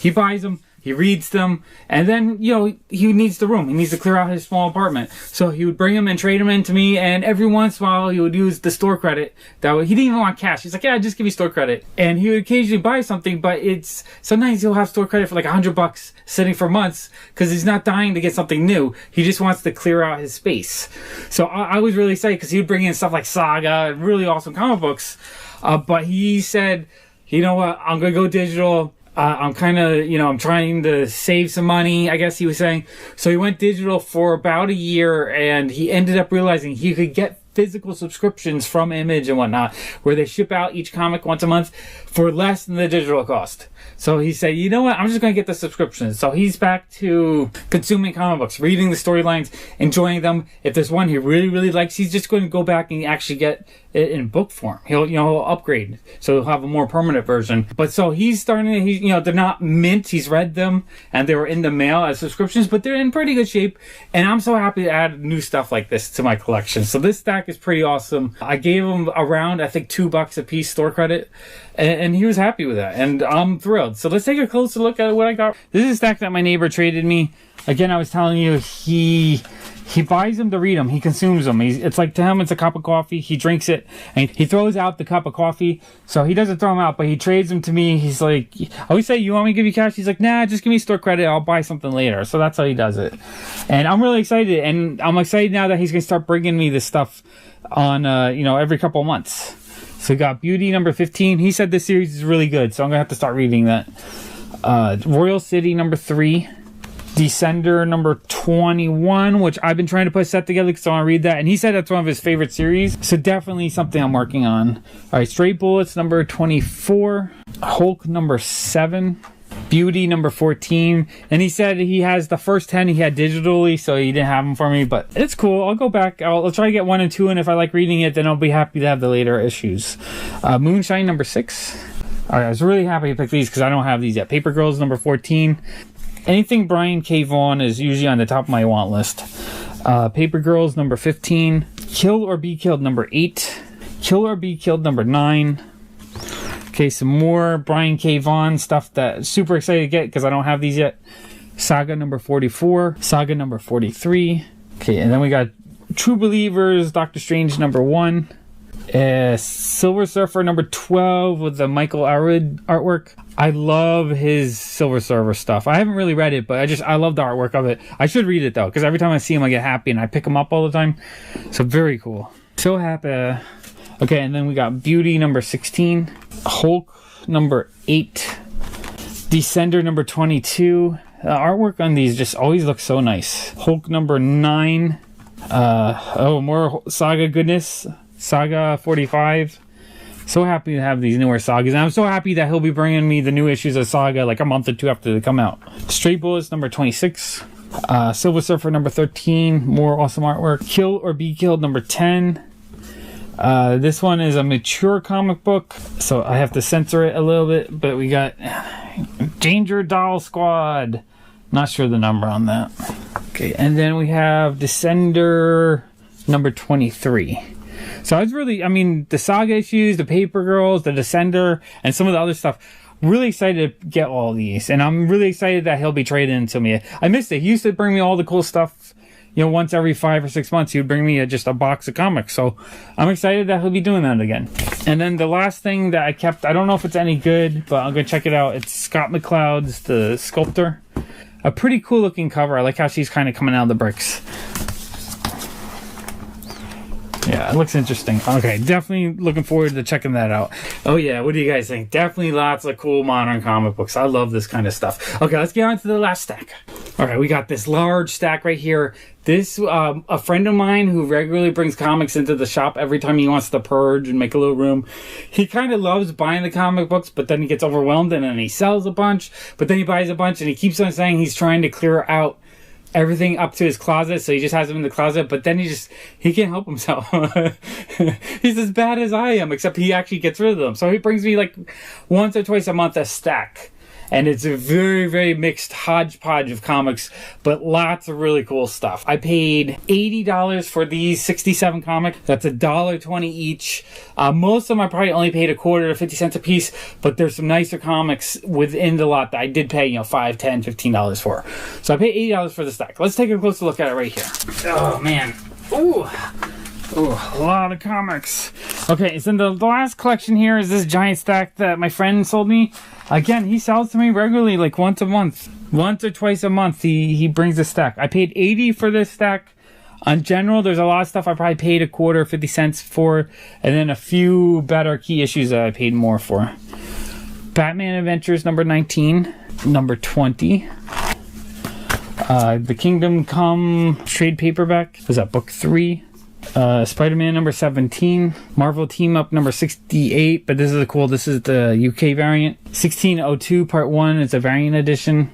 He buys them. He reads them, and then, you know, he needs the room. He needs to clear out his small apartment. So he would bring them and trade them in to me, and every once in a while he would use the store credit. He didn't even want cash. He's like, yeah, just give me store credit. And he would occasionally buy something, but sometimes he'll have store credit for like $100 sitting for months, because he's not dying to get something new. He just wants to clear out his space. So I was really excited, because he would bring in stuff like Saga, really awesome comic books. But he said, you know what, I'm going to go digital. I'm kind of, I'm trying to save some money, I guess he was saying. So he went digital for about a year, and he ended up realizing he could get physical subscriptions from Image and whatnot, where they ship out each comic once a month for less than the digital cost. So he said, you know what, I'm just going to get the subscriptions. So he's back to consuming comic books, reading the storylines, enjoying them. If there's one he really, really likes, he's just going to go back and actually get it in book form. He'll upgrade, so he'll have a more permanent version. But so he's starting to, they're not mint. He's read them, and they were in the mail as subscriptions, but they're in pretty good shape. And I'm so happy to add new stuff like this to my collection. So this stack stack is pretty awesome. I gave him around, I think, $2 a piece store credit, and he was happy with that, and I'm thrilled. So let's take a closer look at what I got. This is a stack that my neighbor traded me. Again, I was telling you, he buys them to read them. He consumes them. It's like, to him, it's a cup of coffee. He drinks it, and he throws out the cup of coffee. So he doesn't throw them out, but he trades them to me. He's like, I always say, you want me to give you cash? He's like, nah, just give me store credit. I'll buy something later. So that's how he does it. And I'm really excited. And I'm excited now that he's going to start bringing me this stuff on, every couple of months. So we got Beauty number 15. He said this series is really good, so I'm going to have to start reading that. Royal City number 3. Descender number 21, which I've been trying to put a set together because I want to read that, and he said that's one of his favorite series, so definitely something I'm working on. All right, Straight Bullets number 24, Hulk number 7, Beauty number 14, and he said he has the first 10 he had digitally, so he didn't have them for me, but it's cool. I'll go back. I'll try to get 1 and 2, and if I like reading it, then I'll be happy to have the later issues. Moonshine number 6. All right, I was really happy to pick these because I don't have these yet. Paper Girls number 14. Anything Brian K. Vaughan is usually on the top of my want list. Paper Girls number 15. Kill or Be Killed number 8. Kill or Be Killed number 9. Okay, some more Brian K. Vaughan stuff that super excited to get because I don't have these yet. Saga number 44. Saga number 43. Okay, and then we got True Believers, Doctor Strange number 1. Silver Surfer number 12 with the Michael Arud artwork. I love his Silver Surfer stuff. I haven't really read it, but I love the artwork of it. I should read it though, because every time I see him I get happy and I pick him up all the time. So very cool. So happy. Okay, and then we got Beauty number 16, Hulk number 8, Descender number 22. The artwork on these just always looks so nice. Hulk number 9. More Saga goodness. Saga 45. So happy to have these newer sagas, and I'm so happy that he'll be bringing me the new issues of Saga like a month or 2 after they come out. Straight Bullets number 26. Silver Surfer number 13. More awesome artwork. Kill or Be Killed number 10. This one is a mature comic book, so I have to censor it a little bit, but we got Danger Doll Squad. Not sure the number on that. Okay, and then we have Descender number 23. So I was really, the Saga issues, the Paper Girls, the Descender, and some of the other stuff. Really excited to get all these. And I'm really excited that he'll be trading to me. I missed it. He used to bring me all the cool stuff, once every 5 or 6 months. He would bring me just a box of comics. So I'm excited that he'll be doing that again. And then the last thing that I kept, I don't know if it's any good, but I'm going to check it out. It's Scott McCloud's The Sculptor. A pretty cool looking cover. I like how she's kind of coming out of the bricks. Yeah, it looks interesting. Okay, definitely looking forward to checking that out. Oh yeah, what do you guys think? Definitely lots of cool modern comic books. I love this kind of stuff. Okay, let's get on to the last stack. All right, we got this large stack right here. This, a friend of mine who regularly brings comics into the shop every time he wants to purge and make a little room. He kind of loves buying the comic books, but then he gets overwhelmed and then he sells a bunch, but then he buys a bunch and he keeps on saying he's trying to clear out everything up to his closet, so he just has them in the closet, but then he can't help himself. He's as bad as I am, except he actually gets rid of them. So he brings me like once or twice a month a stack, and it's a very, very mixed hodgepodge of comics, but lots of really cool stuff. I paid $80 for these 67 comics. That's $1.20 each. Most of them I probably only paid a quarter to 50 cents a piece, but there's some nicer comics within the lot that I did pay, $5, $10, $15 for. So I paid $80 for the stack. Let's take a closer look at it right here. Oh man. Ooh, a lot of comics. Okay, so the last collection here is this giant stack that my friend sold me. Again, he sells to me regularly, like once a month. Once or twice a month, he brings a stack. I paid $80 for this stack. On general, there's a lot of stuff I probably paid a quarter, 50 cents for, and then a few better key issues that I paid more for. Batman Adventures number 19, number 20. The Kingdom Come trade paperback. Was that book 3? Spider-Man number 17, Marvel Team Up number 68, but this is this is the UK variant. 1602 part 1, it's a variant edition,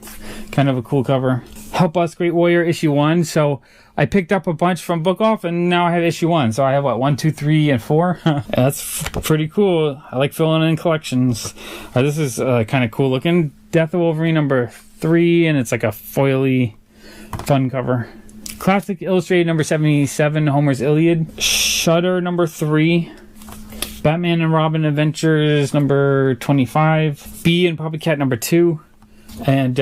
kind of a cool cover. Help Us Great Warrior issue 1, so I picked up a bunch from Book Off and now I have issue 1, so I have 1, 2, 3, and 4. That's pretty cool. I like filling in collections. This is kind of cool looking. Death of Wolverine number 3, and it's like a foily fun cover. Classic Illustrated number 77, Homer's Iliad. Shudder number 3. Batman and Robin Adventures number 25. Bee and Puppycat number 2. And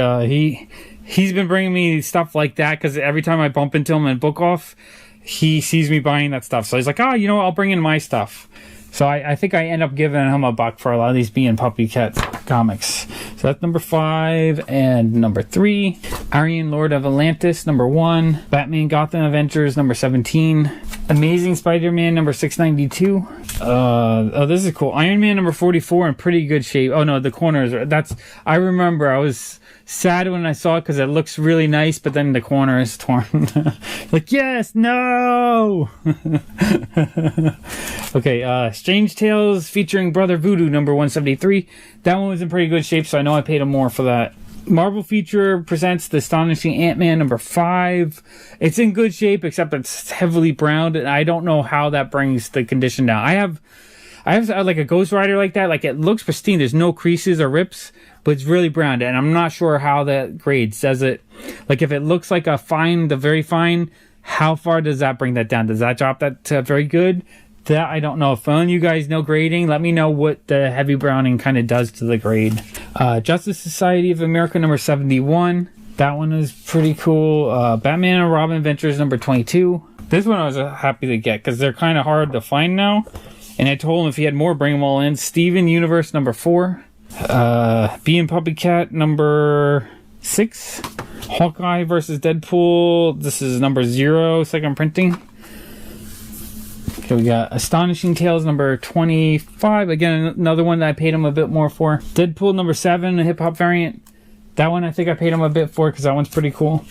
he's been bringing me stuff like that because every time I bump into him in Book Off, he sees me buying that stuff. So he's like, oh, you know what? I'll bring in my stuff. So I think I end up giving him $1 for a lot of these Bee and Puppycat comics. So that's number 5 and number 3. Aryan Lord of Atlantis number 1. Batman Gotham Adventures number 17. Amazing Spider-Man number 692. Oh, this is cool. Iron Man number 44 in pretty good shape. Oh no, the corners. I remember I was sad when I saw it because it looks really nice, but then the corner is torn. Like, yes, no. Okay, Strange Tales featuring Brother Voodoo number 173. That one was in pretty good shape, so I know I paid him more for that. Marvel Feature presents The Astonishing Ant-Man number 5. It's in good shape, except it's heavily browned, and I don't know how that brings the condition down. I have like a Ghost Rider like that. Like, it looks pristine. There's no creases or rips, but it's really browned, and I'm not sure how that grades. Does it, like, if it looks like a fine, the very fine, how far does that bring that down? Does that drop that to very good? That I don't know. If any of you guys know grading, let me know what the heavy browning kind of does to the grade. Justice Society of America number 71. That one is pretty cool. Batman and Robin Adventures number 22. This one I was happy to get because they're kind of hard to find now. And I told him if he had more, bring them all in. Steven Universe number 4. Bee and Puppycat number 6. Hawkeye versus Deadpool. This is number 0, second printing. Okay, we got Astonishing Tales number 25. Again, another one that I paid him a bit more for. Deadpool number 7, a hip-hop variant. That one I think I paid him a bit for because that one's pretty cool.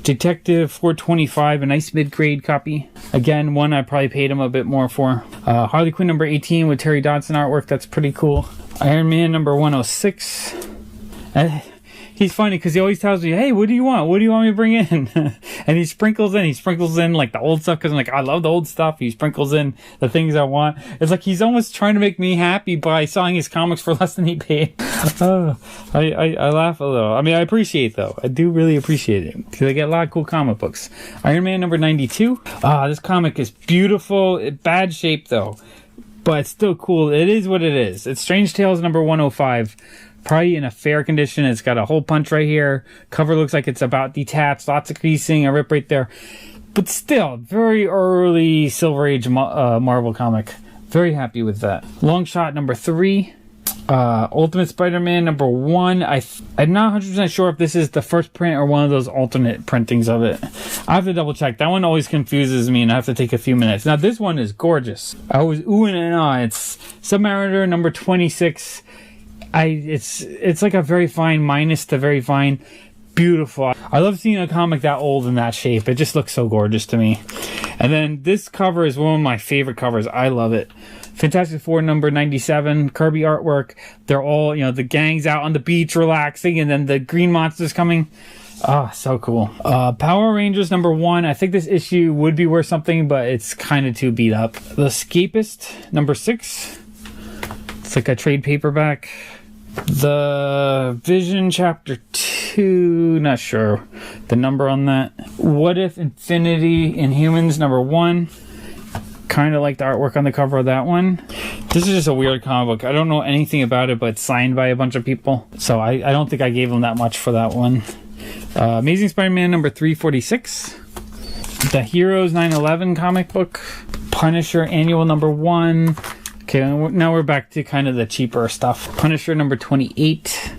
Detective 425, a nice mid-grade copy. Again, one I probably paid him a bit more for. Harley Quinn number 18 with Terry Dodson artwork. That's pretty cool. Iron Man number 106. He's funny because he always tells me, hey, what do you want? What do you want me to bring in? And he sprinkles in like the old stuff because I'm like, I love the old stuff. He sprinkles in the things I want. It's like he's almost trying to make me happy by selling his comics for less than he paid. I laugh a little. I mean, I appreciate though. I do really appreciate it because I get a lot of cool comic books. Iron Man number 92. This comic is beautiful. Bad shape though, but it's still cool. It is what it is. It's Strange Tales number 105. Probably in a fair condition. It's got a hole punch right here. Cover looks like it's about detached. Lots of creasing. A rip right there. But still, very early Silver Age Marvel comic. Very happy with that. Long Shot number 3. Ultimate Spider-Man number 1. I'm not 100% sure if this is the first print or one of those alternate printings of it. I have to double check. That one always confuses me and I have to take a few minutes. Now this one is gorgeous. I was oohing and ahhing. It's Submariner number 26. It's like a very fine minus to very fine. Beautiful. I love seeing a comic that old in that shape. It just looks so gorgeous to me. And then this cover is one of my favorite covers. I love it. Fantastic Four number 97. Kirby artwork. They're all, you know, the gang's out on the beach relaxing and then the green monster's coming. So cool. Power Rangers number 1. I think this issue would be worth something, but it's kind of too beat up. The Escapist number 6. It's like a trade paperback. The Vision chapter 2, not sure the number on that. What If Infinity Inhumans number 1. Kind of like the artwork on the cover of that one. This is just a weird comic book. I don't know anything about it, but it's signed by a bunch of people. So I don't think I gave them that much for that one. Amazing Spider-Man number 346. The Heroes 9/11 comic book. Punisher annual number 1. Okay, now we're back to kind of the cheaper stuff. Punisher number 28.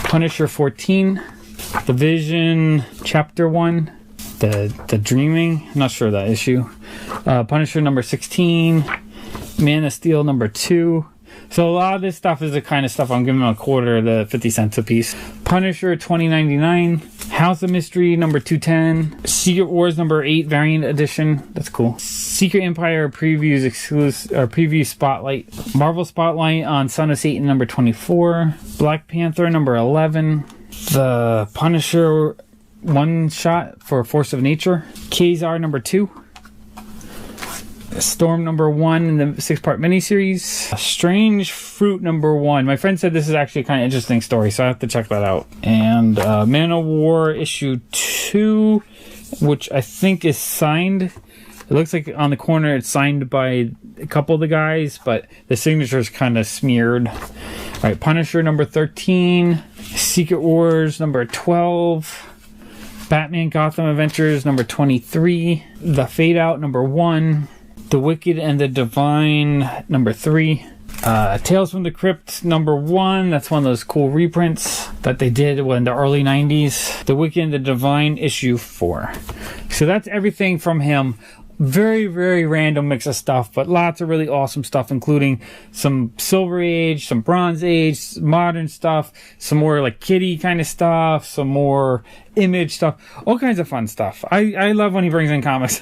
Punisher 14. The Vision chapter 1. The Dreaming. I'm not sure that issue. Punisher number 16. Man of Steel number 2. So a lot of this stuff is the kind of stuff I'm giving them a quarter to 50 cents a piece. Punisher 2099. House of Mystery number 210. Secret Wars number 8 variant edition. That's cool. Secret Empire previews preview spotlight. Marvel Spotlight on Son of Satan number 24. Black Panther number 11. The Punisher one shot for Force of Nature. Kazar number 2. Storm number 1 in the 6-part miniseries. Strange Fruit number 1. My friend said this is actually a kind of interesting story, so I have to check that out. And Man of War issue 2, which I think is signed. It looks like on the corner it's signed by a couple of the guys, but the signature is kind of smeared. All right, Punisher number 13, Secret Wars number 12, Batman Gotham Adventures number 23, The Fade Out number 1, The Wicked and the Divine number 3, Tales from the Crypt number 1. That's one of those cool reprints that they did in the early 90s. The Wicked and the Divine issue 4. So that's everything from him. Very, very random mix of stuff, but lots of really awesome stuff, including some Silver Age, some Bronze Age, modern stuff, some more like Kitty kind of stuff, some more Image stuff, all kinds of fun stuff. I love when he brings in comics.